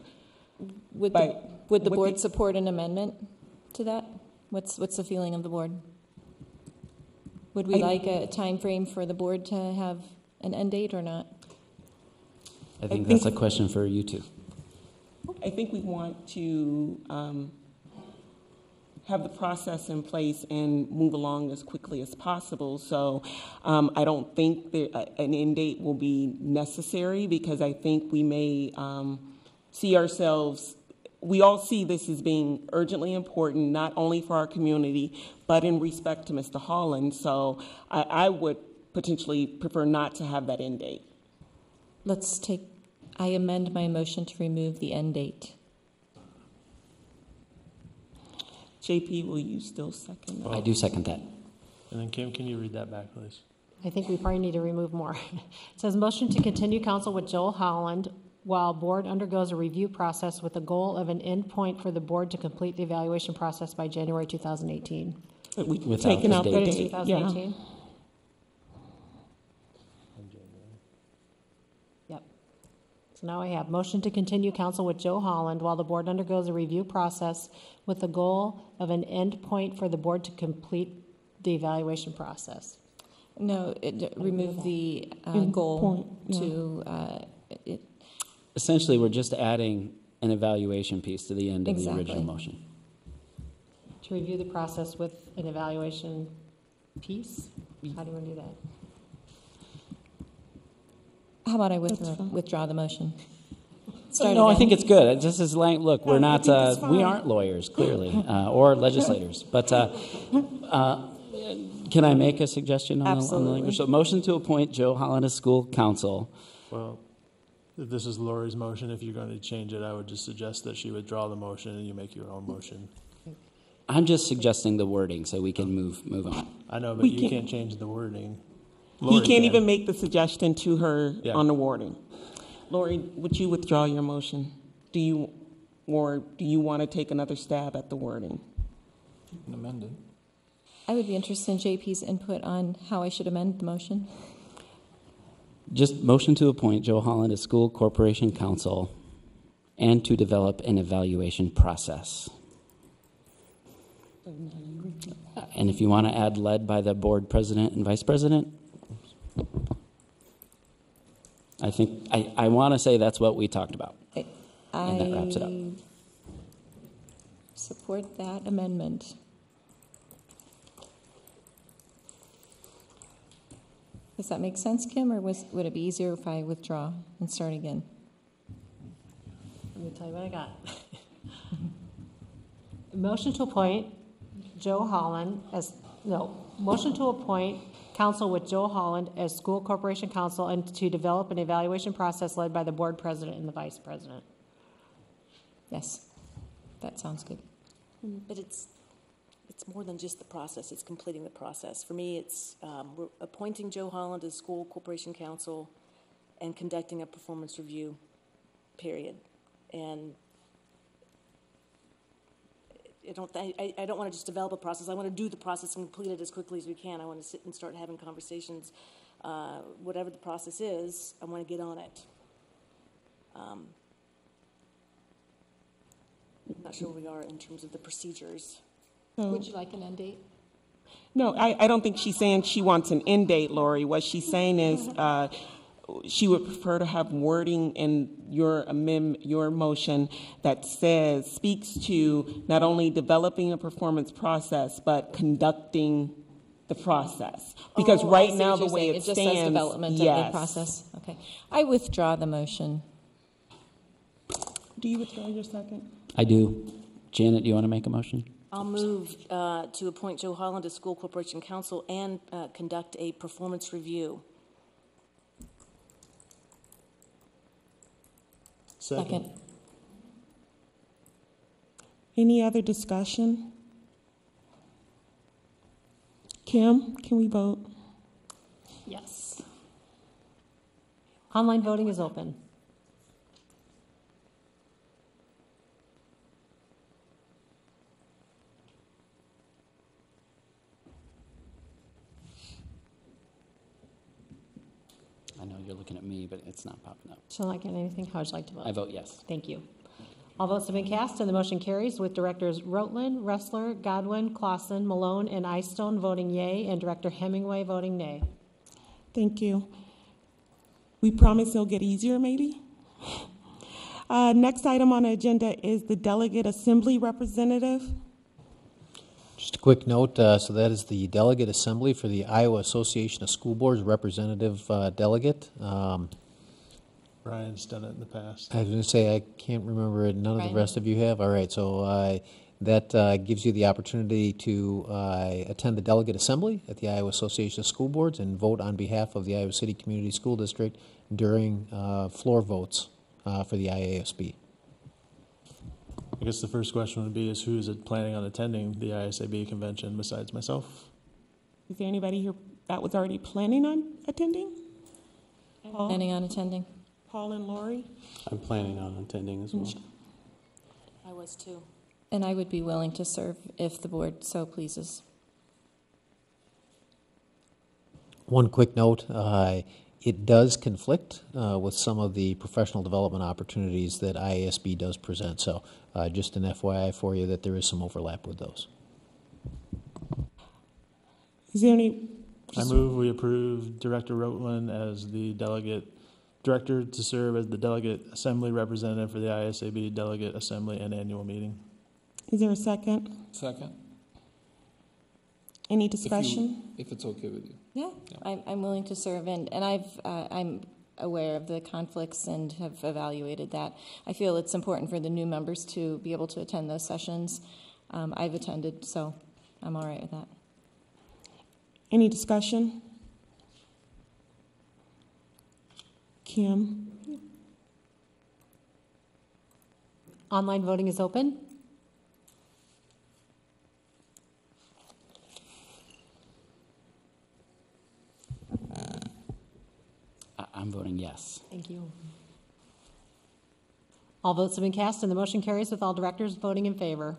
Would the board support an amendment to that? What's the feeling of the board? Would we like a time frame for the board to have an end date or not? I think that's a question for you two. I think we want to have the process in place and move along as quickly as possible. So I don't think that an end date will be necessary, because I think we may see ourselves, we all see this as being urgently important, not only for our community, but in respect to Mr. Holland. So I would potentially prefer not to have that end date. I amend my motion to remove the end date. JP, will you still second that? I do second that. And then Kim, can you read that back, please? I think we probably need to remove more. It says motion to continue counsel with Joel Holland while board undergoes a review process with the goal of an end point for the board to complete the evaluation process by January 2018. We've taken out the date. 2018? Yep. So now I have motion to continue counsel with Joe Holland while the board undergoes a review process with the goal of an end point for the board to complete the evaluation process. No, remove the goal to Essentially, we're just adding an evaluation piece to the end of the Exactly. original motion. To review the process with an evaluation piece? How do you want to do that? How about I withdraw the motion? No, I think it's good. This is look, we're not, we aren't lawyers, clearly, or legislators. But can I make a suggestion on the language? So, motion to appoint Joe Holland as school counsel. Well, this is Lori's motion. If you're going to change it, I would just suggest that she withdraw the motion and you make your own motion. I'm just suggesting the wording so we can move on. I know, but you can't change the wording. He can't even make the suggestion to her on the wording. Lori, would you withdraw your motion? Do you want to take another stab at the wording? You can amend it. I would be interested in JP's input on how I should amend the motion. Just motion to appoint Joe Holland as school corporation counsel and to develop an evaluation process. And if you want to add led by the board president and vice president, I think I want to say that's what we talked about. And that wraps it up. Support that amendment. Does that make sense, Kim, or would it be easier if I withdraw and start again? Let me tell you what I got. Motion to appoint Joe Holland motion to appoint counsel with Joe Holland as school corporation counsel and to develop an evaluation process led by the board president and the vice president. Yes, that sounds good. But it's more than just the process. It's completing the process. For me, it's we're appointing Joe Holland as school corporation counsel and conducting a performance review, period. And I don't want to just develop a process. I want to do the process and complete it as quickly as we can. I want to sit and start having conversations. Whatever the process is, I want to get on it. I'm not sure where we are in terms of the procedures. Would you like an end date? No, I don't think she's saying she wants an end date, Lori. What she's saying is she would prefer to have wording in your motion that speaks to not only developing a performance process, but conducting the process. Because right now, the way it stands, just says development of the process. Okay, I withdraw the motion. Do you withdraw your second? I do. Janet, do you want to make a motion? I'll move to appoint Joe Holland as school corporation counsel and conduct a performance review. Second. Any other discussion? Kim, can we vote? Yes. Online voting is open. I know you're looking at me, but it's not popping up. Shall I get anything? How would you like to vote? I vote yes. Thank you. All votes have been cast and the motion carries with Directors Rotland, Ressler, Godwin, Clausen, Malone, and Eystone voting yea and Director Hemingway voting nay. Thank you. We promise it'll get easier, maybe? Next item on the agenda is the Delegate Assembly Representative. Just a quick note, so that is the Delegate Assembly for the Iowa Association of School Boards Representative Delegate. Brian's done it in the past. I was going to say, I can't remember it. None of the rest of you have? All right, so that gives you the opportunity to attend the Delegate Assembly at the Iowa Association of School Boards and vote on behalf of the Iowa City Community School District during floor votes for the IASB. I guess the first question would be is who is planning on attending the ISAB convention besides myself? Is there anybody here that was already planning on attending? Paul? Planning on attending. Paul and Lori? I'm planning on attending as well. I was too. And I would be willing to serve if the board so pleases. One quick note, it does conflict with some of the professional development opportunities that IASB does present. So just an FYI for you that there is some overlap with those. Is there any? I move we approve Director Rotland as the director to serve as the delegate assembly representative for the ISAB delegate assembly and annual meeting. Is there a second? Second. Any discussion? If it's okay with you. Yeah, I'm willing to serve, and I'm aware of the conflicts and have evaluated that. I feel it's important for the new members to be able to attend those sessions. I've attended, so I'm all right with that. Any discussion? Kim? Online voting is open. I'm voting yes. Thank you. All votes have been cast, and the motion carries with all directors voting in favor.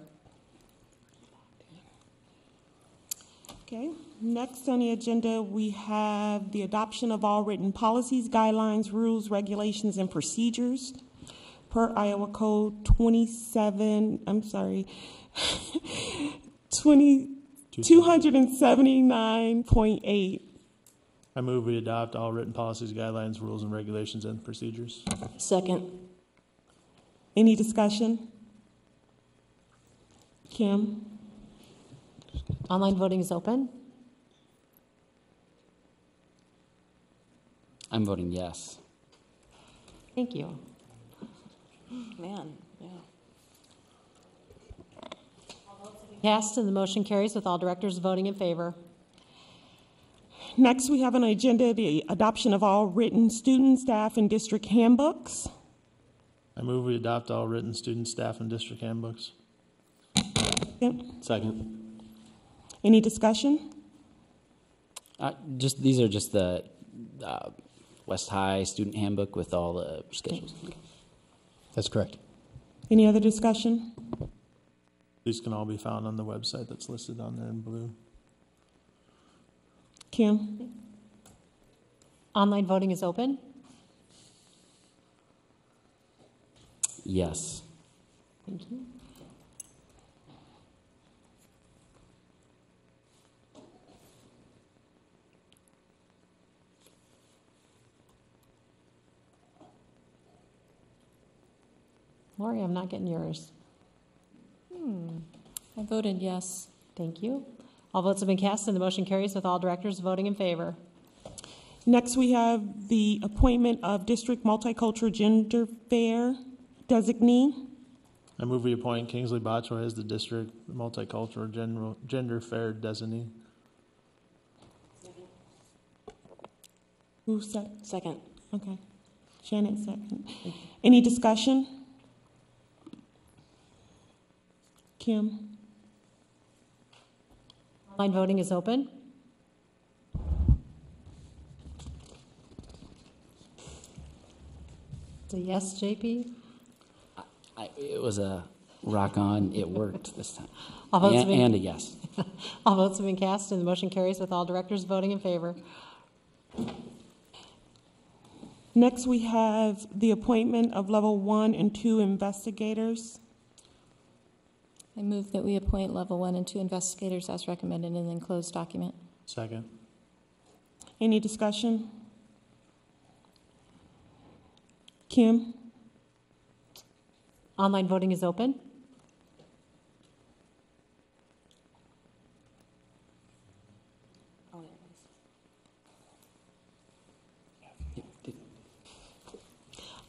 Okay. Next on the agenda, we have the adoption of all written policies, guidelines, rules, regulations, and procedures per Iowa Code 279.8. I move we adopt all written policies, guidelines, rules, and regulations and procedures. Second. Any discussion? Kim? Online voting is open. I'm voting yes. Thank you. Man, yeah. Cast, and the motion carries with all directors voting in favor. Next, we have on the agenda the adoption of all written student, staff, and district handbooks. I move we adopt all written student, staff, and district handbooks. Second. Any discussion? These are just the West High student handbook with all the schedules. That's correct. Any other discussion? These can all be found on the website that's listed on there in blue. Kim? Online voting is open. Yes. Thank you. Lori, I'm not getting yours. I voted yes. Thank you. All votes have been cast, and the motion carries with all directors voting in favor. Next, we have the appointment of District Multicultural Gender Fair designee. I move we appoint Kingsley Botchway as the district multicultural gender fair designee. Who said? Second. Okay. Shannon, second. Any discussion? Kim? Online voting is open. So yes, JP? It was a rock on. It worked this time. All votes have been- And a yes. All votes have been cast, and the motion carries with all directors voting in favor. Next, we have the appointment of level 1 and 2 investigators. I move that we appoint level 1 and 2 investigators as recommended in the enclosed document. Second. Any discussion? Kim? Online voting is open.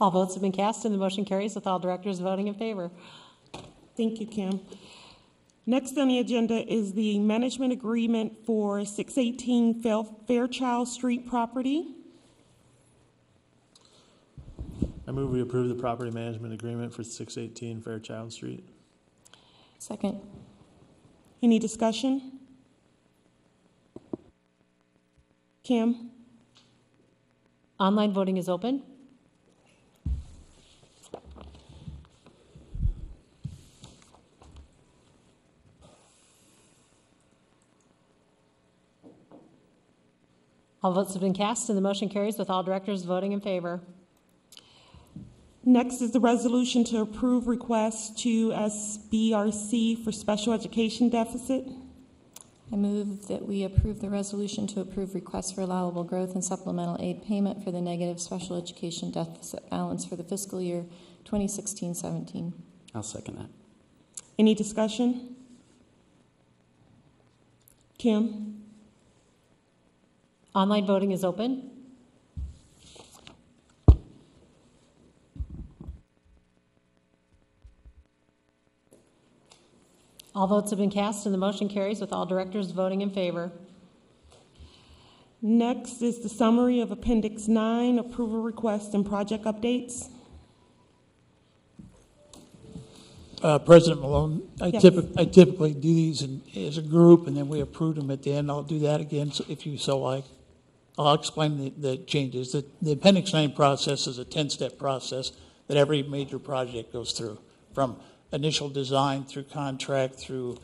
All votes have been cast, and the motion carries with all directors voting in favor. Thank you, Kim. Next on the agenda is the management agreement for 618 Fairchild Street property. I move we approve the property management agreement for 618 Fairchild Street. Second. Any discussion? Kim? Online voting is open. All votes have been cast and the motion carries with all directors voting in favor. Next is the resolution to approve requests to SBRC for special education deficit. I move that we approve the resolution to approve requests for allowable growth and supplemental aid payment for the negative special education deficit balance for the fiscal year 2016-17. I'll second that. Any discussion? Kim? Online voting is open. All votes have been cast and the motion carries with all directors voting in favor. Next is the summary of Appendix 9, approval requests and project updates. President Malone, I Yes. typically do these as a group, and then we approve them at the end. I'll do that again if you so like. I'll explain the changes. The Appendix 9 process is a 10-step process that every major project goes through, from initial design through contract, through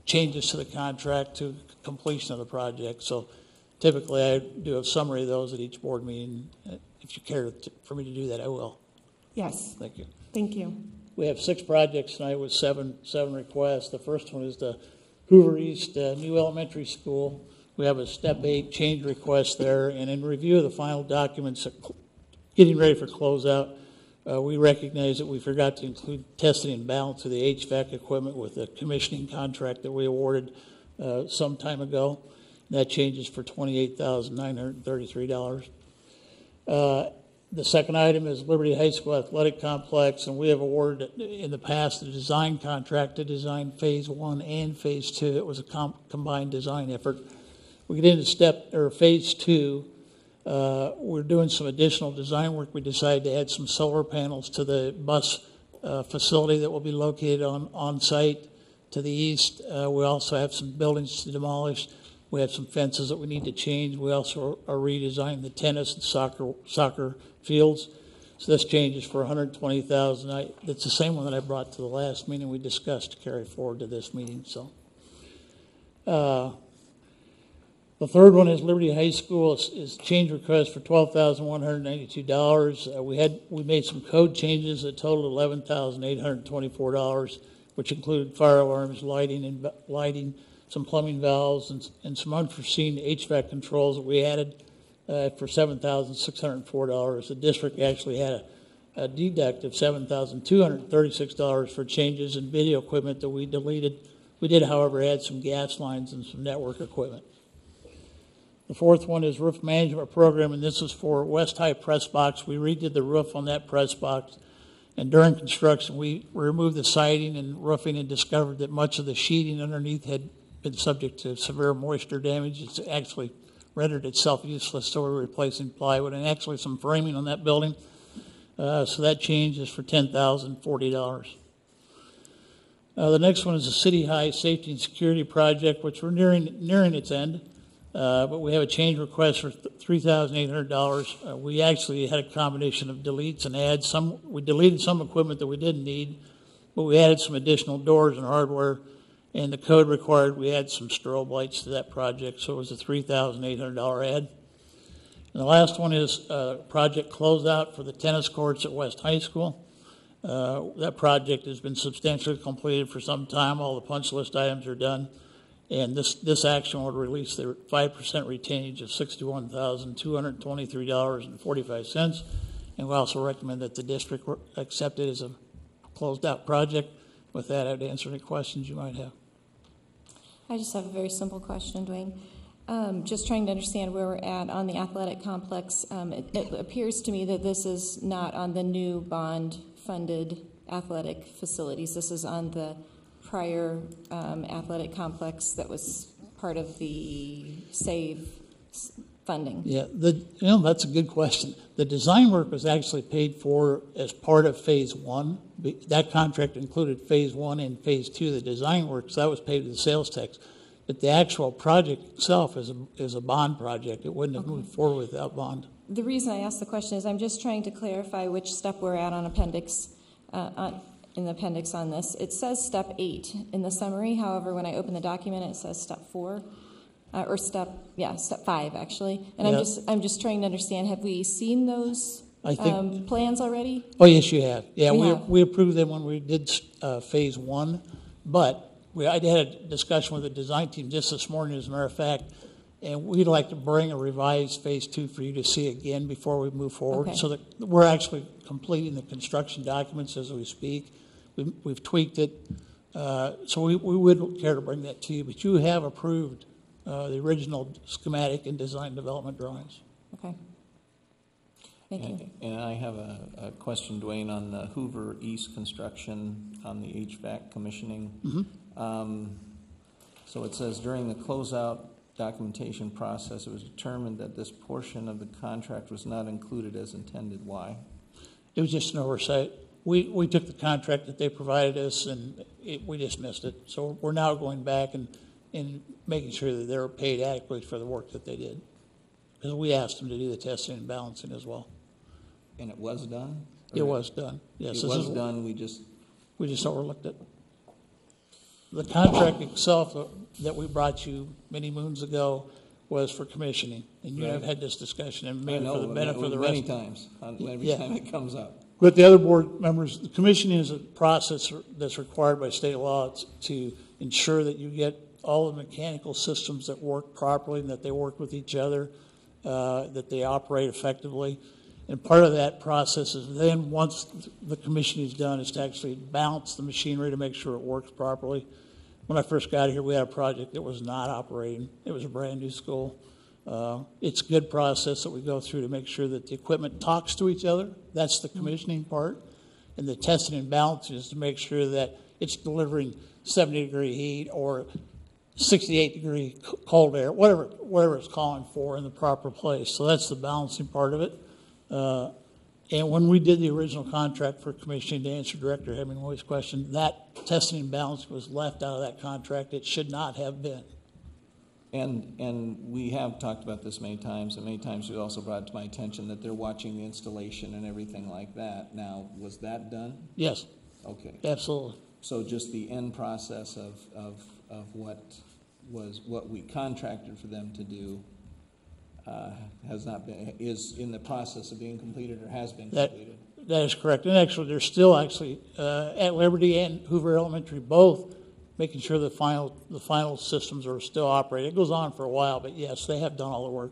changes to the contract, to completion of the project. So typically I do a summary of those at each board meeting. If you care for me to do that, I will. Yes. Thank you. Thank you. We have 6 projects tonight with seven requests. The first one is the Hoover East new elementary school. We have a step 8 change request there, and in review of the final documents, getting ready for closeout, we recognize that we forgot to include testing and balance of the HVAC equipment with the commissioning contract that we awarded some time ago. That changes for $28,933. The second item is Liberty High School Athletic Complex, and we have awarded in the past the design contract to design Phase 1 and Phase 2. It was a combined design effort. We get into Phase 2. We're doing some additional design work. We decided to add some solar panels to the bus facility that will be located on site to the east. We also have some buildings to demolish. We have some fences that we need to change. We also are redesigning the tennis and soccer fields. So this changes for $120,000. That's the same one that I brought to the last meeting we discussed to carry forward to this meeting. So. The third one is Liberty High School is change request for $12,192. We made some code changes that totaled $11,824, which included fire alarms, lighting, some plumbing valves, and some unforeseen HVAC controls that we added for $7,604. The district actually had a deduct of $7,236 for changes in video equipment that we deleted. We did, however, add some gas lines and some network equipment. The fourth one is roof management program, and this is for West High Press Box. We redid the roof on that press box, and during construction, we removed the siding and roofing and discovered that much of the sheeting underneath had been subject to severe moisture damage. It's actually rendered itself useless, so we're replacing plywood and actually some framing on that building. So that change is for $10,040. The next one is the City High Safety and Security Project, which we're nearing its end. But we have a change request for $3,800. We actually had a combination of deletes and adds. We deleted some equipment that we didn't need, but we added some additional doors and hardware, and the code required we add some strobe lights to that project, so it was a $3,800 add. And the last one is project closeout for the tennis courts at West High School. That project has been substantially completed for some time. All the punch list items are done. And this action will release the 5% retainage of $61,223.45. And we also recommend that the district accept it as a closed-out project. With that, I'd answer any questions you might have. I just have a very simple question, Dwayne. Just trying to understand where we're at on the athletic complex. It appears to me that this is not on the new bond-funded athletic facilities. This is on the prior athletic complex that was part of the SAVE funding. Yeah, that's a good question. The design work was actually paid for as part of Phase 1. That contract included Phase 1 and Phase 2, the design work, so that was paid to the sales tax. But the actual project itself is a bond project. It wouldn't have moved forward without bond. The reason I asked the question is I'm just trying to clarify which step we're at on appendix, in the appendix on this. It says step 8 in the summary. However, when I open the document, it says step 4, or step 5 actually. And Yeah. I'm just trying to understand. Have we seen those plans already? Oh, yes, you have. Yeah, We have. we approved them when we did phase 1, but I had a discussion with the design team just this morning, as a matter of fact, and we'd like to bring a revised phase 2 for you to see again before we move forward. Okay. So that we're actually completing the construction documents as we speak. We've tweaked it, so we would care to bring that to you. But you have approved the original schematic and design development drawings. Okay. Thank you. And I have a question, Dwayne, on the Hoover East construction on the HVAC commissioning. So it says during the closeout documentation process, it was determined that this portion of the contract was not included as intended. Why? It was just an oversight. We took the contract that they provided us and we just missed it. So we're now going back and making sure that they're paid adequately for the work that they did. Because we asked them to do the testing and balancing as well. And it was done? It was done, yes. It was done, we just overlooked it. The contract itself that we brought you many moons ago was for commissioning. And you have had this discussion and maybe for the benefit of the rest. Many times, every time it comes up. But the other board members, the commissioning is a process that's required by state law to ensure that you get all the mechanical systems that work properly and that they work with each other, that they operate effectively. And part of that process is then once the commissioning is done is to actually balance the machinery to make sure it works properly. When I first got here, we had a project that was not operating. It was a brand new school. It's a good process that we go through to make sure that the equipment talks to each other. That's the commissioning part. And the testing and balancing is to make sure that it's delivering 70-degree heat or 68-degree cold air, whatever it's calling for in the proper place. So that's the balancing part of it. And when we did the original contract for commissioning, to answer Director Hemingway's question, that testing and balancing was left out of that contract. It should not have been. And we have talked about this many times, and many times you also brought it to my attention that they're watching the installation and everything like that. Now, was that done? Yes. Okay. Absolutely. So just the end process of what we contracted for them to do has not been, is in the process of being completed or has been completed. That is correct. And actually, they're still at Liberty and Hoover Elementary both making sure the final systems are still operating. It goes on for a while, but yes, they have done all the work.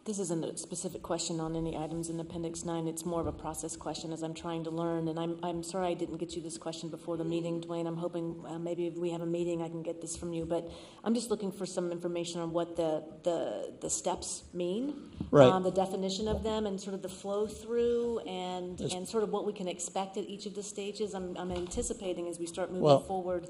This isn't a specific question on any items in Appendix 9. It's more of a process question as I'm trying to learn. And I'm sorry I didn't get you this question before the meeting, Dwayne. I'm hoping maybe if we have a meeting I can get this from you. But I'm just looking for some information on what the steps mean, right. The definition of them, and sort of the flow through, and sort of what we can expect at each of the stages. I'm anticipating as we start moving forward.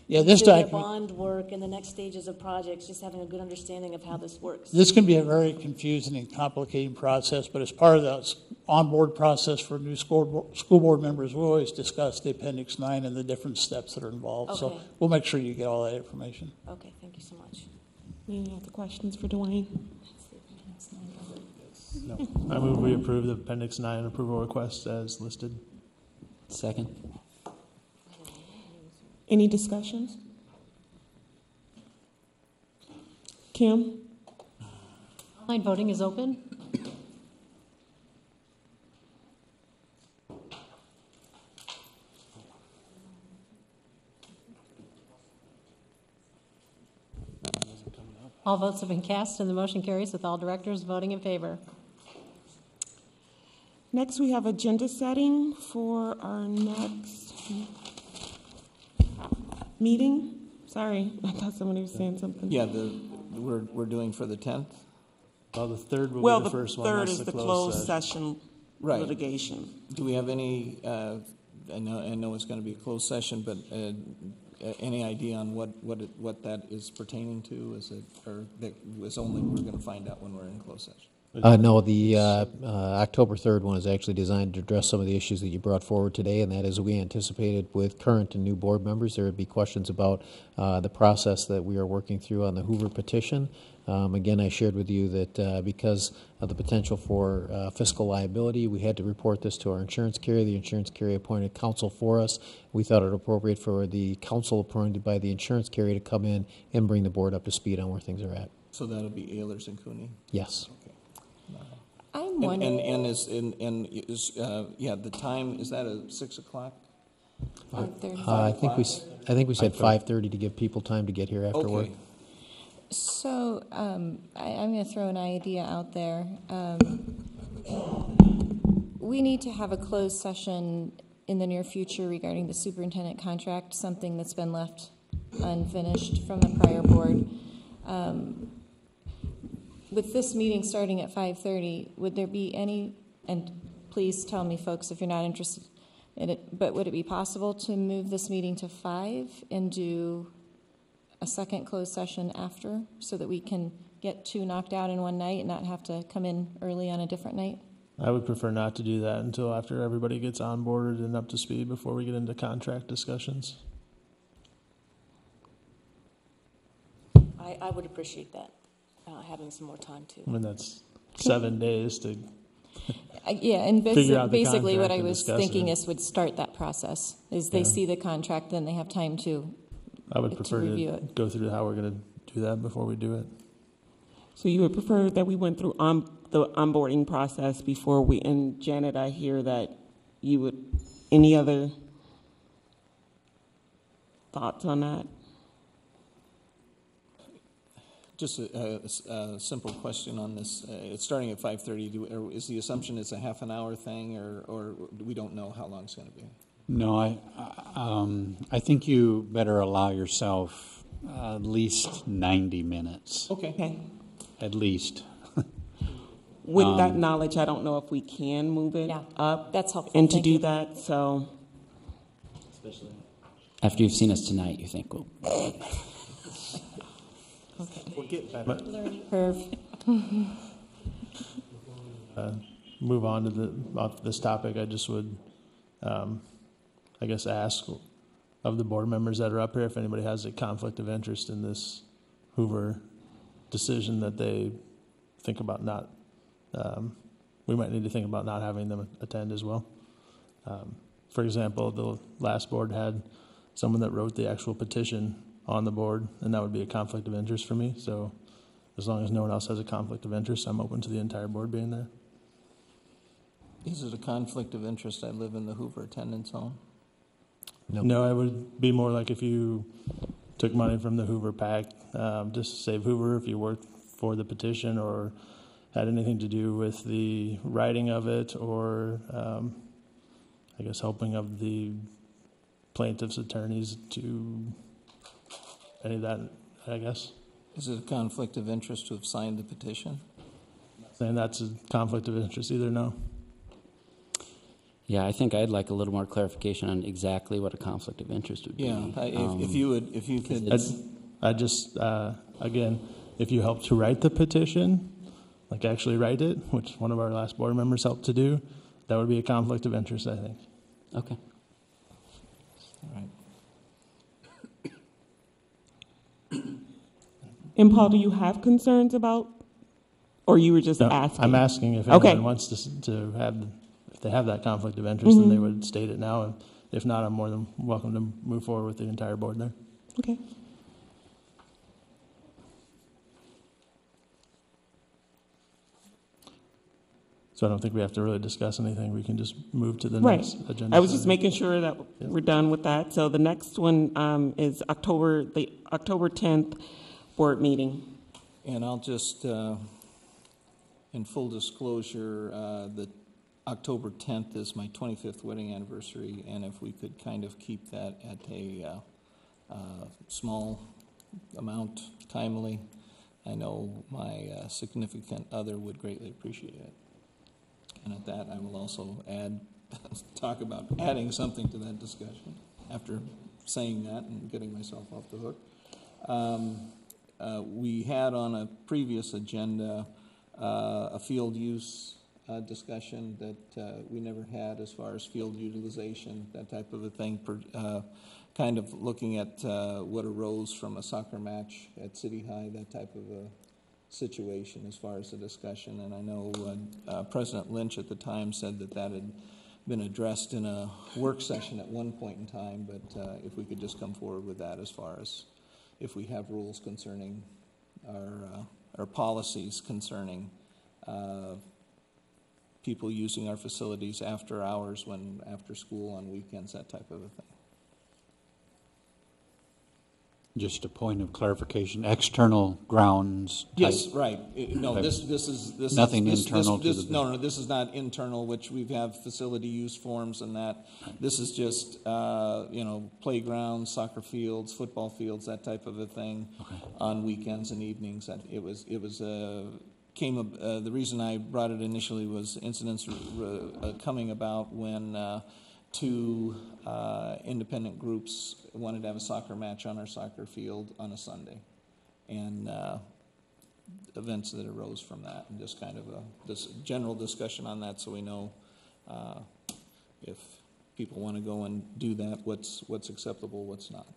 Yeah, this doing the document, bond work and the next stages of projects, just having a good understanding of how this works. this can be a very confusing and complicated process, but as part of the onboard process for new school board members, we always discuss the Appendix 9 and the different steps that are involved. Okay. So we'll make sure you get all that information. Okay, thank you so much. Any other questions for Dwayne? No. I move we approve the Appendix 9 approval request as listed. Second. Any discussions? Kim? Online voting is open. All votes have been cast and the motion carries with all directors voting in favor. Next, we have agenda setting for our next meeting. Sorry, I thought somebody was saying something. Yeah, we're doing for the 10th? Well, the third will be the first one. Well, the That's third is the closed session Right. litigation. Do we have any, I know it's going to be a closed session, but any idea on what that is pertaining to? Is it, or that is only we're going to find out when we're in closed session? No, the October 3rd one is actually designed to address some of the issues that you brought forward today, and that is we anticipated with current and new board members there would be questions about the process that we are working through on the Hoover petition. Again, I shared with you that because of the potential for fiscal liability, we had to report this to our insurance carrier. The insurance carrier appointed counsel for us. We thought it appropriate for the counsel appointed by the insurance carrier to come in and bring the board up to speed on where things are at. So that'll be Ehlers and Cooney? Yes. Okay. I'm wondering. The time, is that at 6 o'clock? 5:30. I think we said 5:30 to give people time to get here after work. So I'm going to throw an idea out there. We need to have a closed session in the near future regarding the superintendent contract, something that's been left unfinished from the prior board. With this meeting starting at 5:30, would there be any, and please tell me, folks, if you're not interested in it, but would it be possible to move this meeting to 5 and do a second closed session after so that we can get 2 knocked out in one night and not have to come in early on a different night? I would prefer not to do that until after everybody gets onboarded and up to speed before we get into contract discussions. I would appreciate that, having some more time too. I mean, that's 7 days to yeah, and figure out the basically what contract I and was discuss thinking it. is would start that process. Is they see the contract, then they have time to I would prefer review to it. go through how we're going to do that before we do it. So you would prefer that we went through the onboarding process before we, and Janet, I hear that you would, any other thoughts on that? Just a simple question on this. It's starting at 5:30. Is the assumption it's a half an hour thing, or we don't know how long it's going to be? No, I think you better allow yourself at least 90 minutes. Okay. At least. With that knowledge, I don't know if we can move it up. That's helpful. And to Thank do you. that, so. Especially after you've seen us tonight, you think, well. Okay. We'll get back. Learning curve. Move on to off this topic. I just would, I guess, ask of the board members that are up here if anybody has a conflict of interest in this Hoover decision that they think about not. We might need to think about not having them attend as well. For example, the last board had someone that wrote the actual petition on the board, and that would be a conflict of interest for me. So as long as no one else has a conflict of interest, I'm open to the entire board being there. Is it a conflict of interest? I live in the Hoover attendance zone. No, it would be more like if you took money from the Hoover PAC, just to save Hoover, if you worked for the petition or had anything to do with the writing of it or, I guess, helping of the plaintiff's attorneys to any of that, I guess. Is it a conflict of interest to have signed the petition? Saying that's a conflict of interest either, no. Yeah, I think I'd like a little more clarification on exactly what a conflict of interest would be. Yeah, if you could. I just, again, if you helped to write the petition, like actually write it, which one of our last board members helped to do, that would be a conflict of interest, I think. Okay. All right. And Paul, do you have concerns about, or you were just asking? I'm asking if anyone wants to have, if they have that conflict of interest, then they would state it now. And if not, I'm more than welcome to move forward with the entire board there. Okay. So I don't think we have to really discuss anything. We can just move to the Right. next agenda. I was just making sure that we're done with that. So the next one is the October 10th board meeting. And I'll just, in full disclosure, the October 10th is my 25th wedding anniversary, and if we could kind of keep that at a small amount timely, I know my significant other would greatly appreciate it. And at that, I will also talk about adding something to that discussion after saying that and getting myself off the hook. We had on a previous agenda a field use discussion that we never had as far as field utilization, that type of a thing, kind of looking at what arose from a soccer match at City High, that type of a situation as far as the discussion. And I know President Lynch at the time said that that had been addressed in a work session at one point in time, but if we could just come forward with that as far as if we have rules concerning our policies concerning people using our facilities after hours, when after school, on weekends, that type of a thing. Just a point of clarification, external grounds. Yes, right. No, this is nothing this, internal this, to the no, this is not internal, which we have facility use forms and that. This is just playgrounds, soccer fields, football fields, that type of a thing, on weekends and evenings. That it was the reason I brought it initially was incidents coming about when two independent groups wanted to have a soccer match on our soccer field on a Sunday, and events that arose from that, and just kind of this general discussion on that, so we know if people want to go and do that, what's acceptable, what's not.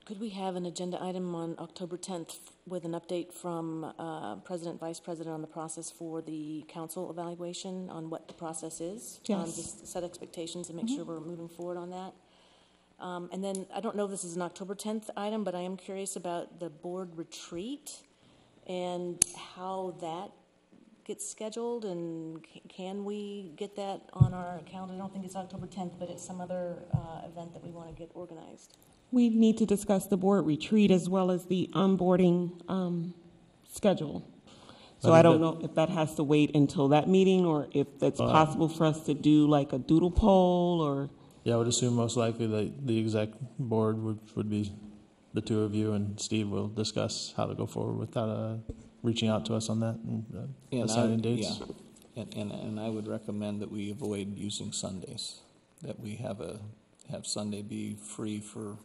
Could we have an agenda item on October 10th with an update from President, Vice President on the process for the council evaluation on what the process is? Yes. Just set expectations and make sure we're moving forward on that. And then, I don't know if this is an October 10th item, but I am curious about the board retreat and how that gets scheduled, and can we get that on our calendar? I don't think it's October 10th, but it's some other event that we want to get organized. We need to discuss the board retreat as well as the onboarding schedule. So I don't know if that has to wait until that meeting, or if it's possible for us to do like a doodle poll, or. Yeah, I would assume most likely that the exec board would be the two of you, and Steve will discuss how to go forward without reaching out to us on that and assigning dates. Yeah, and I would recommend that we avoid using Sundays, that we have Sunday be free for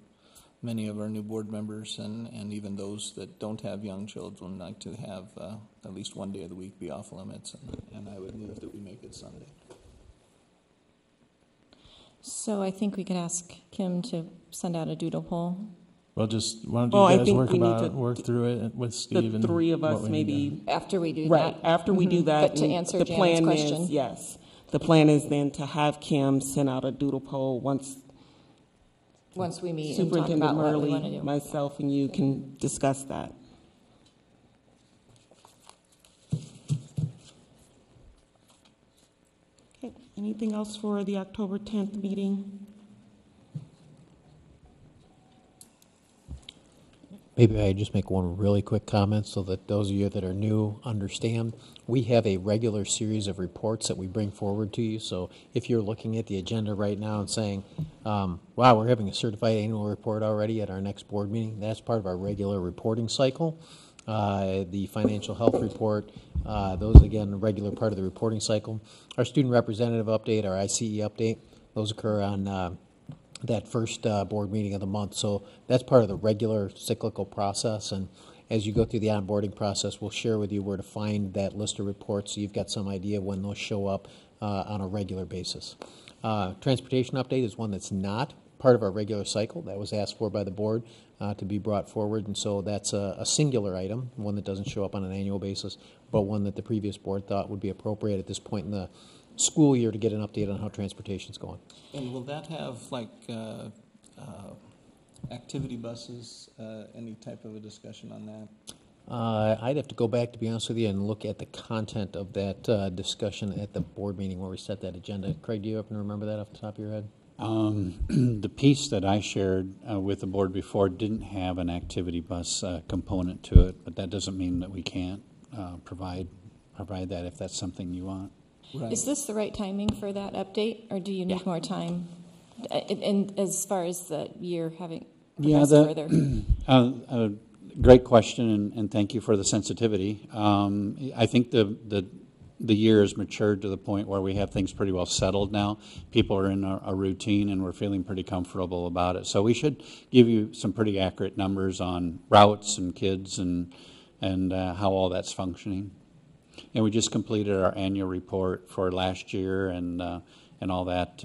many of our new board members, and even those that don't have young children like to have at least one day of the week be off limits, and I would move that we make it Sunday. So I think we could ask Kim to send out a doodle poll. Well, why don't you guys work through it with Steve? The three of us, maybe after we do that. After we do that. But to answer the Janet's plan question, is, yes, the plan is then to have Kim send out a doodle poll once we meet and talk Superintendent about what we want to Murley, do. myself, and you can discuss that. Okay. Anything else for the October 10th meeting? Maybe I just make one really quick comment so that those of you that are new understand. We have a regular series of reports that we bring forward to you. So if you're looking at the agenda right now and saying, wow, we're having a certified annual report already at our next board meeting, that's part of our regular reporting cycle. The financial health report, those, again, a regular part of the reporting cycle. Our student representative update, our ICE update, those occur on that first board meeting of the month. So that's part of the regular cyclical process. And as you go through the onboarding process, we'll share with you where to find that list of reports so you've got some idea when those show up on a regular basis. Transportation update is one that's not part of our regular cycle. That was asked for by the board to be brought forward. And so that's a singular item, one that doesn't show up on an annual basis, but one that the previous board thought would be appropriate at this point in the school year to get an update on how transportation's going. And will that have like activity buses, any type of a discussion on that? I'd have to go back, to be honest with you, and look at the content of that discussion at the board meeting where we set that agenda. Craig, do you happen to remember that off the top of your head? The piece that I shared with the board before didn't have an activity bus component to it, but that doesn't mean that we can't provide that if that's something you want. Right. Is this the right timing for that update, or do you need more time? And as far as the year having progressed further? Great question, and thank you for the sensitivity. I think the the year has matured to the point where we have things pretty well settled now. People are in a routine, and we're feeling pretty comfortable about it. So we should give you some pretty accurate numbers on routes and kids and how all that's functioning. And we just completed our annual report for last year, and all that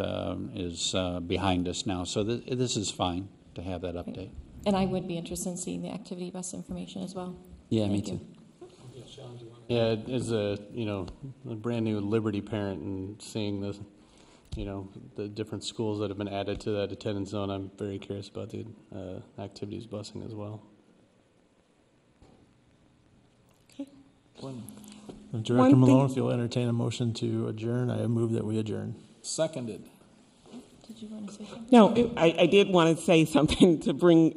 is behind us now. So this is fine to have that update. And I would be interested in seeing the activity bus information as well. Yeah, Thank me you. too. Yeah, as a a brand new Liberty parent and seeing the the different schools that have been added to that attendance zone, I'm very curious about the activities busing as well. Director Malone, if you'll entertain a motion to adjourn, I move that we adjourn. Seconded. Did you want to say something? No, I did want to say something to bring,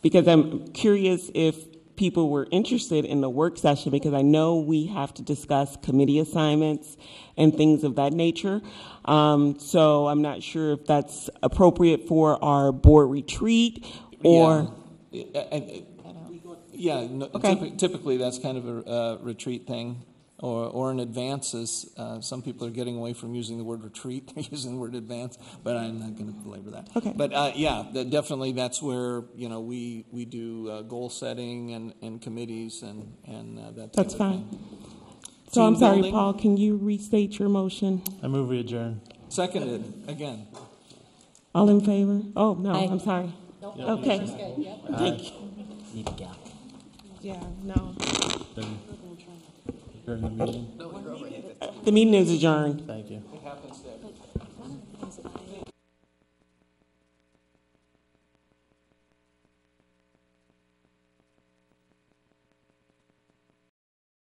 because I'm curious if people were interested in the work session, because I know we have to discuss committee assignments and things of that nature. So I'm not sure if that's appropriate for our board retreat or... Yeah, no, Okay. typically that's kind of a retreat thing, or in advances. Some people are getting away from using the word retreat, they're using the word advance, but I'm not going to belabor that. Okay. But definitely that's where we do goal setting and committees and that. That's type of fine. thing. So I'm Team sorry, building. Paul, can you restate your motion? I move we adjourn. Seconded again. All in favor? Oh, no, Aye. I'm sorry. Okay. Thank you. Need a gap. Yeah, no. Then adjourn the meeting. The meeting is adjourned. Thank you.